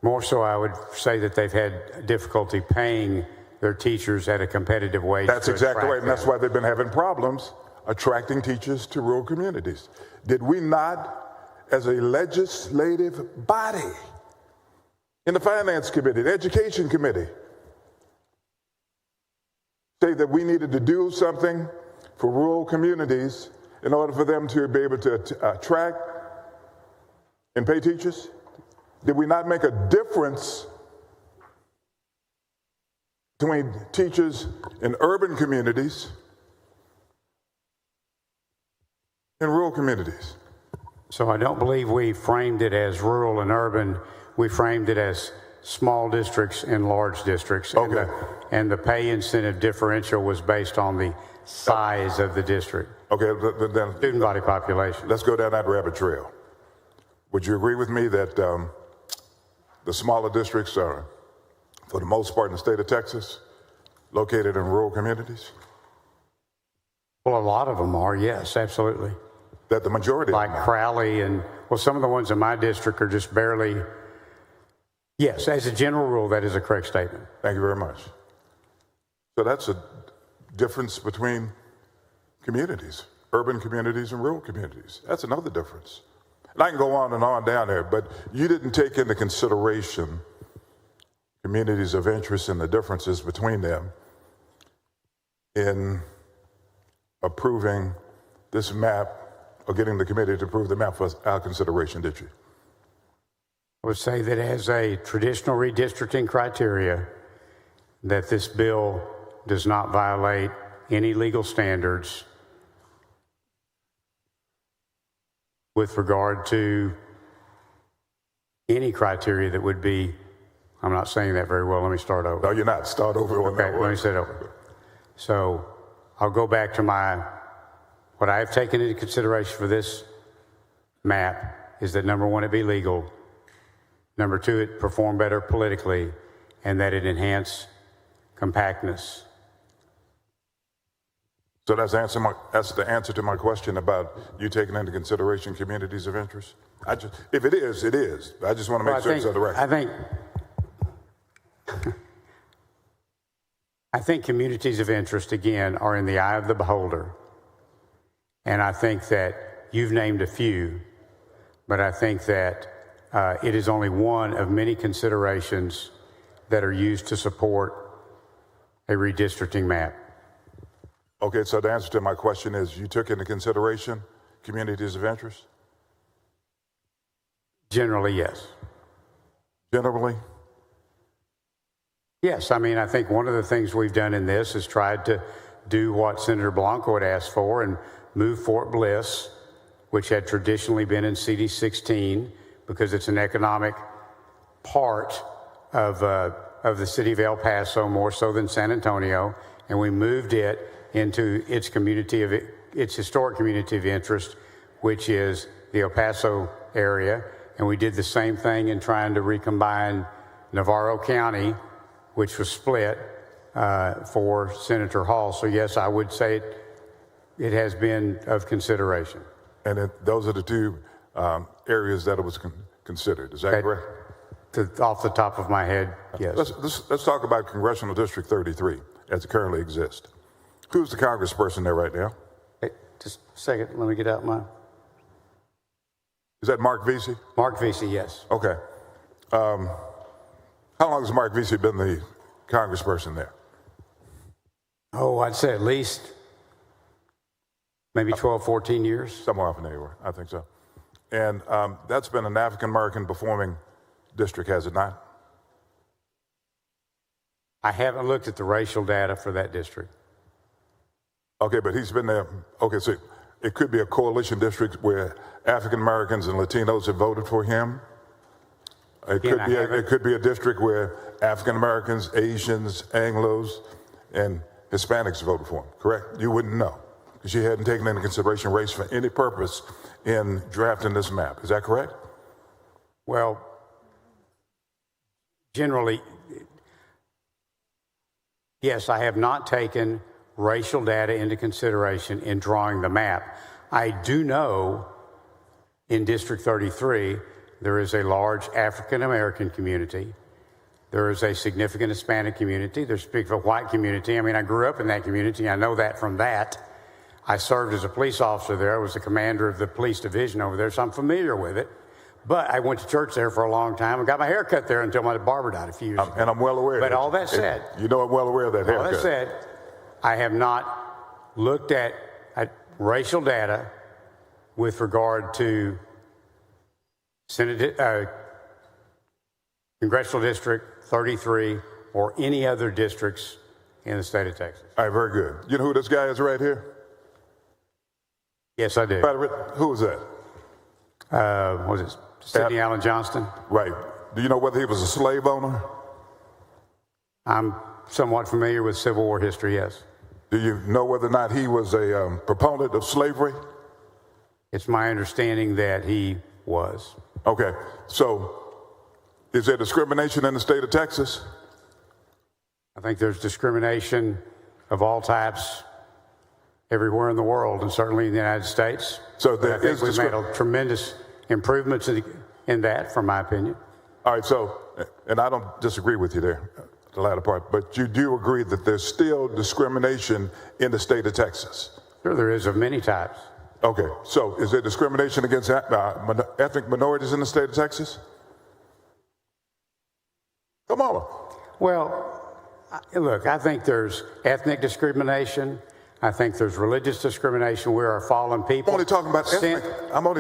More so, I would say that they've had difficulty paying their teachers at a competitive wage. That's exactly right, and that's why they've been having problems attracting teachers to rural communities. Did we not, as a legislative body, in the Finance Committee, the Education Committee, say that we needed to do something for rural communities in order for them to be able to attract and pay teachers? Did we not make a difference between teachers in urban communities and rural communities? So I don't believe we framed it as rural and urban. We framed it as small districts and large districts. Okay. And the pay incentive differential was based on the size of the district. Okay, then student body population. Let's go down that rabbit trail. Would you agree with me that the smaller districts are, for the most part, in the state of Texas, located in rural communities? Well, a lot of them are, yes, absolutely. That the majority like Crowley and, well, some of the ones in my district are just barely. Yes, as a general rule, that is a correct statement. Thank you very much. So that's a difference between communities, urban communities and rural communities. That's another difference. And I can go on and on down there, but you didn't take into consideration communities of interest and the differences between them in approving this map or getting the committee to approve the map for our consideration, did you? I would say that as a traditional redistricting criteria, that this bill does not violate any legal standards with regard to any criteria that would be, I'm not saying that very well, let me start over. No, you're not. Start over on that one. Let me start over. So I'll go back to what I have taken into consideration for this map is that number one, it be legal. Number two, it perform better politically, and that it enhance compactness. So that's the answer to my question about you taking into consideration communities of interest? If it is, it is. I just want to make sure it's on the record. I think communities of interest, again, are in the eye of the beholder. And I think that you've named a few, but I think that it is only one of many considerations that are used to support a redistricting map. Okay, so the answer to my question is you took into consideration communities of interest? Generally, yes. Generally? Yes, I mean, I think one of the things we've done in this is tried to do what Senator Blanco had asked for and move Fort Bliss, which had traditionally been in CD 16, because it's an economic part of the city of El Paso, more so than San Antonio, and we moved it into its historic community of interest, which is the El Paso area, and we did the same thing in trying to recombine Navarro County, which was split for Senator Hall. So yes, I would say it has been of consideration. And those are the two areas that it was considered. Is that correct? off the top of my head, yes. Let's talk about Congressional District 33 as it currently exists. Who's the congressperson there right now? Hey, just a second, let me get out my... Is that Mark Vesey? Mark Vesey, yes. Okay. How long has Mark Vesey been the congressperson there? Oh, I'd say at least maybe 12, 14 years. Somewhere off in there, I think so. And that's been an African-American performing district, has it not? I haven't looked at the racial data for that district. Okay, but he's been there. Okay, so it could be a coalition district where African-Americans and Latinos have voted for him. It could be a district where African-Americans, Asians, Anglos, and Hispanics voted for him, correct? You wouldn't know because you hadn't taken into consideration race for any purpose in drafting this map. Is that correct? Well, generally, yes, I have not taken racial data into consideration in drawing the map. I do know in District 33, there is a large African-American community. There is a significant Hispanic community. There's a big white community. I mean, I grew up in that community. I know that from that. I served as a police officer there. I was the commander of the police division over there, so I'm familiar with it. But I went to church there for a long time and got my hair cut there until my barber died a few years ago. And I'm well aware. But all that said, you know I'm well aware of that haircut. All that said, I have not looked at racial data with regard to Congressional District 33 or any other districts in the state of Texas. All right, very good. You know who this guy is right here? Yes, I do. Who was that? Was it Sidney Allen Johnston? Right. Do you know whether he was a slave owner? I'm somewhat familiar with Civil War history, yes. Do you know whether or not he was a proponent of slavery? It's my understanding that he was. Okay. So is there discrimination in the state of Texas? I think there's discrimination of all types everywhere in the world, and certainly in the United States. So there is we've made a tremendous improvements in that, from my opinion. All right, so, and I don't disagree with you there, the latter part, but you do agree that there's still discrimination in the state of Texas? Sure, there is, of many types. Okay, so is there discrimination against ethnic minorities in the state of Texas? Come on. Well, look, I think there's ethnic discrimination. I think there's religious discrimination. We are fallen people. I'm only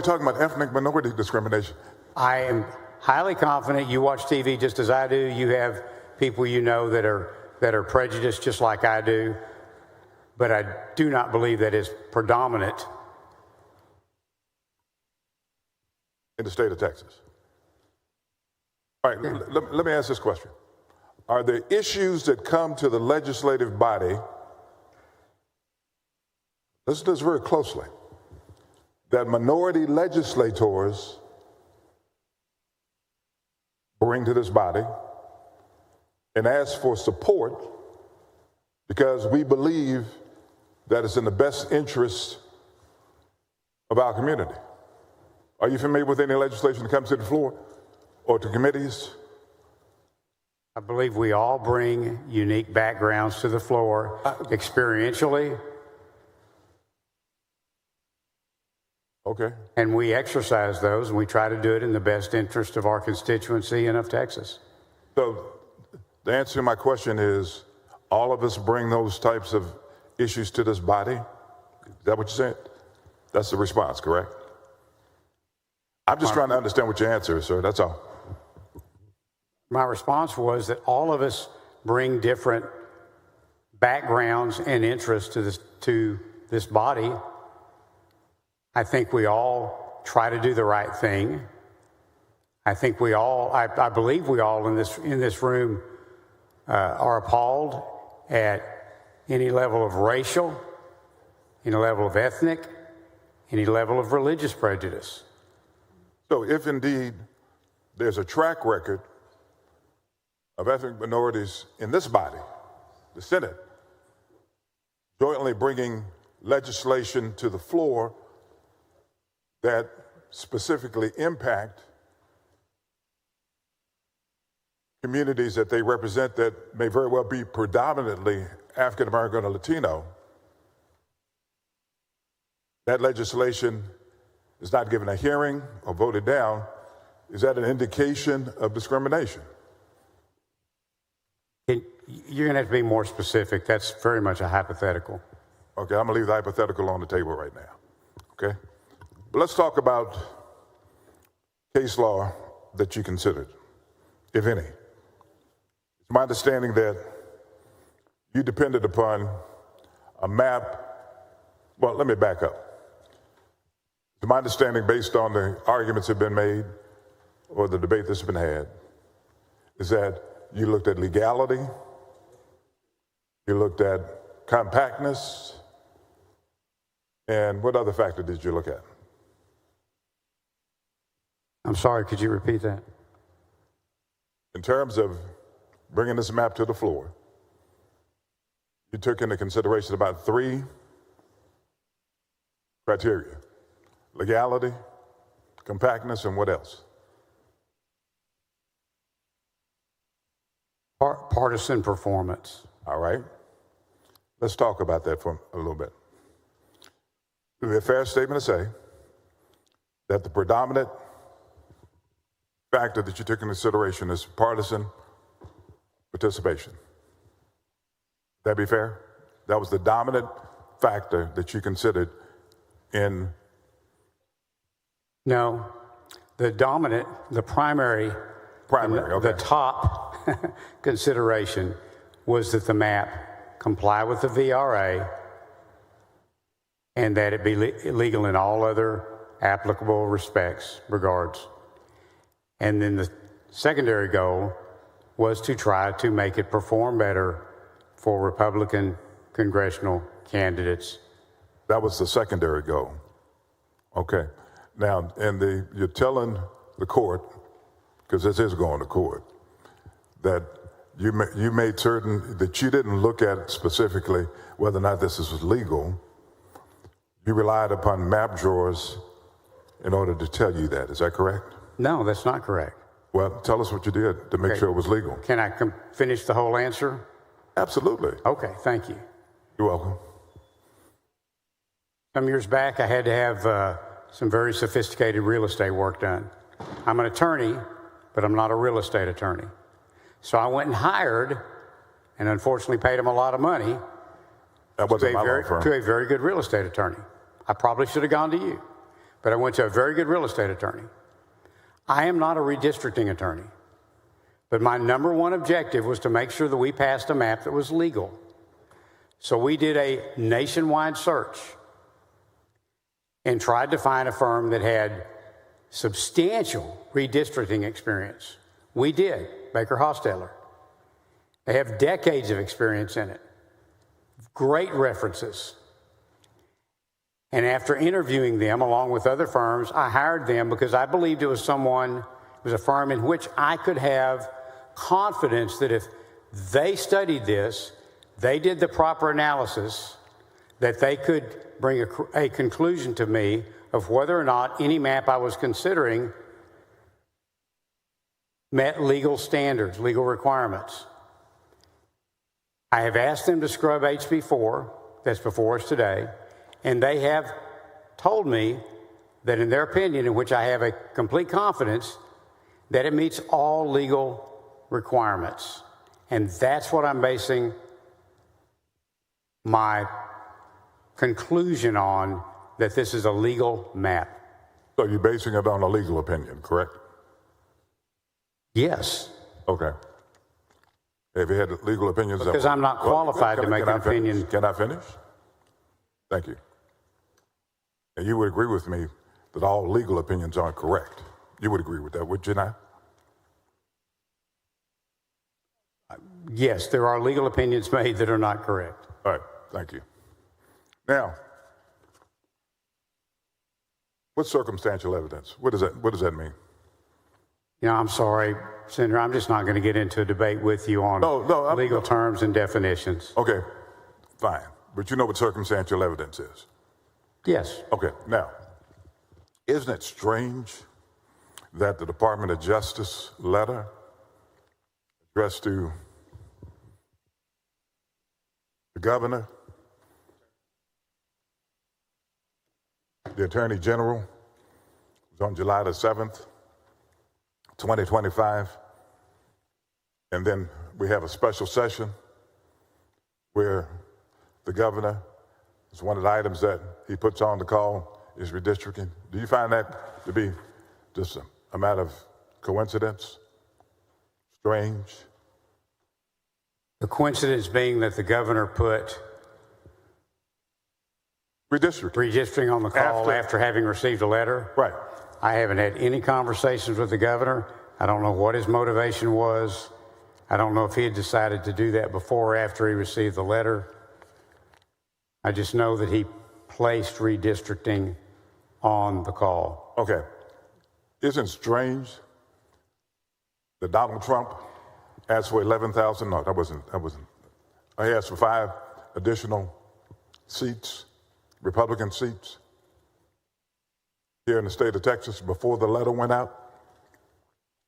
talking about ethnic minority discrimination. I am highly confident. You watch TV just as I do. You have people you know that are prejudiced just like I do. But I do not believe that is predominant in the state of Texas. All right, let me ask this question. Are there issues that come to the legislative body? Listen to this very closely. That minority legislators bring to this body and ask for support because we believe that it's in the best interest of our community. Are you familiar with any legislation that comes to the floor or to committees? I believe we all bring unique backgrounds to the floor experientially. Okay. And we exercise those, and we try to do it in the best interest of our constituency and of Texas. So the answer to my question is, all of us bring those types of issues to this body? Is that what you said? That's the response, correct? I'm just trying to understand what your answer is, sir. That's all. My response was that all of us bring different backgrounds and interests to this body. I think we all try to do the right thing. I think we all, I believe we all in this room are appalled at any level of racial, any level of ethnic, any level of religious prejudice. So if indeed there's a track record of ethnic minorities in this body, the Senate, jointly bringing legislation to the floor that specifically impact communities that they represent that may very well be predominantly African American or Latino, that legislation is not given a hearing or voted down, is that an indication of discrimination? You're going to have to be more specific. That's very much a hypothetical. Okay, I'm going to leave the hypothetical on the table right now. Okay? But let's talk about case law that you considered, if any. It's my understanding that you depended upon a map. Well, let me back up. It's my understanding, based on the arguments that have been made or the debate that's been had, is that you looked at legality, you looked at compactness, and what other factor did you look at? I'm sorry, could you repeat that? In terms of bringing this map to the floor, you took into consideration about 3 criteria: legality, compactness, and what else? Partisan performance. All right. Let's talk about that for a little bit. It would be a fair statement to say that the predominant factor that you took into consideration is partisan participation. Would that be fair? That was the dominant factor that you considered in... No, the primary, okay. The top consideration was that the map comply with the VRA and that it be legal in all other applicable regards. And then the secondary goal was to try to make it perform better for Republican congressional candidates. That was the secondary goal. Okay. Now, you're telling the court, because this is going to court, that you made certain that you didn't look at specifically whether or not this was legal. You relied upon map drawers in order to tell you that. Is that correct? No, that's not correct. Well, tell us what you did to make sure it was legal. Can I finish the whole answer? Absolutely. Okay, thank you. You're welcome. Some years back, I had to have some very sophisticated real estate work done. I'm an attorney, but I'm not a real estate attorney. So I went and hired, and unfortunately paid him a lot of money, to a very good real estate attorney. I probably should have gone to you, but I went to a very good real estate attorney. I am not a redistricting attorney, but my number one objective was to make sure that we passed a map that was legal. So we did a nationwide search and tried to find a firm that had substantial redistricting experience. We did, Baker Hostetler. They have decades of experience in it, great references. And after interviewing them, along with other firms, I hired them because I believed it was a firm in which I could have confidence that if they studied this, they did the proper analysis, that they could bring a conclusion to me of whether or not any map I was considering met legal standards, legal requirements. I have asked them to scrub HB4, that's before us today, and they have told me that in their opinion, in which I have a complete confidence, that it meets all legal requirements. And that's what I'm basing my conclusion on, that this is a legal map. So you're basing it on a legal opinion, correct? Yes. Okay. Have you had legal opinions? Because I'm not qualified to make an opinion. Can I finish? Thank you. And you would agree with me that all legal opinions aren't correct. You would agree with that, would you not? Yes, there are legal opinions made that are not correct. All right, thank you. Now, what's circumstantial evidence? What does that mean? You know, I'm sorry, Senator, I'm just not going to get into a debate with you on legal terms and definitions. Okay, fine. But you know what circumstantial evidence is? Yes. Okay, now, isn't it strange that the Department of Justice letter addressed to the governor, the attorney general. It was on July the 7th, 2025. And then we have a special session where the governor, it's one of the items that he puts on the call is redistricting. Do you find that to be just a matter of coincidence? Strange? The coincidence being that the governor put redistricting on the call after having received a letter? Right. I haven't had any conversations with the governor. I don't know what his motivation was. I don't know if he had decided to do that before or after he received the letter. I just know that he placed redistricting on the call. Okay. Isn't it strange that Donald Trump asked for 11,000? No, that wasn't. He asked for 5 additional seats, Republican seats, here in the state of Texas before the letter went out.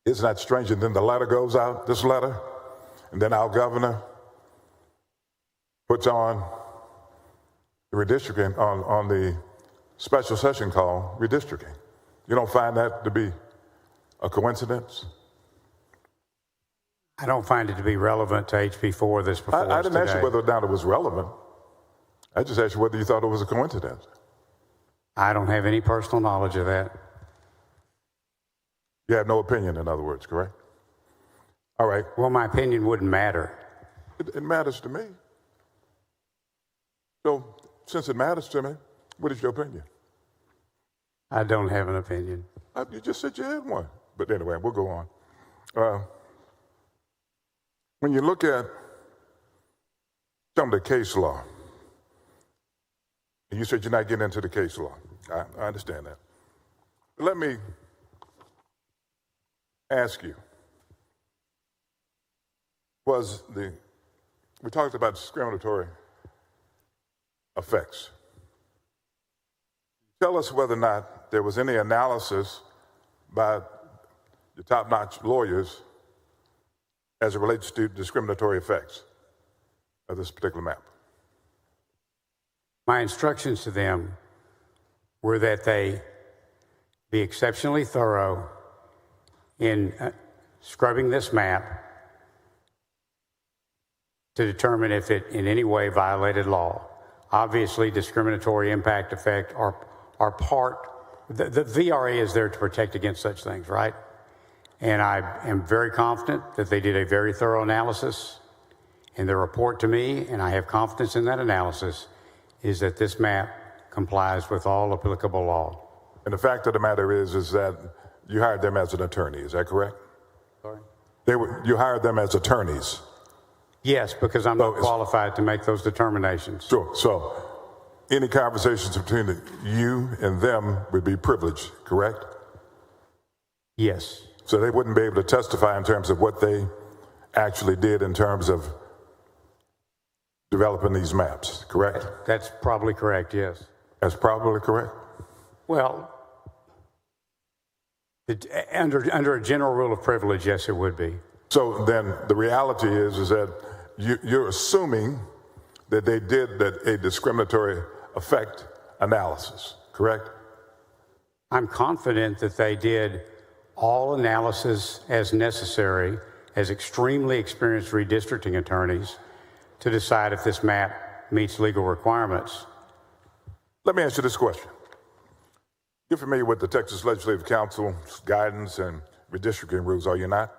Isn't that strange? And then the letter goes out, this letter, and then our governor puts on the redistricting on the special session call, redistricting. You don't find that to be a coincidence? I don't find it to be relevant to HB4 this before us I didn't ask today. you whether or not it was relevant. I just asked you whether you thought it was a coincidence. I don't have any personal knowledge of that. You have no opinion, in other words, correct? All right. Well, my opinion wouldn't matter. It matters to me. So, since it matters to me, what is your opinion? I don't have an opinion. You just said you had one. But anyway, we'll go on. When you look at some of the case law, and you said you're not getting into the case law. I understand that. But let me ask you, we talked about discriminatory effects. Tell us whether or not there was any analysis by the top-notch lawyers as it relates to discriminatory effects of this particular map. My instructions to them were that they be exceptionally thorough in scrubbing this map to determine if it in any way violated law. Obviously, discriminatory impact effect are part, the VRA is there to protect against such things, right? And I am very confident that they did a very thorough analysis, and their report to me, and I have confidence in that analysis, is that this map complies with all applicable law. And the fact of the matter is that you hired them as an attorney, is that correct? Sorry? You hired them as attorneys? Yes, because I'm not qualified to make those determinations. Sure. So any conversations between you and them would be privileged, correct? Yes. So they wouldn't be able to testify in terms of what they actually did in terms of developing these maps, correct? That's probably correct, yes. That's probably correct? Well, under a general rule of privilege, yes, it would be. So then the reality is that you're assuming that they did a discriminatory effect analysis, correct? I'm confident that they did all analysis as necessary as extremely experienced redistricting attorneys to decide if this map meets legal requirements. Let me ask you this question. You're familiar with the Texas Legislative Council's guidance and redistricting rules, are you not?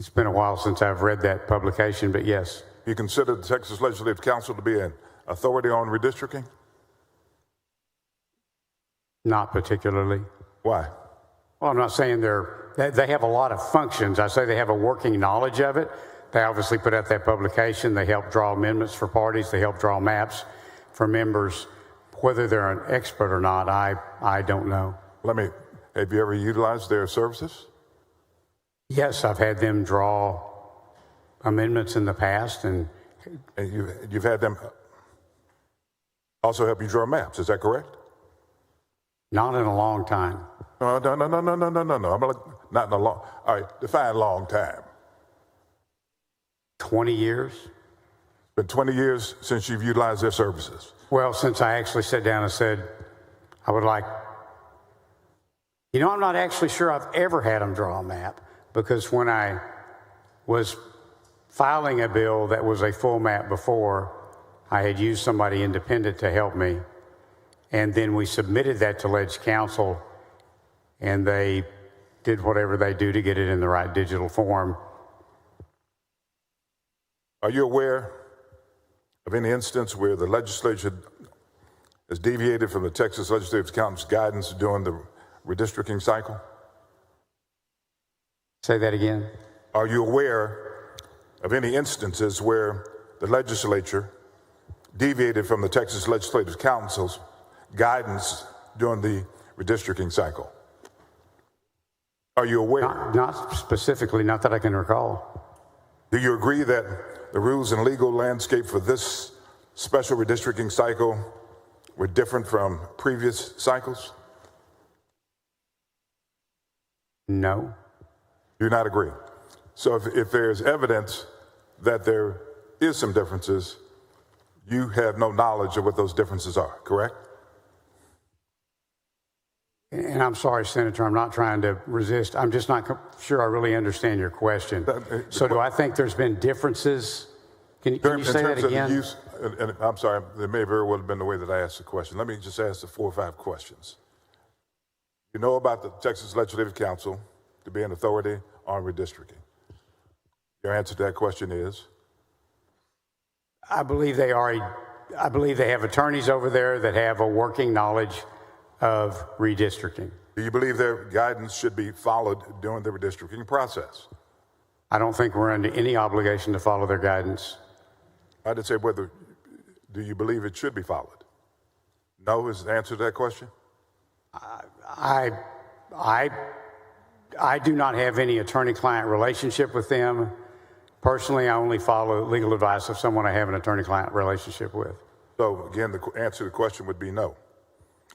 It's been a while since I've read that publication, but yes. You consider the Texas Legislative Council to be an authority on redistricting? Not particularly. Why? Well, I'm not saying they have a lot of functions. I say they have a working knowledge of it. They obviously put out that publication. They help draw amendments for parties. They help draw maps for members. Whether they're an expert or not, I don't know. Have you ever utilized their services? Yes, I've had them draw amendments in the past. And you've had them also help you draw maps, is that correct? Not in a long time. No. I'm not in a long. All right, define long time. 20 years. It's been 20 years since you've utilized their services. Well, since I actually sat down and said, I would like, I'm not actually sure I've ever had them draw a map, because when I was filing a bill that was a full map before, I had used somebody independent to help me. And then we submitted that to Ledge Council, and they did whatever they do to get it in the right digital form. Are you aware of any instance where the legislature has deviated from the Texas Legislative Council's guidance during the redistricting cycle? Say that again. Are you aware of any instances where the legislature deviated from the Texas Legislative Council's guidance during the redistricting cycle? Are you aware? Not specifically, not that I can recall. Do you agree that the rules and legal landscape for this special redistricting cycle were different from previous cycles? No. Do not agree? So if there's evidence that there is some differences, you have no knowledge of what those differences are, correct? And I'm sorry, Senator, I'm not trying to resist. I'm just not sure I really understand your question. So do I think there's been differences? Can you say that again? And I'm sorry, that may very well have been the way that I asked the question. Let me just ask the 4 or 5 questions. You know about the Texas Legislative Council to be an authority on redistricting. Your answer to that question is? I believe they are. I believe they have attorneys over there that have a working knowledge of redistricting. Do you believe their guidance should be followed during the redistricting process? I don't think we're under any obligation to follow their guidance. I didn't say whether, do you believe it should be followed? No is the answer to that question? I do not have any attorney-client relationship with them. Personally, I only follow legal advice of someone I have an attorney-client relationship with. So again, the answer to the question would be no.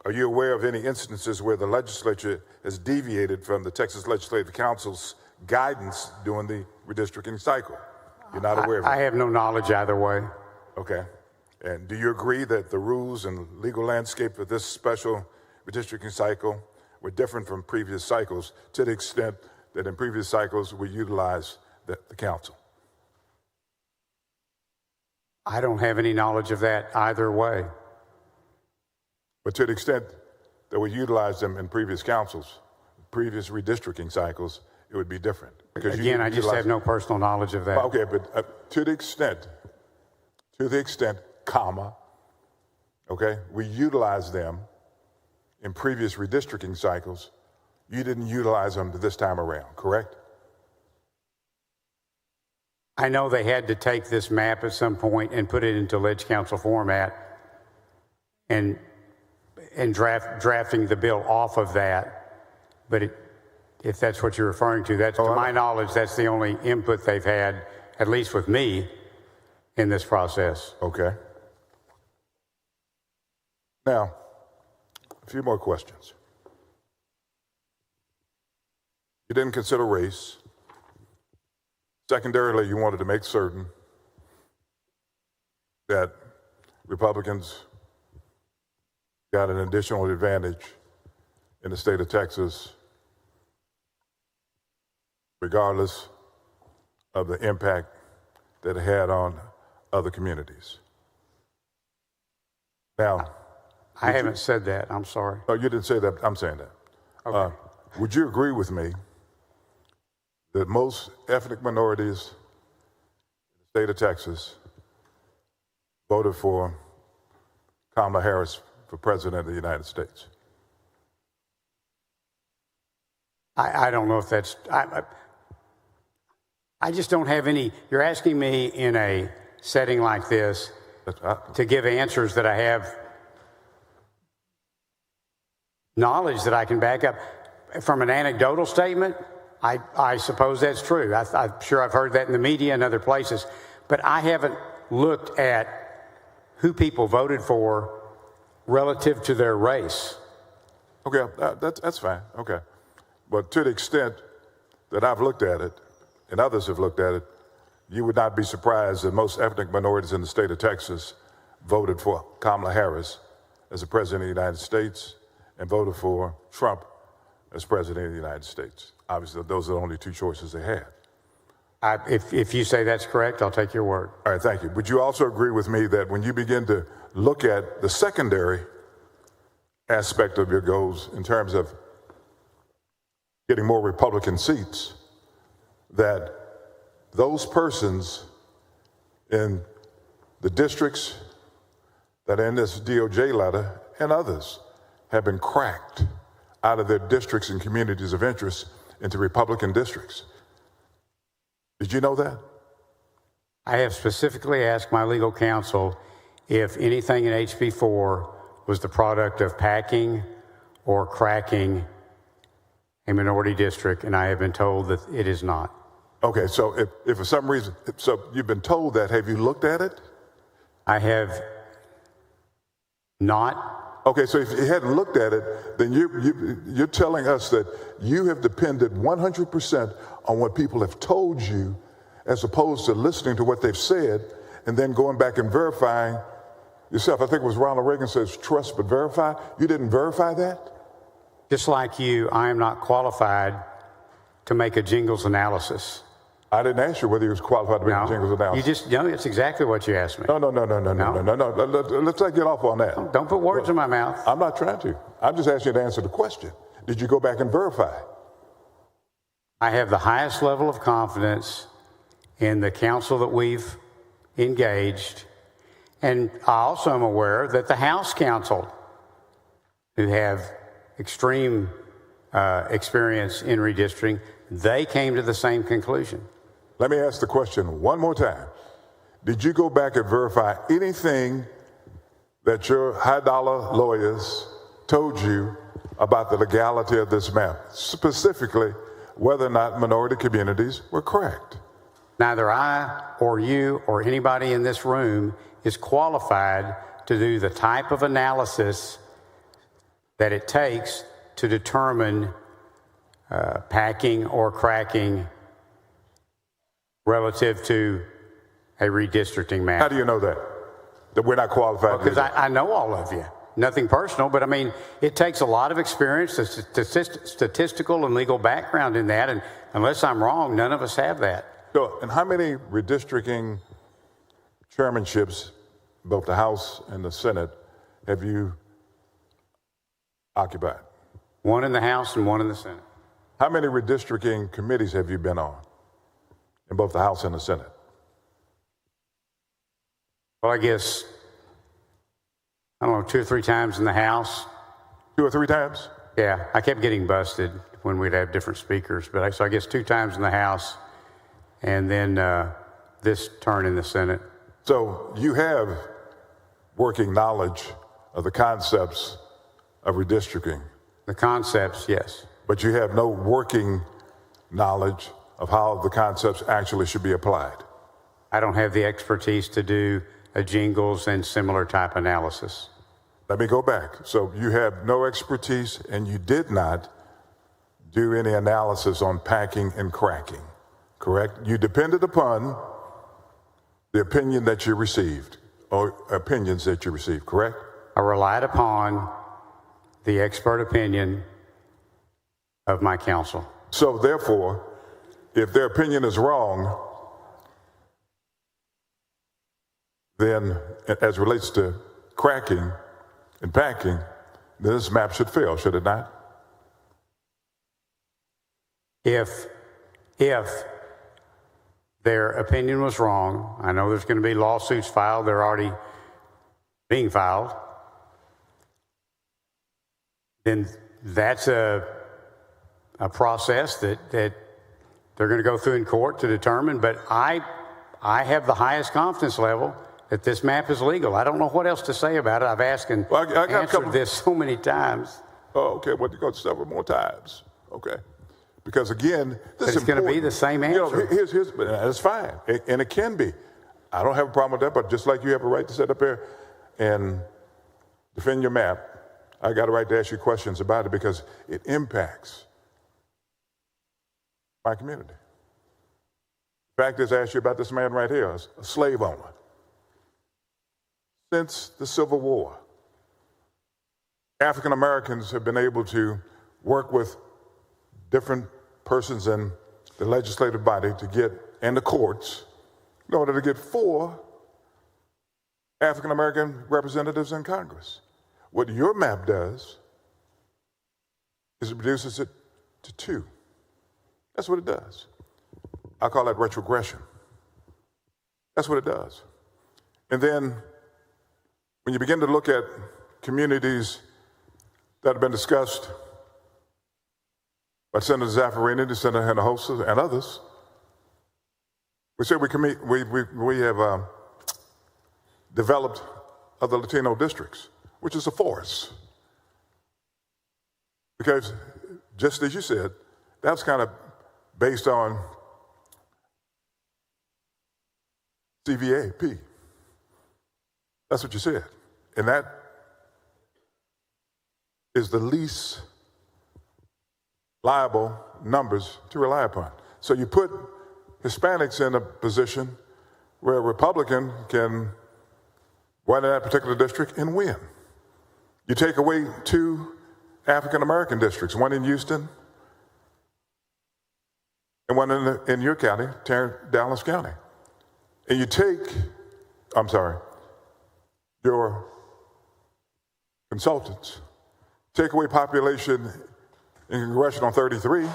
Are you aware of any instances where the legislature has deviated from the Texas Legislative Council's guidance during the redistricting cycle? You're not aware of it? I have no knowledge either way. Okay. And do you agree that the rules and legal landscape for this special redistricting cycle were different from previous cycles to the extent that in previous cycles we utilized the council? I don't have any knowledge of that either way. But to the extent that we utilized them in previous councils, previous redistricting cycles, it would be different. Because again, I just have no personal knowledge of that. Okay, but to the extent, comma, okay, we utilized them in previous redistricting cycles, you didn't utilize them this time around, correct? I know they had to take this map at some point and put it into Ledge Council format and drafting the bill off of that. But if that's what you're referring to, that's, to my knowledge, that's the only input they've had, at least with me, in this process. Okay. Now, a few more questions. You didn't consider race. Secondarily, you wanted to make certain that Republicans got an additional advantage in the state of Texas, regardless of the impact that it had on other communities. Now, I haven't said that. I'm sorry. Oh, you didn't say that. I'm saying that. Okay. Would you agree with me that most ethnic minorities in the state of Texas voted for Kamala Harris for President of the United States? I don't know if that's... I just don't have any... You're asking me in a setting like this to give answers that I have knowledge that I can back up. From an anecdotal statement, I suppose that's true. I'm sure I've heard that in the media and other places. But I haven't looked at who people voted for relative to their race. Okay, that's fine. Okay. But to the extent that I've looked at it and others have looked at it, you would not be surprised that most ethnic minorities in the state of Texas voted for Kamala Harris as the President of the United States and voted for Trump as President of the United States. Obviously, those are the only two choices they had. If you say that's correct, I'll take your word. All right, thank you. Would you also agree with me that when you begin to look at the secondary aspect of your goals in terms of getting more Republican seats, that those persons in the districts that are in this DOJ letter and others have been cracked out of their districts and communities of interest into Republican districts? Did you know that? I have specifically asked my legal counsel if anything in HB 4 was the product of packing or cracking a minority district, and I have been told that it is not. Okay, so if for some reason, so you've been told that, have you looked at it? I have not. Okay, so if you hadn't looked at it, then you're telling us that you have depended 100% on what people have told you as opposed to listening to what they've said and then going back and verifying yourself. I think it was Ronald Reagan says, trust but verify. You didn't verify that? Just like you, I am not qualified to make a jingles analysis. I didn't ask you whether you was qualified to make a jingles analysis. It's exactly what you asked me. No. Let's not get off on that. Don't put words in my mouth. I'm not trying to. I'm just asking you to answer the question. Did you go back and verify? I have the highest level of confidence in the counsel that we've engaged. And I also am aware that the House counsel, who have extreme experience in redistricting, they came to the same conclusion. Let me ask the question one more time. Did you go back and verify anything that your high-dollar lawyers told you about the legality of this map, specifically whether or not minority communities were cracked? Neither I or you or anybody in this room is qualified to do the type of analysis that it takes to determine packing or cracking relative to a redistricting map. How do you know that? That we're not qualified? Because I know all of you. Nothing personal, but I mean, it takes a lot of experience, a statistical and legal background in that, and unless I'm wrong, none of us have that. So, and how many redistricting chairmanships, both the House and the Senate, have you occupied? One in the House and one in the Senate. How many redistricting committees have you been on in both the House and the Senate? Well, I guess, I don't know, 2 or 3 times in the House. 2 or 3 times? Yeah, I kept getting busted when we'd have different speakers, but so I guess 2 times in the House and then this turn in the Senate. So you have working knowledge of the concepts of redistricting? The concepts, yes. But you have no working knowledge of how the concepts actually should be applied? I don't have the expertise to do a jingles and similar type analysis. Let me go back. So you have no expertise and you did not do any analysis on packing and cracking, correct? You depended upon the opinion that you received or opinions that you received, correct? I relied upon the expert opinion of my counsel. So therefore, if their opinion is wrong, then as it relates to cracking and packing, this map should fail, should it not? If their opinion was wrong, I know there's going to be lawsuits filed, they're already being filed, then that's a process that they're going to go through in court to determine. But I have the highest confidence level that this map is legal. I don't know what else to say about it. I've asked and answered this so many times. Oh, okay. Well, you go several more times. Okay. Because again, this is going to be the same answer. You know, that's fine, and it can be. I don't have a problem with that. But just like you have a right to sit up here and defend your map, I got a right to ask you questions about it because it impacts my community. fact is, I asked you about this man right here, a slave owner. Since the Civil War, African Americans have been able to work with different persons in the legislative body to get, and the courts, in order to get 4 African American representatives in Congress. What your map does is it reduces it to 2. That's what it does. I call that retrogression. That's what it does. And then when you begin to look at communities that have been discussed by Senator Zaffarini, Senator Hinojosa, and others, we say we have developed other Latino districts, which is a force. Because just as you said, that's kind of based on CVAP. That's what you said. And that is the least liable numbers to rely upon. So you put Hispanics in a position where a Republican can run in that particular district and win. You take away 2 African American districts, one in Houston and one in your county, Dallas County. And you take, your consultants, take away population in Congressional 33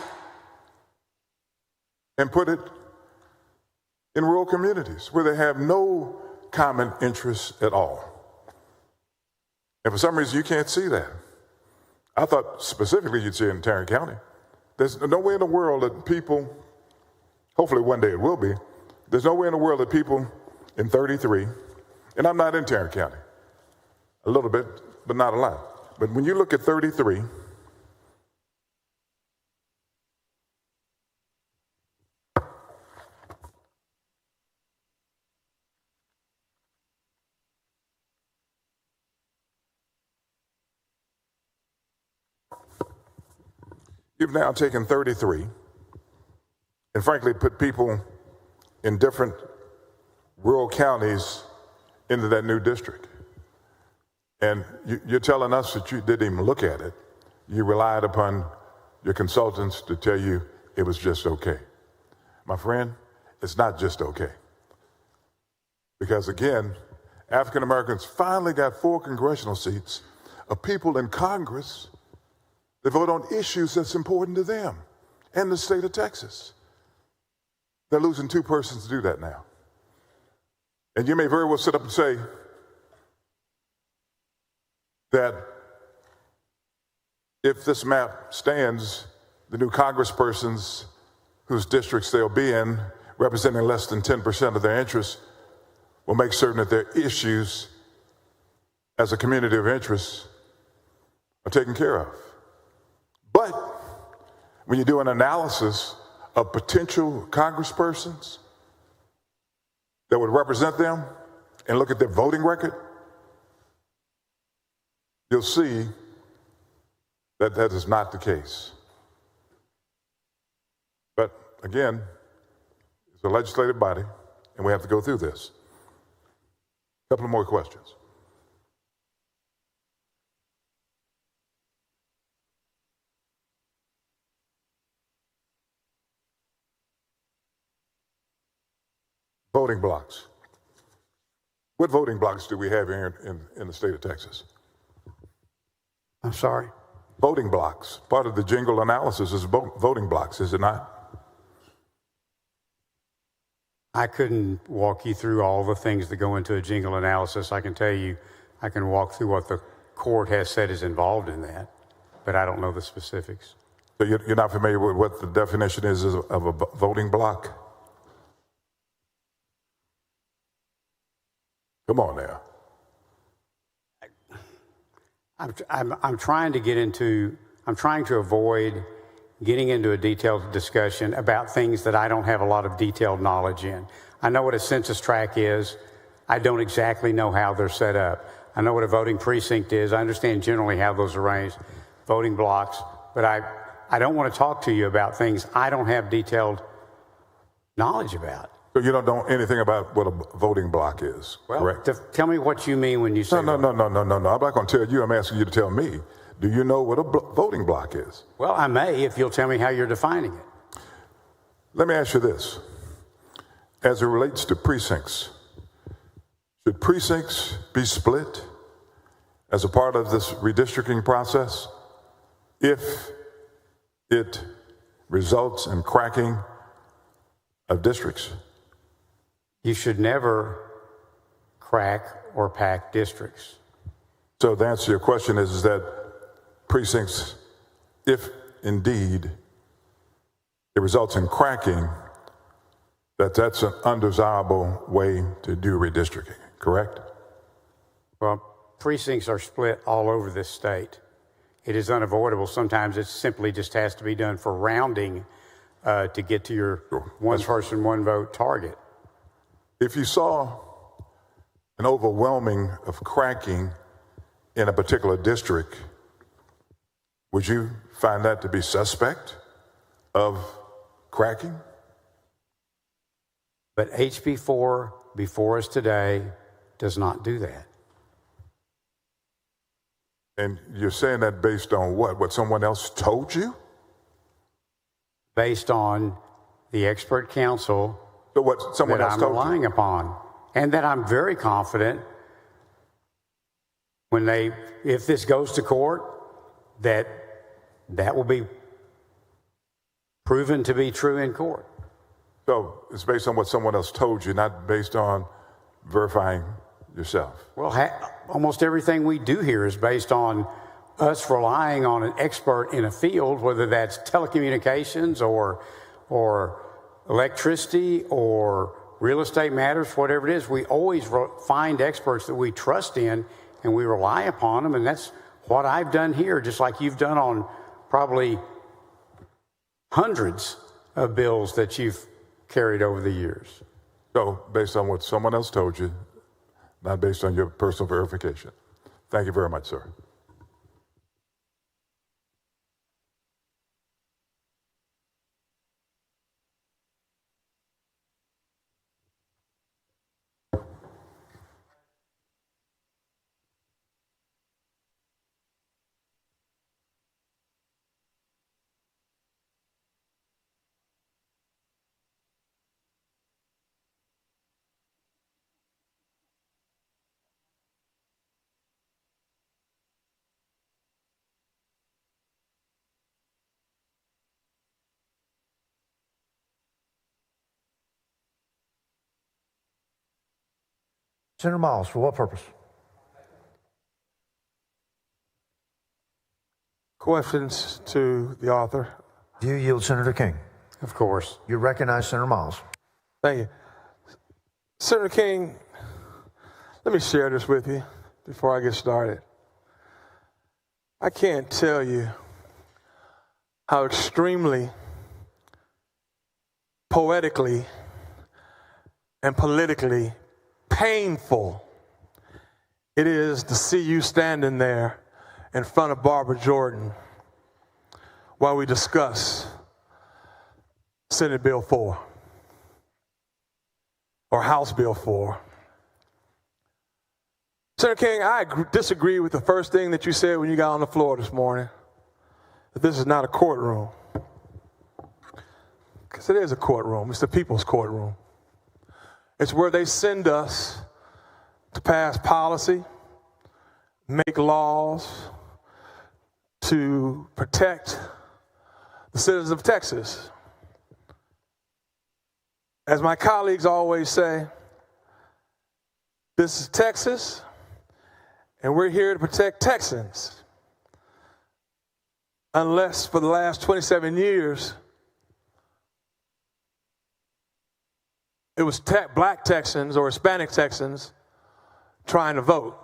and put it in rural communities where they have no common interests at all. And for some reason, you can't see that. I thought specifically you'd see it in Tarrant County. There's no way in the world that people, hopefully one day it will be, there's no way in the world that people in 33, and I'm not in Tarrant County, a little bit, but not a lot. But when you look at 33, you've now taken 33 and frankly put people in different rural counties into that new district. And you're telling us that you didn't even look at it. You relied upon your consultants to tell you it was just okay. My friend, it's not just okay. Because again, African Americans finally got 4 congressional seats of people in Congress that vote on issues that's important to them and the state of Texas. They're losing 2 persons to do that now. And you may very well sit up and say that if this map stands, the new congresspersons whose districts they'll be in, representing less than 10% of their interests, will make certain that their issues as a community of interest are taken care of. But when you do an analysis of potential congresspersons that would represent them and look at their voting record, you'll see that that is not the case. But again, it's a legislative body, and we have to go through this. A couple of more questions. Voting blocks. What voting blocks do we have here in the state of Texas? I'm sorry? Voting blocks. Part of the jingle analysis is voting blocks, is it not? I couldn't walk you through all the things that go into a jingle analysis. I can tell you, I can walk through what the court has said is involved in that, but I don't know the specifics. So you're not familiar with what the definition is of a voting block? Come on now. I'm trying to avoid getting into a detailed discussion about things that I don't have a lot of detailed knowledge in. I know what a census tract is. I don't exactly know how they're set up. I know what a voting precinct is. I understand generally how those are arranged, voting blocks, but I don't want to talk to you about things I don't have detailed knowledge about. So you don't know anything about what a voting block is, Well, correct? tell me what you mean when you say No. I'm not going to tell you. I'm asking you to tell me. Do you know what a voting block is? Well, I may if you'll tell me how you're defining it. Let me ask you this. As it relates to precincts, should precincts be split as a part of this redistricting process if it results in cracking of districts? You should never crack or pack districts. So the answer to your question is that precincts, if indeed it results in cracking, that's an undesirable way to do redistricting, correct? Well, precincts are split all over this state. It is unavoidable. Sometimes it simply just has to be done for rounding to get to your one person, one vote target. If you saw an overwhelming of cracking in a particular district, would you find that to be suspect of cracking? But HB 4 before us today does not do that. And you're saying that based on what? What someone else told you? Based on the expert council so what someone else I'm told relying you? upon. And that I'm very confident if this goes to court, that will be proven to be true in court. So it's based on what someone else told you, not based on verifying yourself. Well, almost everything we do here is based on us relying on an expert in a field, whether that's telecommunications or electricity or real estate matters, whatever it is. We always find experts that we trust in and we rely upon them. And that's what I've done here, just like you've done on probably hundreds of bills that you've carried over the years. So based on what someone else told you, not based on your personal verification. Thank you very much, sir. Senator Miles, for what purpose? Questions to the author? Do you yield, Senator King? Of course. You recognize Senator Miles. Thank you. Senator King, let me share this with you before I get started. I can't tell you how extremely poetically and politically painful it is to see you standing there in front of Barbara Jordan while we discuss Senate Bill 4 or House Bill 4. Senator King, I disagree with the first thing that you said when you got on the floor this morning, that this is not a courtroom. Because it is a courtroom. It's the people's courtroom. It's where they send us to pass policy, make laws, to protect the citizens of Texas. As my colleagues always say, this is Texas, and we're here to protect Texans. Unless for the last 27 years, it was black Texans or Hispanic Texans trying to vote.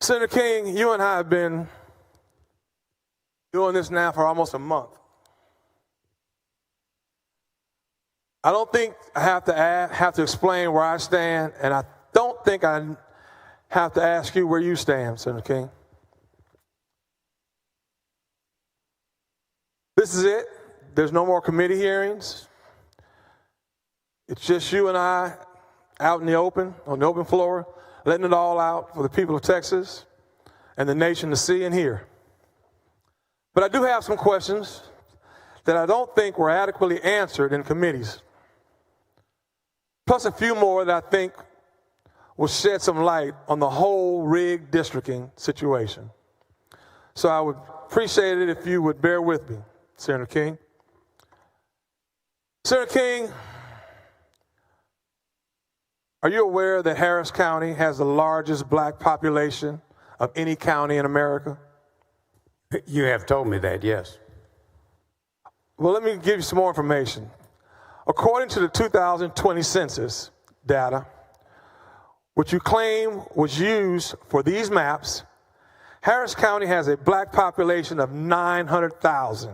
Senator King, you and I have been doing this now for almost a month. I don't think I have to explain where I stand, and I don't think I have to ask you where you stand, Senator King. This is it. there's no more committee hearings. It's just you and I out in the open, on the open floor, letting it all out for the people of Texas and the nation to see and hear. But I do have some questions that I don't think were adequately answered in committees, plus a few more that I think will shed some light on the whole rigged districting situation. So I would appreciate it if you would bear with me, Senator King. Senator King, are you aware that Harris County has the largest black population of any county in America? You have told me that, yes. Well, let me give you some more information. According to the 2020 census data, which you claim was used for these maps, Harris County has a black population of 900,000.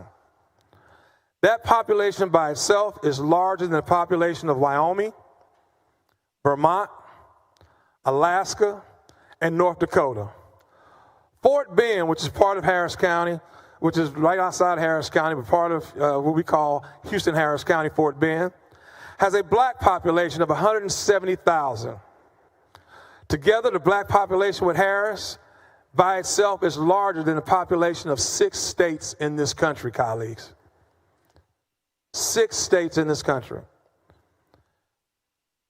That population by itself is larger than the population of Wyoming, Vermont, Alaska, and North Dakota. Fort Bend, which is part of Harris County, which is right outside Harris County, but part of what we call Houston-Harris County, Fort Bend, has a black population of 170,000. Together, the black population with Harris by itself is larger than the population of 6 states in this country, colleagues. 6 states in this country.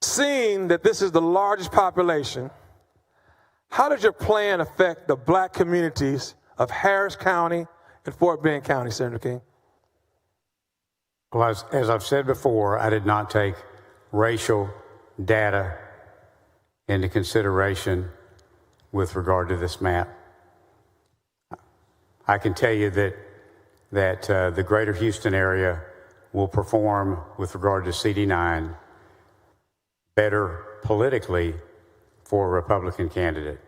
Seeing that this is the largest population, how does your plan affect the black communities of Harris County and Fort Bend County, Senator King? Well, as I've said before, I did not take racial data into consideration with regard to this map. I can tell you that the greater Houston area will perform with regard to CD9 better politically for a Republican candidate.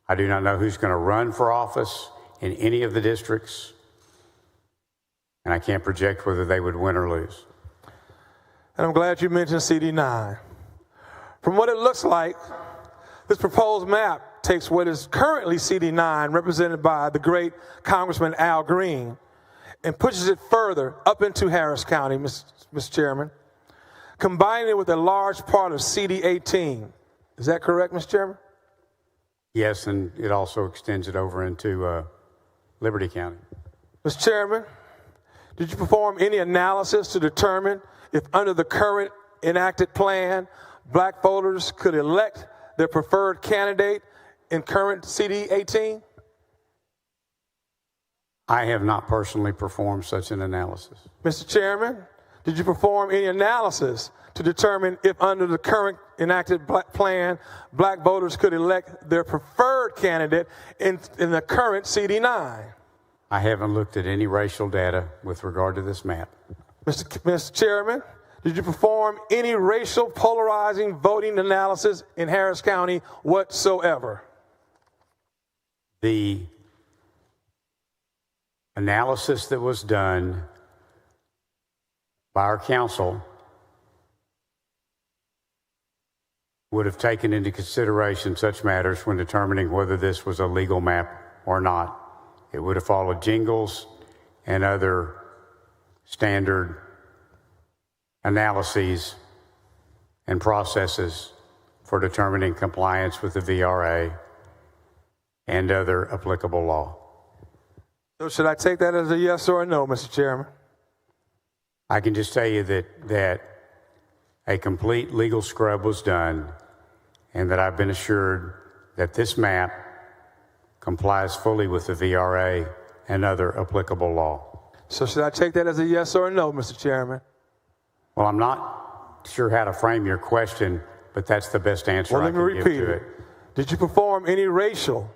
I do not know who's going to run for office in any of the districts, and I can't project whether they would win or lose. And I'm glad you mentioned CD9. From what it looks like, this proposed map takes what is currently CD9, represented by the great Congressman Al Green, and pushes it further up into Harris County, Mr. Chairman, combining it with a large part of CD18. Is that correct, Mr. Chairman? Yes, and it also extends it over into Liberty County. Mr. Chairman, did you perform any analysis to determine if under the current enacted plan, black voters could elect their preferred candidate in current CD18? I have not personally performed such an analysis. Mr. Chairman, did you perform any analysis to determine if under the current enacted plan, black voters could elect their preferred candidate in the current CD9? I haven't looked at any racial data with regard to this map. Mr. Chairman, did you perform any racial polarizing voting analysis in Harris County whatsoever? The analysis that was done by our council would have taken into consideration such matters when determining whether this was a legal map or not. It would have followed jingles and other standard analyses and processes for determining compliance with the VRA and other applicable law. So should I take that as a yes or a no, Mr. Chairman? I can just tell you that a complete legal scrub was done and that I've been assured that this map complies fully with the VRA and other applicable law. So should I take that as a yes or a no, Mr. Chairman? Well, I'm not sure how to frame your question, but that's the best answer I can give to it. Did you perform any racial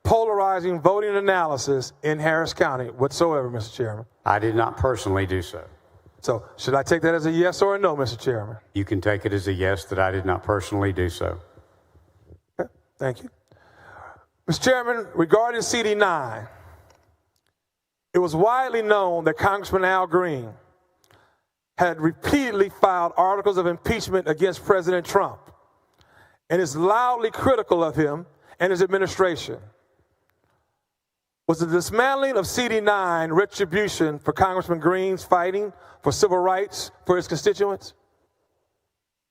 polarizing voting analysis in Harris County whatsoever, Mr. Chairman? I did not personally do so. So should I take that as a yes or a no, Mr. Chairman? You can take it as a yes that I did not personally do so. Okay, thank you. Mr. Chairman, regarding CD9, it was widely known that Congressman Al Green had repeatedly filed articles of impeachment against President Trump and is loudly critical of him and his administration. Was the dismantling of CD9 retribution for Congressman Green's fighting for civil rights for his constituents?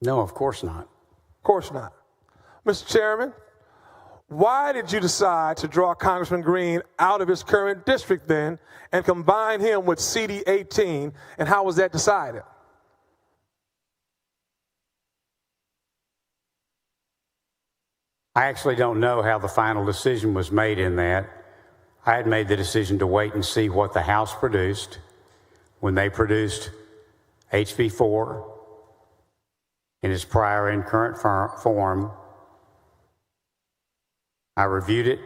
No, of course not. Of course not. Mr. Chairman, why did you decide to draw Congressman Green out of his current district then and combine him with CD 18, and how was that decided? I actually don't know how the final decision was made in that. I had made the decision to wait and see what the House produced. When they produced HB 4 in its prior and current form, I reviewed it.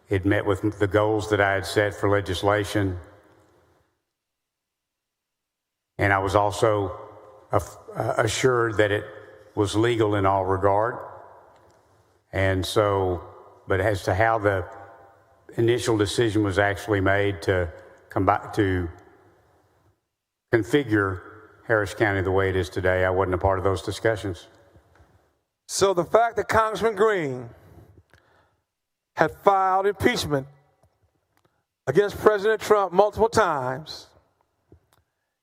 It met with the goals that I had set for legislation. And I was also assured that it was legal in all regard. And so, but as to how the initial decision was actually made to configure Harris County the way it is today, I wasn't a part of those discussions. So the fact that Congressman Green had filed impeachment against President Trump multiple times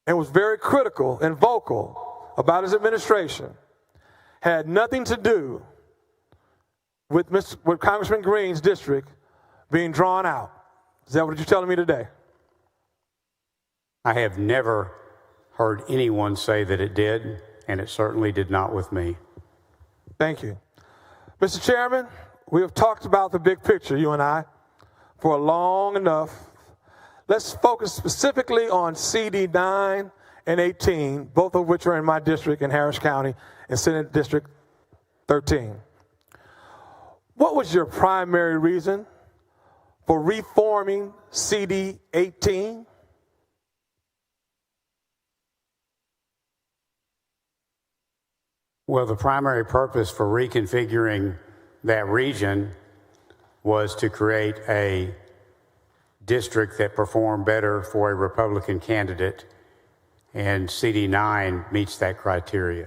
and was very critical and vocal about his administration had nothing to do with Congressman Green's district being drawn out. Is that what you're telling me today? I have never heard anyone say that it did, and it certainly did not with me. Thank you. Mr. Chairman, we have talked about the big picture, you and I, for long enough. Let's focus specifically on CD 9 and 18, both of which are in my district in Harris County and Senate District 13. What was your primary reason for reforming CD 18? Well, the primary purpose for reconfiguring that region was to create a district that performed better for a Republican candidate, and CD 9 meets that criteria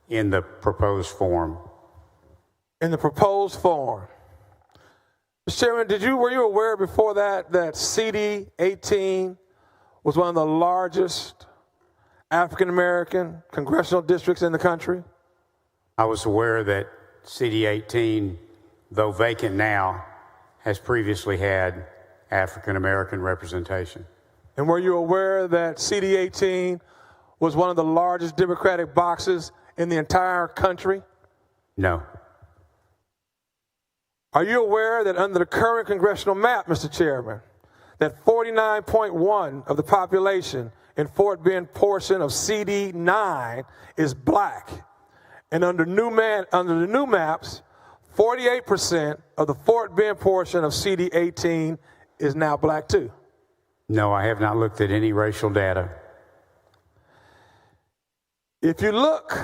in the proposed form. In the proposed form. Mr. Chairman, were you aware before that CD 18 was one of the largest African American congressional districts in the country? I was aware that CD 18, though vacant now, has previously had African American representation. And were you aware that CD 18 was one of the largest Democratic boxes in the entire country? No. Are you aware that under the current congressional map, Mr. Chairman, that 49.1% of the population in Fort Bend portion of CD 9 is black? And under the new maps, 48% of the Fort Bend portion of CD 18 is now black too. No, I have not looked at any racial data. If you look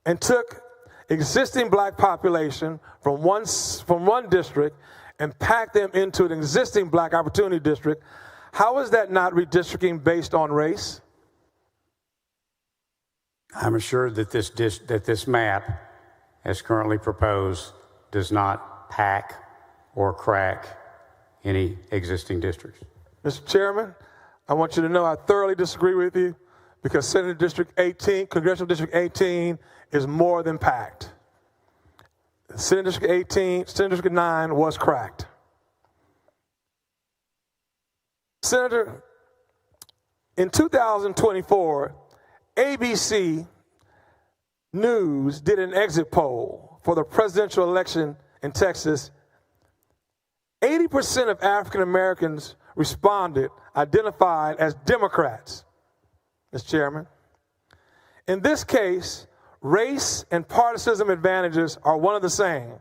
and took existing black population from one district and packed them into an existing black opportunity district, how is that not redistricting based on race? I'm assured that this map, as currently proposed, does not pack or crack any existing districts. Mr. Chairman, I want you to know I thoroughly disagree with you because Senate District 18, Congressional District 18 is more than packed. Senate District 18, Senate District 9 was cracked. Senator, in 2024, ABC News did an exit poll for the presidential election in Texas. 80% of African Americans identified as Democrats, Mr. Chairman. In this case, race and partisan advantages are one and the same.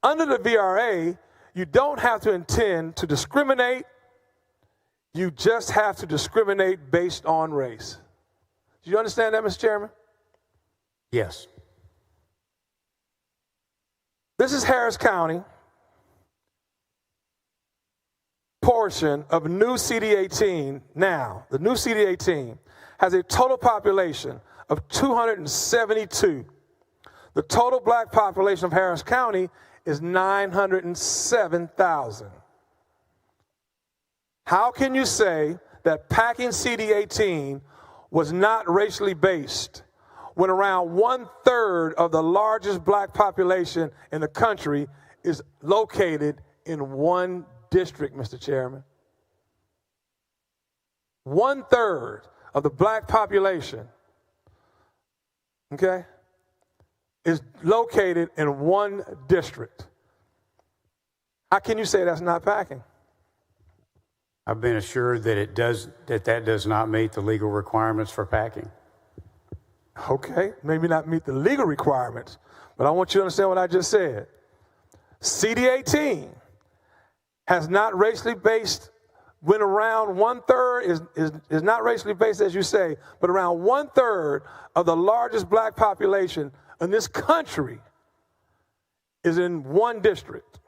Under the VRA, you don't have to intend to discriminate. You just have to discriminate based on race. Do you understand that, Mr. Chairman? Yes. This is Harris County portion of new CD18 now. The new CD18 has a total population of 272. The total black population of Harris County is 907,000. How can you say that packing CD18 was not racially based when around 1/3 of the largest black population in the country is located in one district, Mr. Chairman? 1/3 of the black population, okay, is located in one district. How can you say that's not packing? I've been assured that that does not meet the legal requirements for packing. Okay, maybe not meet the legal requirements, but I want you to understand what I just said. CD18 has not racially based, when around 1/3 is not racially based, as you say, but around 1/3 of the largest black population in this country is in one district.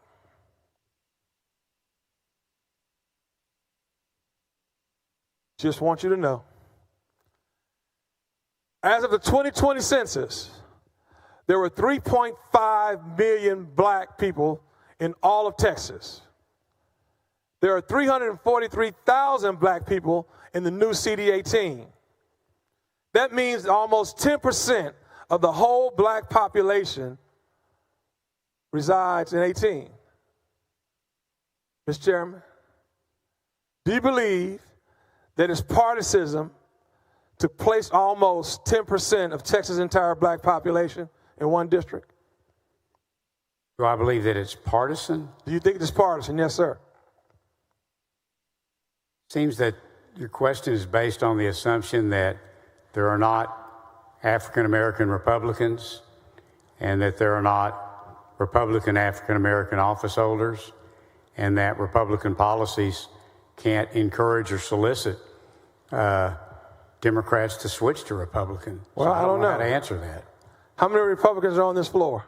Just want you to know. As of the 2020 census, there were 3.5 million black people in all of Texas. There are 343,000 black people in the new CD18. That means almost 10% of the whole black population resides in 18. Mr. Chairman, do you believe that it's partisanship to place almost 10% of Texas' entire black population in one district? Do I believe that it's partisan? Do you think it's partisan? Yes, sir. Seems that your question is based on the assumption that there are not African American Republicans and that there are not Republican African American office holders and that Republican policies can't encourage or solicit Democrats to switch to Republican. Well, I don't know how to answer that. How many Republicans are on this floor?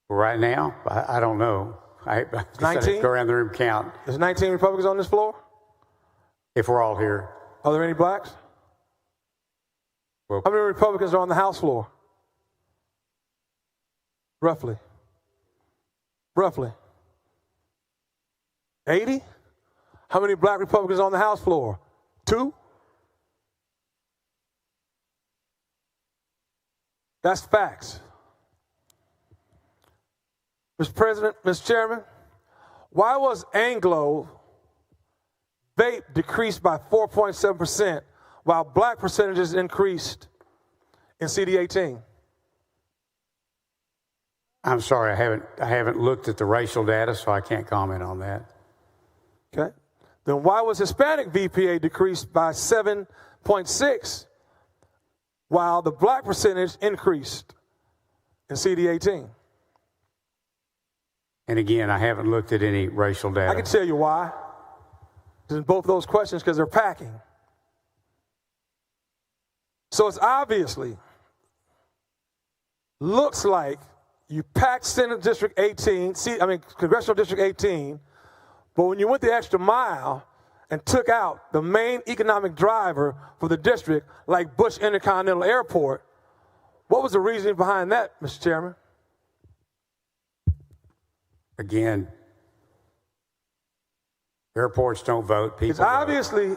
Right now, I don't know. I 19? Go around the room, count. There's 19 Republicans on this floor? If we're all here. Are there any blacks? Well, how many Republicans are on the House floor? Roughly. 80? How many black Republicans on the House floor? 2? That's facts. Mr. President, Mr. Chairman, why was Anglo vape decreased by 4.7% while black percentages increased in CD18? I'm sorry, I haven't looked at the racial data, so I can't comment on that. Okay. Then why was Hispanic VPA decreased by 7.6 while the black percentage increased in CD18? And again, I haven't looked at any racial data. I can tell you why. In both of those questions, because they're packing. So it's obviously looks like you packed Senate District 18, Congressional District 18, but when you went the extra mile and took out the main economic driver for the district, like Bush Intercontinental Airport, what was the reasoning behind that, Mr. Chairman? Again, airports don't vote. People vote.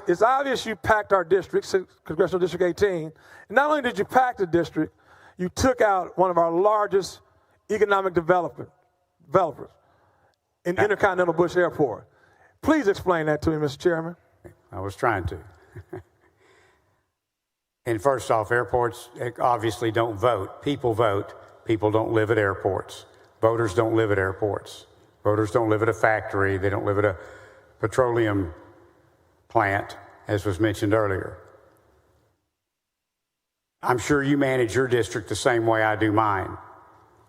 It's obvious you packed our district, Congressional District 18. And not only did you pack the district, you took out one of our largest economic developers in Intercontinental Bush Airport. Please explain that to me, Mr. Chairman. I was trying to. And first off, airports obviously don't vote. People vote. People don't live at airports. Voters don't live at airports. Voters don't live at a factory. They don't live at a petroleum plant, as was mentioned earlier. I'm sure you manage your district the same way I do mine.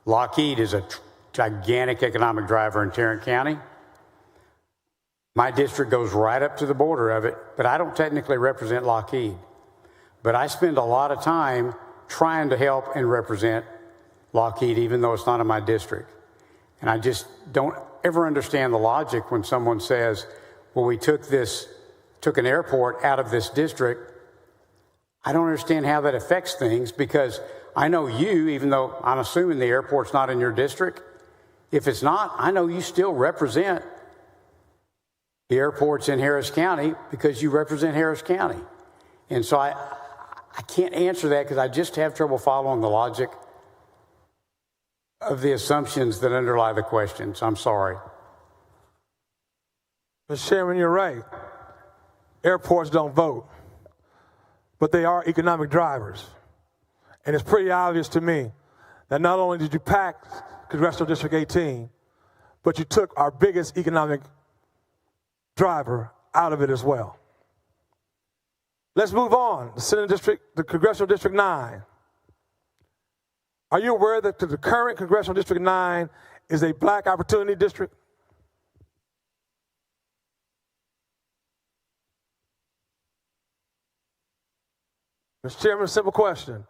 Lockheed is a gigantic economic driver in Tarrant County. My district goes right up to the border of it, but I don't technically represent Lockheed. But I spend a lot of time trying to help and represent Lockheed, even though it's not in my district. And I just don't ever understand the logic when someone says, well, we took an airport out of this district. I don't understand how that affects things, because I know you, even though I'm assuming the airport's not in your district, if it's not, I know you still represent The airport's in Harris County because you represent Harris County. And so I can't answer that because I just have trouble following the logic of the assumptions that underlie the questions. I'm sorry. Mr. Chairman, you're right. Airports don't vote, but they are economic drivers. And it's pretty obvious to me that not only did you pack Congressional District 18, but you took our biggest economic driver out of it as well. Let's move on. The Congressional District 9. Are you aware that the current Congressional District 9 is a black opportunity district? Mr. Chairman, a simple question.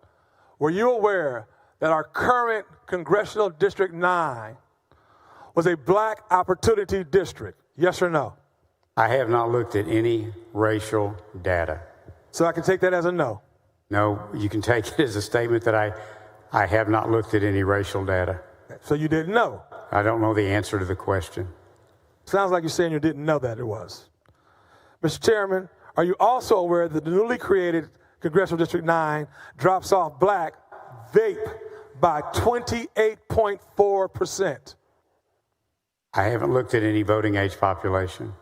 Were you aware that our current Congressional District 9 was a black opportunity district? Yes or no? I have not looked at any racial data. So I can take that as a no? No, you can take it as a statement that I have not looked at any racial data. So you didn't know? I don't know the answer to the question. Sounds like you're saying you didn't know that it was. Mr. Chairman, are you also aware that the newly created Congressional District 9 drops off black vape by 28.4%? I haven't looked at any voting age population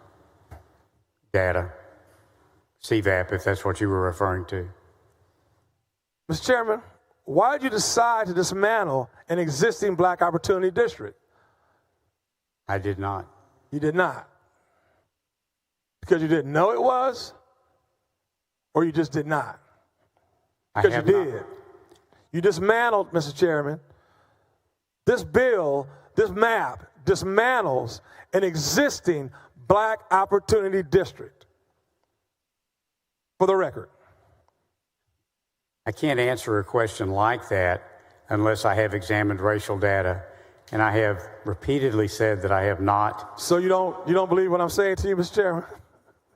data. CVAP, if that's what you were referring to. Mr. Chairman, why did you decide to dismantle an existing black opportunity district? I did not. You did not? Because you didn't know it was? Or you just did not? Because you did. Not. You dismantled, Mr. Chairman, this bill, this map, dismantles an existing black opportunity district. For the record. I can't answer a question like that unless I have examined racial data, and I have repeatedly said that I have not. So you don't believe what I'm saying to you, Mr. Chairman?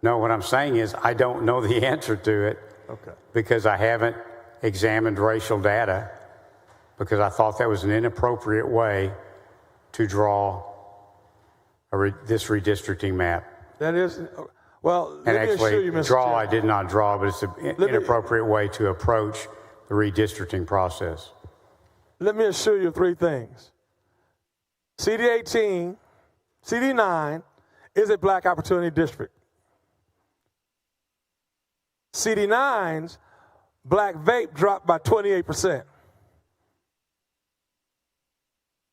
No, what I'm saying is I don't know the answer to it. Okay. Because I haven't examined racial data, because I thought that was an inappropriate way to draw this redistricting map. That is, well, and let me assure you, Mr. draw, Chairman. I did not draw, but it's an inappropriate way to approach the redistricting process. Let me assure you of three things. CD9 is a black opportunity district. CD9's black vape dropped by 28%.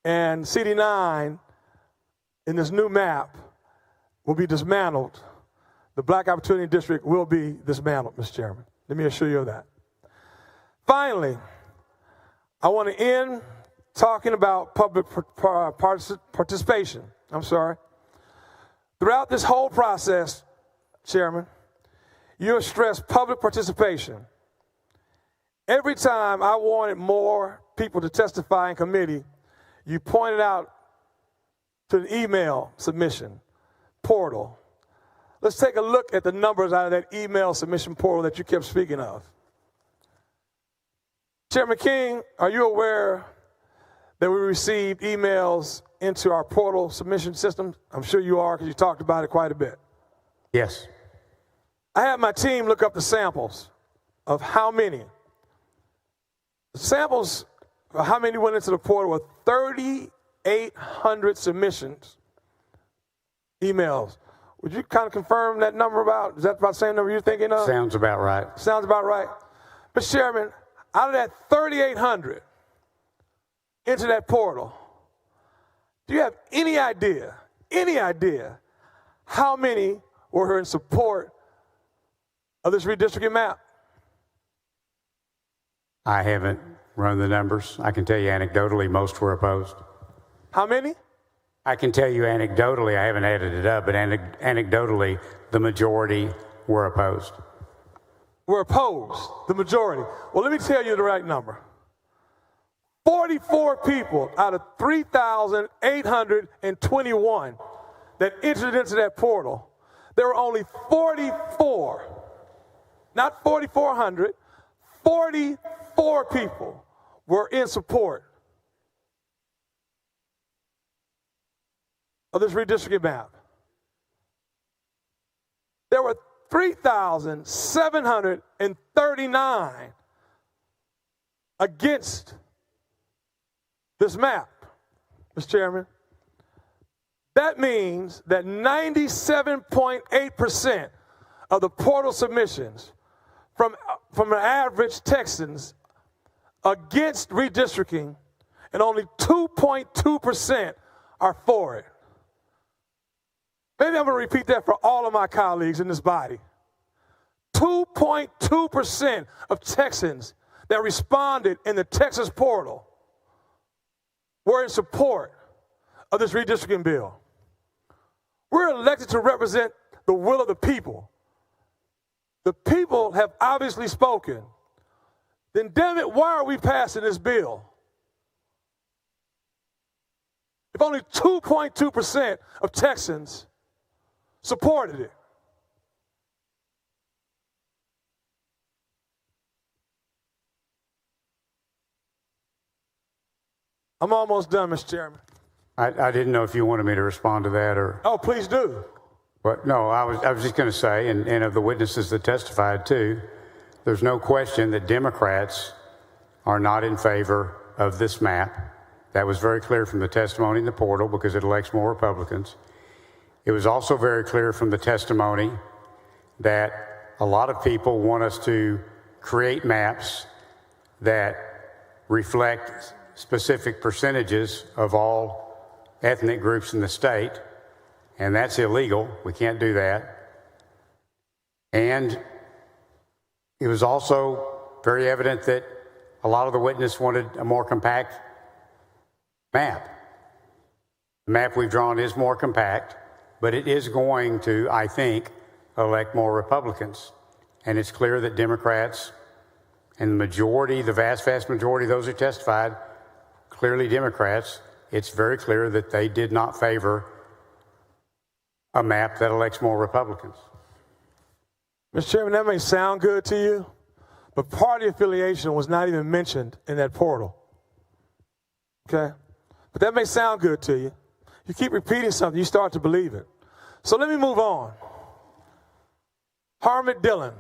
And CD9 in this new map will be dismantled. The black opportunity district will be dismantled, Mr. Chairman. Let me assure you of that. Finally, I want to end talking about public participation. Throughout this whole process, Chairman, you have stressed public participation. Every time I wanted more people to testify in committee, you pointed out to the email submission portal. Let's take a look at the numbers out of that email submission portal that you kept speaking of. Chairman King, are you aware that we received emails into our portal submission system? I'm sure you are because you talked about it quite a bit. Yes. I had my team look up the samples of how many. The samples of how many went into the portal were 3,800 submissions, emails. Would you kind of confirm that number about, is that about the same number you're thinking of? Sounds about right. Sounds about right. Mr. Chairman, out of that 3,800 into that portal, do you have any idea how many were in support of this redistricting map? I haven't run the numbers. I can tell you anecdotally most were opposed. How many? I can tell you anecdotally, I haven't added it up, but anecdotally, the majority were opposed. Were opposed, the majority. Well, let me tell you the right number. 44 people out of 3,821 that entered into that portal, there were only 44, not 4,400, 44 people were in support of this redistricting map. There were 3,739 against this map, Mr. Chairman. That means that 97.8% of the portal submissions from an average Texans against redistricting, and only 2.2% are for it. Maybe I'm going to repeat that for all of my colleagues in this body. 2.2% of Texans that responded in the Texas portal were in support of this redistricting bill. We're elected to represent the will of the people. The people have obviously spoken. Then damn it, why are we passing this bill? If only 2.2% of Texans supported it. I'm almost done, Mr. Chairman. I didn't know if you wanted me to respond to that or. Oh, please do. But no, I was just going to say, and of the witnesses that testified too, there's no question that Democrats are not in favor of this map. That was very clear from the testimony in the portal because it elects more Republicans. It was also very clear from the testimony that a lot of people want us to create maps that reflect specific percentages of all ethnic groups in the state, and that's illegal. We can't do that. And it was also very evident that a lot of the witnesses wanted a more compact map. The map we've drawn is more compact, but it is going to, I think, elect more Republicans. And it's clear that Democrats and the majority, the vast, vast majority of those who testified, clearly Democrats, it's very clear that they did not favor a map that elects more Republicans. Mr. Chairman, that may sound good to you, but party affiliation was not even mentioned in that portal. Okay? But that may sound good to you. You keep repeating something, you start to believe it. So let me move on. Harmon Dillon.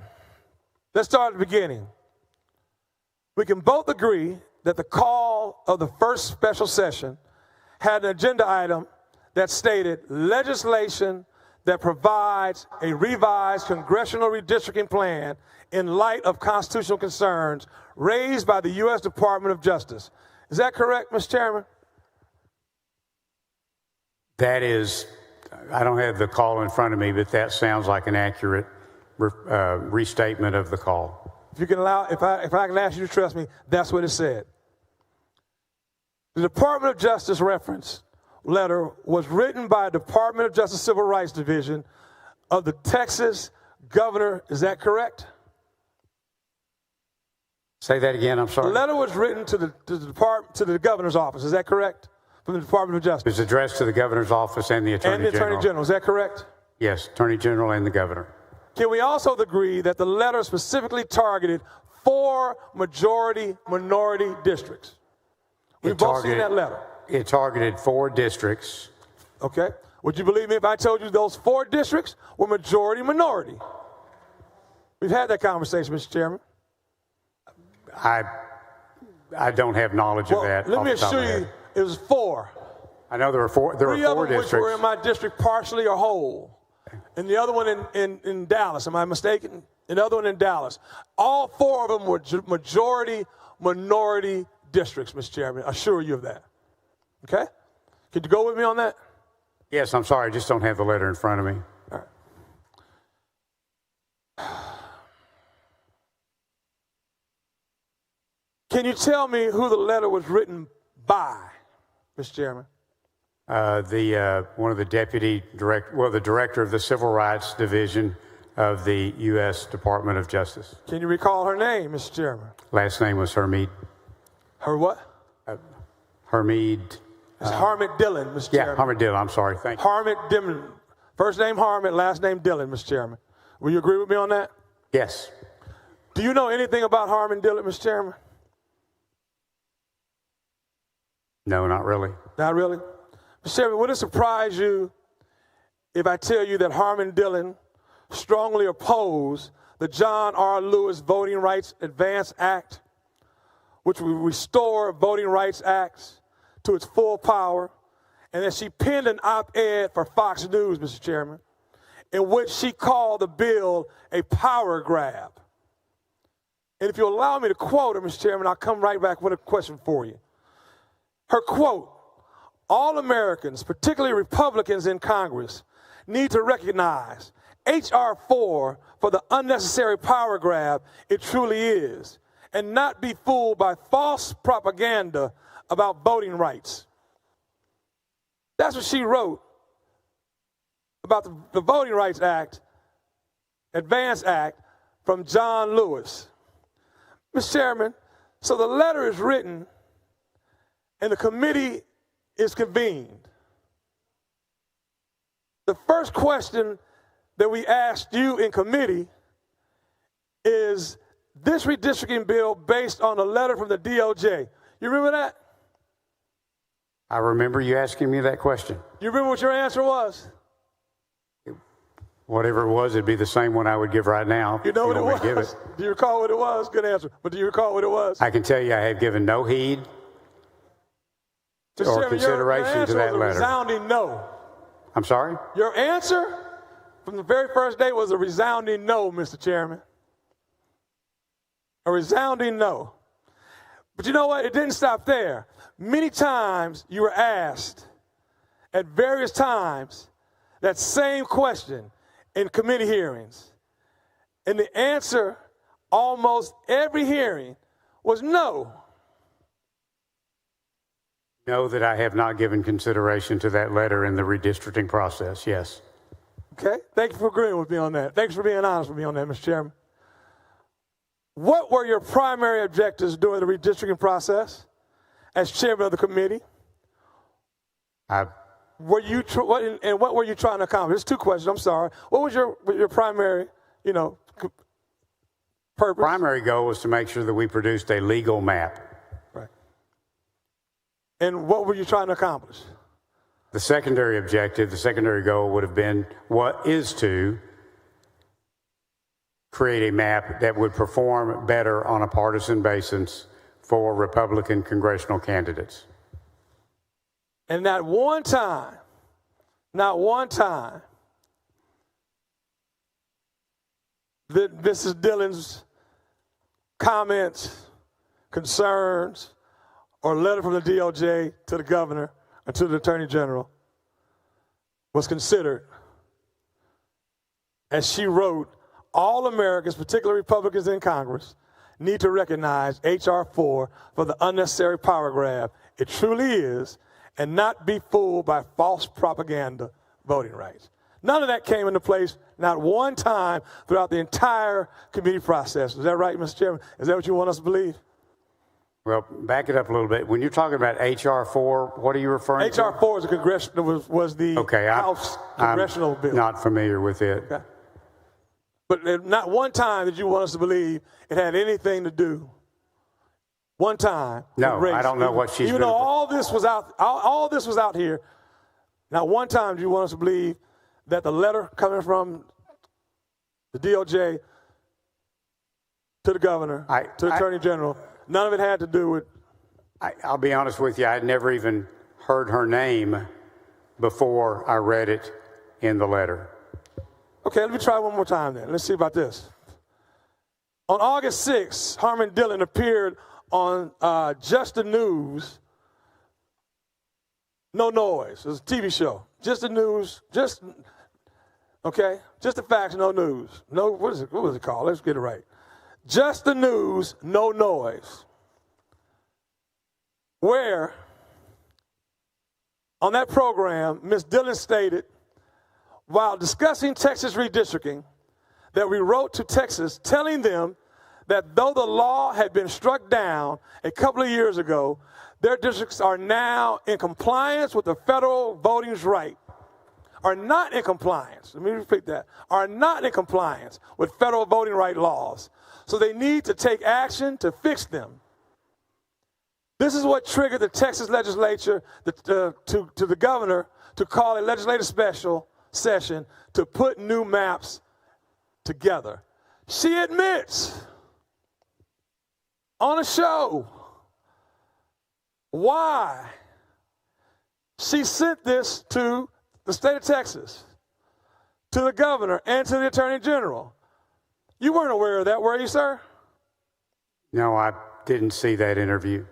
Let's start at the beginning. We can both agree that the call of the first special session had an agenda item that stated legislation that provides a revised congressional redistricting plan in light of constitutional concerns raised by the U.S. Department of Justice. Is that correct, Mr. Chairman? That is, I don't have the call in front of me, but that sounds like an accurate restatement of the call. If you can allow, if I can ask you to trust me, that's what it said. The Department of Justice reference letter was written by a Department of Justice Civil Rights Division of the Texas governor. Is that correct? Say that again, I'm sorry. The letter was written to the governor's office. Is that correct? From the Department of Justice. It was addressed to the governor's office and the Attorney General. And the Attorney General. Is that correct? Yes, Attorney General and the governor. Can we also agree that the letter specifically targeted 4 majority-minority districts? We've both seen that letter. It targeted 4 districts. Okay. Would you believe me if I told you those 4 districts were majority-minority? We've had that conversation, Mr. Chairman. I don't have knowledge of that. Let me assure you, it was 4. I know there were 4. There were 4 3 of them districts. which were in my district partially or whole, and the other one in Dallas. Am I mistaken? And the other one in Dallas. All 4 of them were majority-minority districts, Mr. Chairman. I assure you of that. Okay? Could you go with me on that? Yes, I'm sorry. I just don't have the letter in front of me. All right. Can you tell me who the letter was written by, Mr. Chairman? One of the the director of the Civil Rights Division of the U.S. Department of Justice. Can you recall her name, Mr. Chairman? Last name was Hermide. Her what? Hermide. It's Harmon Dillon, Mr. Chairman. Yeah, Harmon Dillon. I'm sorry. Thank you. Harmon Dillon. First name Harmon, last name Dillon, Mr. Chairman. Will you agree with me on that? Yes. Do you know anything about Harmon Dillon, Mr. Chairman? No, not really. Not really? Mr. Chairman, would it surprise you if I tell you that Harmon Dillon strongly oppose the John R. Lewis Voting Rights Advance Act, which will restore Voting Rights Acts to its full power, and that she penned an op-ed for Fox News, Mr. Chairman, in which she called the bill a power grab. And if you allow me to quote her, Mr. Chairman, I'll come right back with a question for you. Her quote, "All Americans, particularly Republicans in Congress, need to recognize H.R. 4 for the unnecessary power grab it truly is, and not be fooled by false propaganda about voting rights." That's what she wrote about the Voting Rights Act, Advance Act, from John Lewis. Mr. Chairman, so the letter is written and the committee is convened. The first question that we asked you in committee is this redistricting bill based on a letter from the DOJ. You remember that? I remember you asking me that question. You remember what your answer was? Whatever it was, it'd be the same one I would give right now. You know what it was? Give it. Do you recall what it was? Good answer. But do you recall what it was? I can tell you I have given no heed or consideration to that letter. letter. Resounding no. I'm sorry? Your answer from the very first day was a resounding no, Mr. Chairman. A resounding no. But you know what? It didn't stop there. Many times you were asked at various times that same question in committee hearings. And the answer almost every hearing was no. Know that I have not given consideration to that letter in the redistricting process, yes. Okay, thank you for agreeing with me on that. Thanks for being honest with me on that, Mr. Chairman. What were your primary objectives during the redistricting process as chairman of the committee? What were you trying to accomplish? There's two questions, I'm sorry. What was your primary, purpose? Primary goal was to make sure that we produced a legal map. Right. And what were you trying to accomplish? The secondary objective, the secondary goal would have been to create a map that would perform better on a partisan basis for Republican congressional candidates. And not one time, that Mrs. Dillon's comments, concerns, or letter from the DOJ to the governor or to the attorney general was considered. As she wrote, all Americans, particularly Republicans in Congress, need to recognize H.R. 4 for the unnecessary power grab it truly is, and not be fooled by false propaganda voting rights. None of that came into place, not one time throughout the entire committee process. Is that right, Mr. Chairman? Is that what you want us to believe? Well, back it up a little bit. When you're talking about H.R. 4, what are you referring to? H.R. 4 is was the House congressional bill. I'm not familiar with it. Okay. But not one time did you want us to believe it had anything to do. One time. No, I don't know what she's. Even though all this was out here, not one time did you want us to believe that the letter coming from the DOJ to the governor, to the attorney general, none of it had to do with. I'll be honest with you. I'd never even heard her name before I read it in the letter. Okay, let me try one more time then. Let's see about this. On August 6th, Harmon Dillon appeared on Just the News, No Noise. It was a TV show. Just the News, just the facts, no news. No, what was it called? Let's get it right. Just the News, No Noise. Where, on that program, Ms. Dillon stated, while discussing Texas redistricting, that we wrote to Texas telling them that though the law had been struck down a couple of years ago, their districts are now in compliance with the federal voting right. Are not in compliance, let me repeat that, are not in compliance with federal voting right laws. So they need to take action to fix them. This is what triggered the Texas legislature to the governor to call a legislative special session to put new maps together. She admits on a show why she sent this to the state of Texas, to the governor, and to the attorney general. You weren't aware of that, were you, sir? No, I didn't see that interview.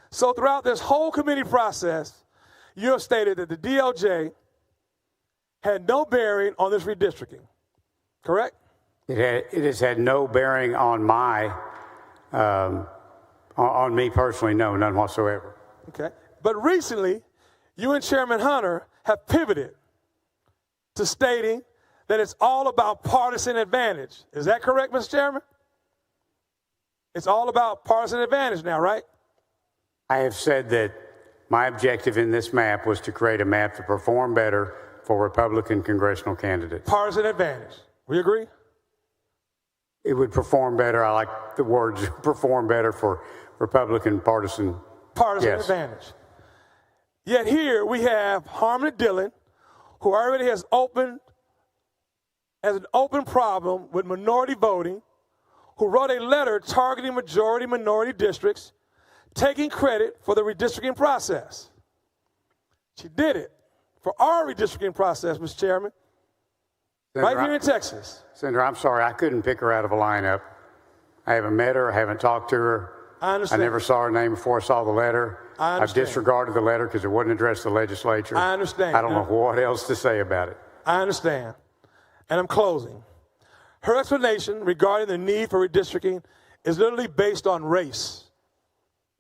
So throughout this whole committee process, you have stated that the DOJ had no bearing on this redistricting, correct? It has had no bearing on on me personally, no, none whatsoever. Okay. But recently, you and Chairman Hunter have pivoted to stating that it's all about partisan advantage. Is that correct, Mr. Chairman? It's all about partisan advantage now, right? I have said that my objective in this map was to create a map to perform better for Republican congressional candidates. Partisan advantage. We agree? It would perform better. I like the words perform better for Republican partisan advantage. Yet here we have Harmony Dillon, who already has an open problem with minority voting, who wrote a letter targeting majority-minority districts, taking credit for the redistricting process. She did it for our redistricting process, Mr. Chairman, Senator, right here in Texas. Senator, I'm sorry, I couldn't pick her out of a lineup. I haven't met her, I haven't talked to her. I understand. I never saw her name before I saw the letter. I understand. I've disregarded the letter because it wouldn't address the legislature. I understand. I don't know what else to say about it. I understand. And I'm closing. Her explanation regarding the need for redistricting is literally based on race.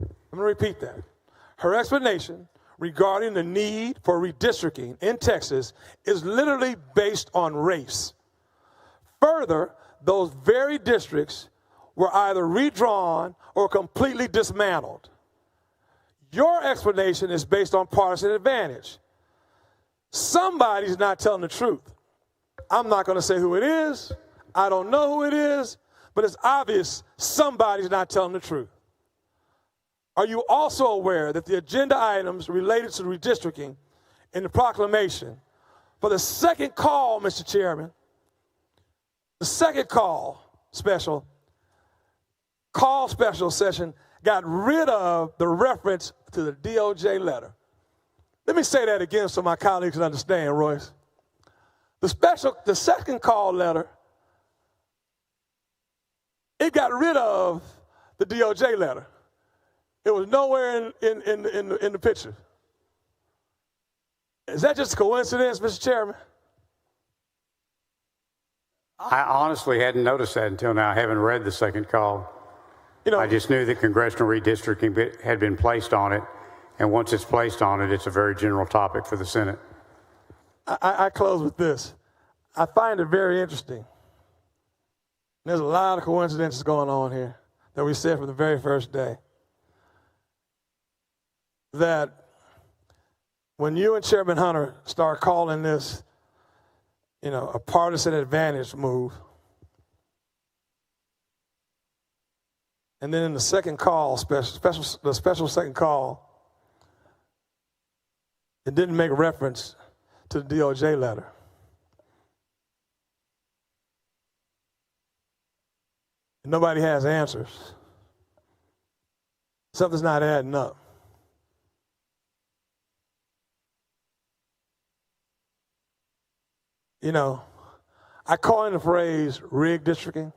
I'm going to repeat that. Her explanation regarding the need for redistricting in Texas is literally based on race. Further, those very districts were either redrawn or completely dismantled. Your explanation is based on partisan advantage. Somebody's not telling the truth. I'm not going to say who it is. I don't know who it is, but it's obvious somebody's not telling the truth. Are you also aware that the agenda items related to redistricting in the proclamation for the second call, Mr. Chairman, the second special session got rid of the reference to the DOJ letter? Let me say that again so my colleagues can understand, Royce. The second call letter, it got rid of the DOJ letter. It was nowhere in the picture. Is that just a coincidence, Mr. Chairman? I honestly hadn't noticed that until now. I haven't read the second call. I just knew that congressional redistricting had been placed on it, and once it's placed on it, it's a very general topic for the Senate. I close with this. I find it very interesting. There's a lot of coincidences going on here that we said from the very first day. That when you and Chairman Hunter start calling this, a partisan advantage move, and then in the second call, the special second call, it didn't make reference to the DOJ letter. And nobody has answers. Something's not adding up. I coined the phrase rigged districting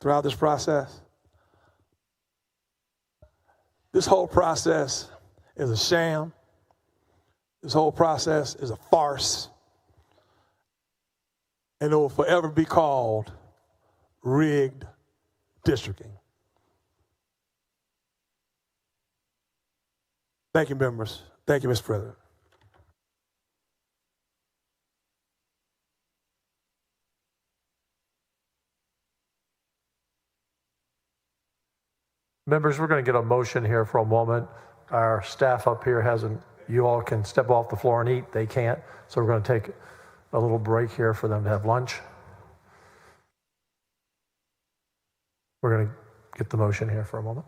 throughout this process. This whole process is a sham. This whole process is a farce. And it will forever be called rigged districting. Thank you, members. Thank you, Mr. President. Members, we're going to get a motion here for a moment. Our staff up here you all can step off the floor and eat. They can't. So we're going to take a little break here for them to have lunch. We're going to get the motion here for a moment.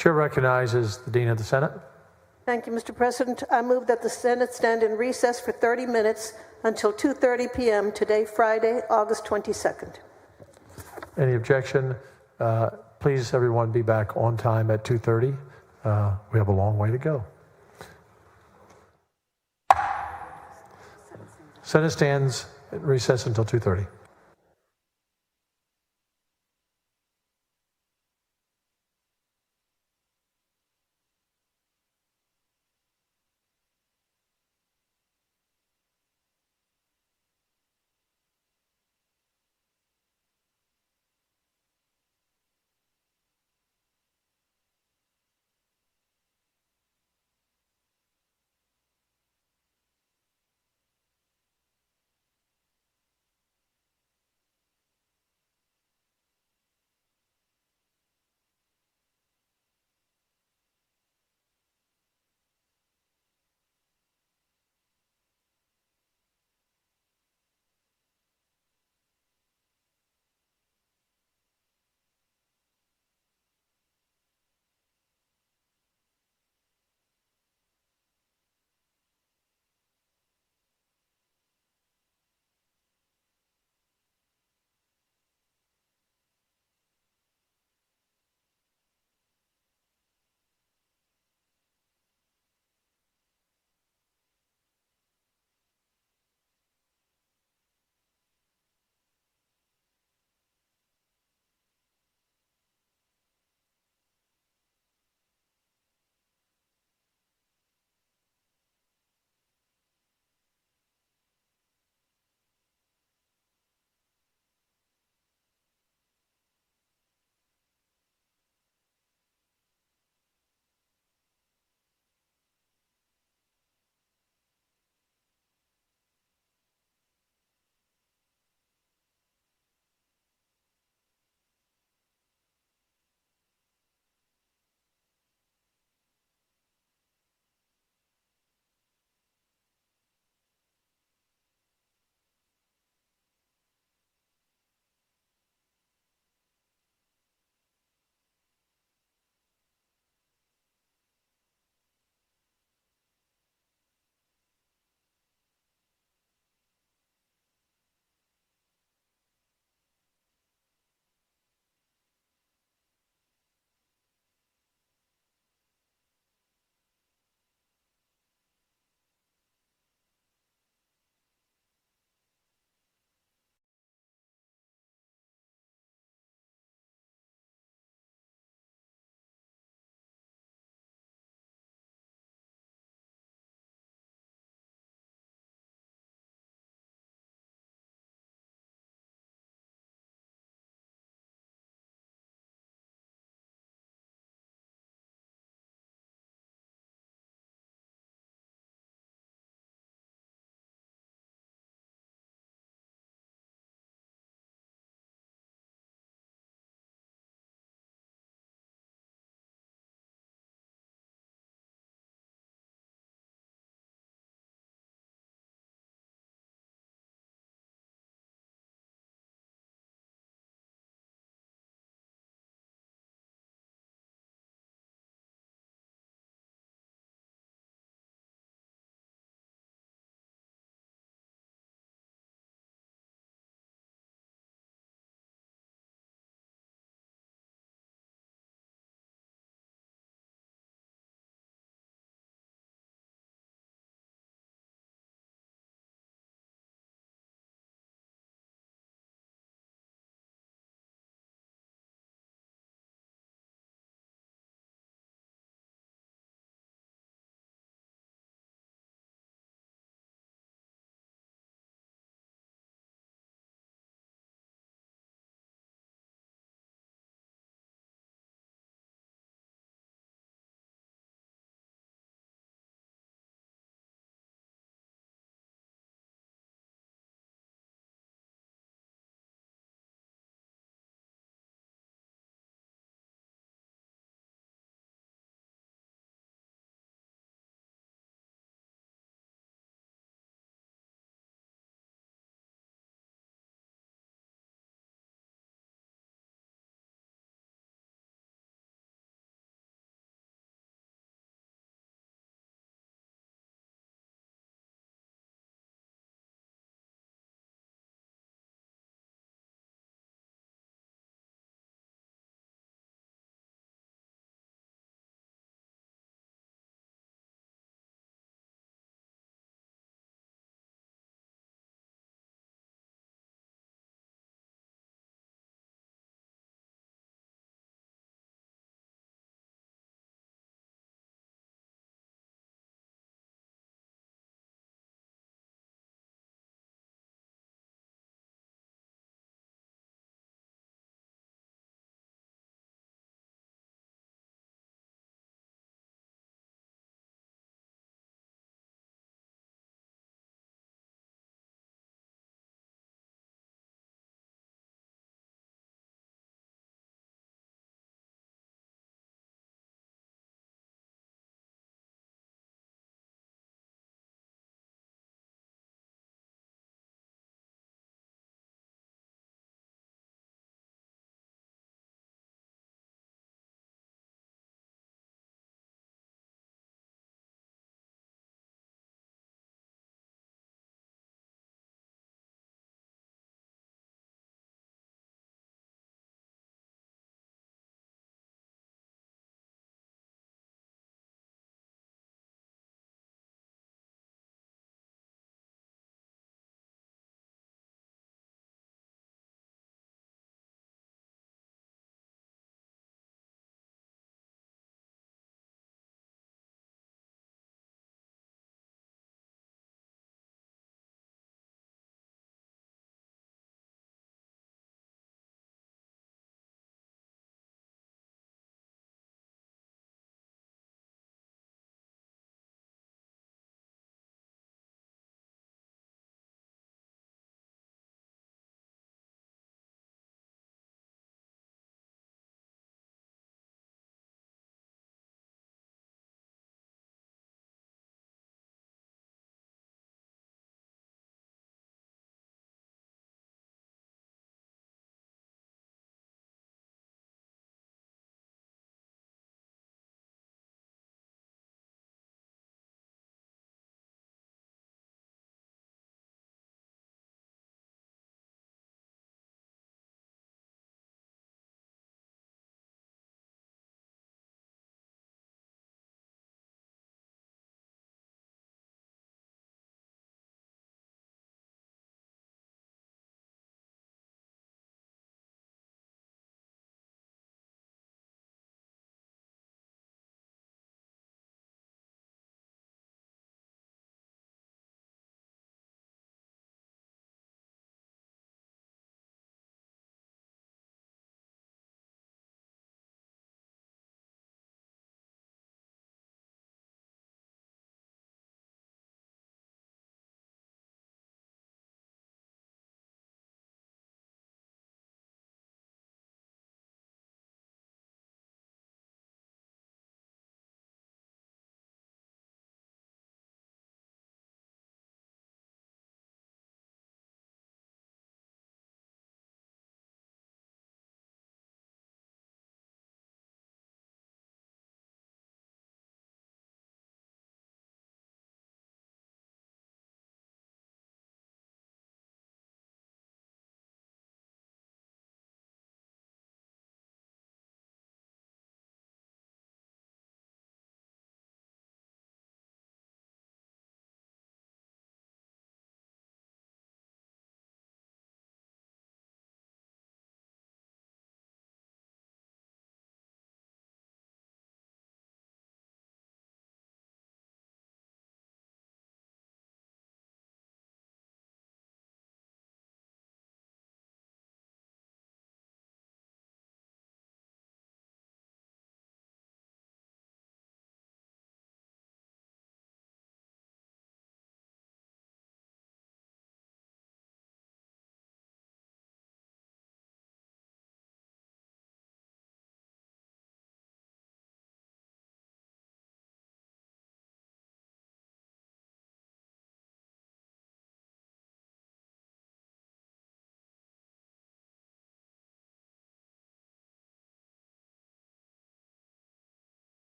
Chair recognizes the Dean of the Senate. Thank you, Mr. President. I move that the Senate stand in recess for 30 minutes until 2:30 p.m. today, Friday, August 22nd. Any objection? Please, everyone, be back on time at 2:30. We have a long way to go. Senate stands in recess until 2:30.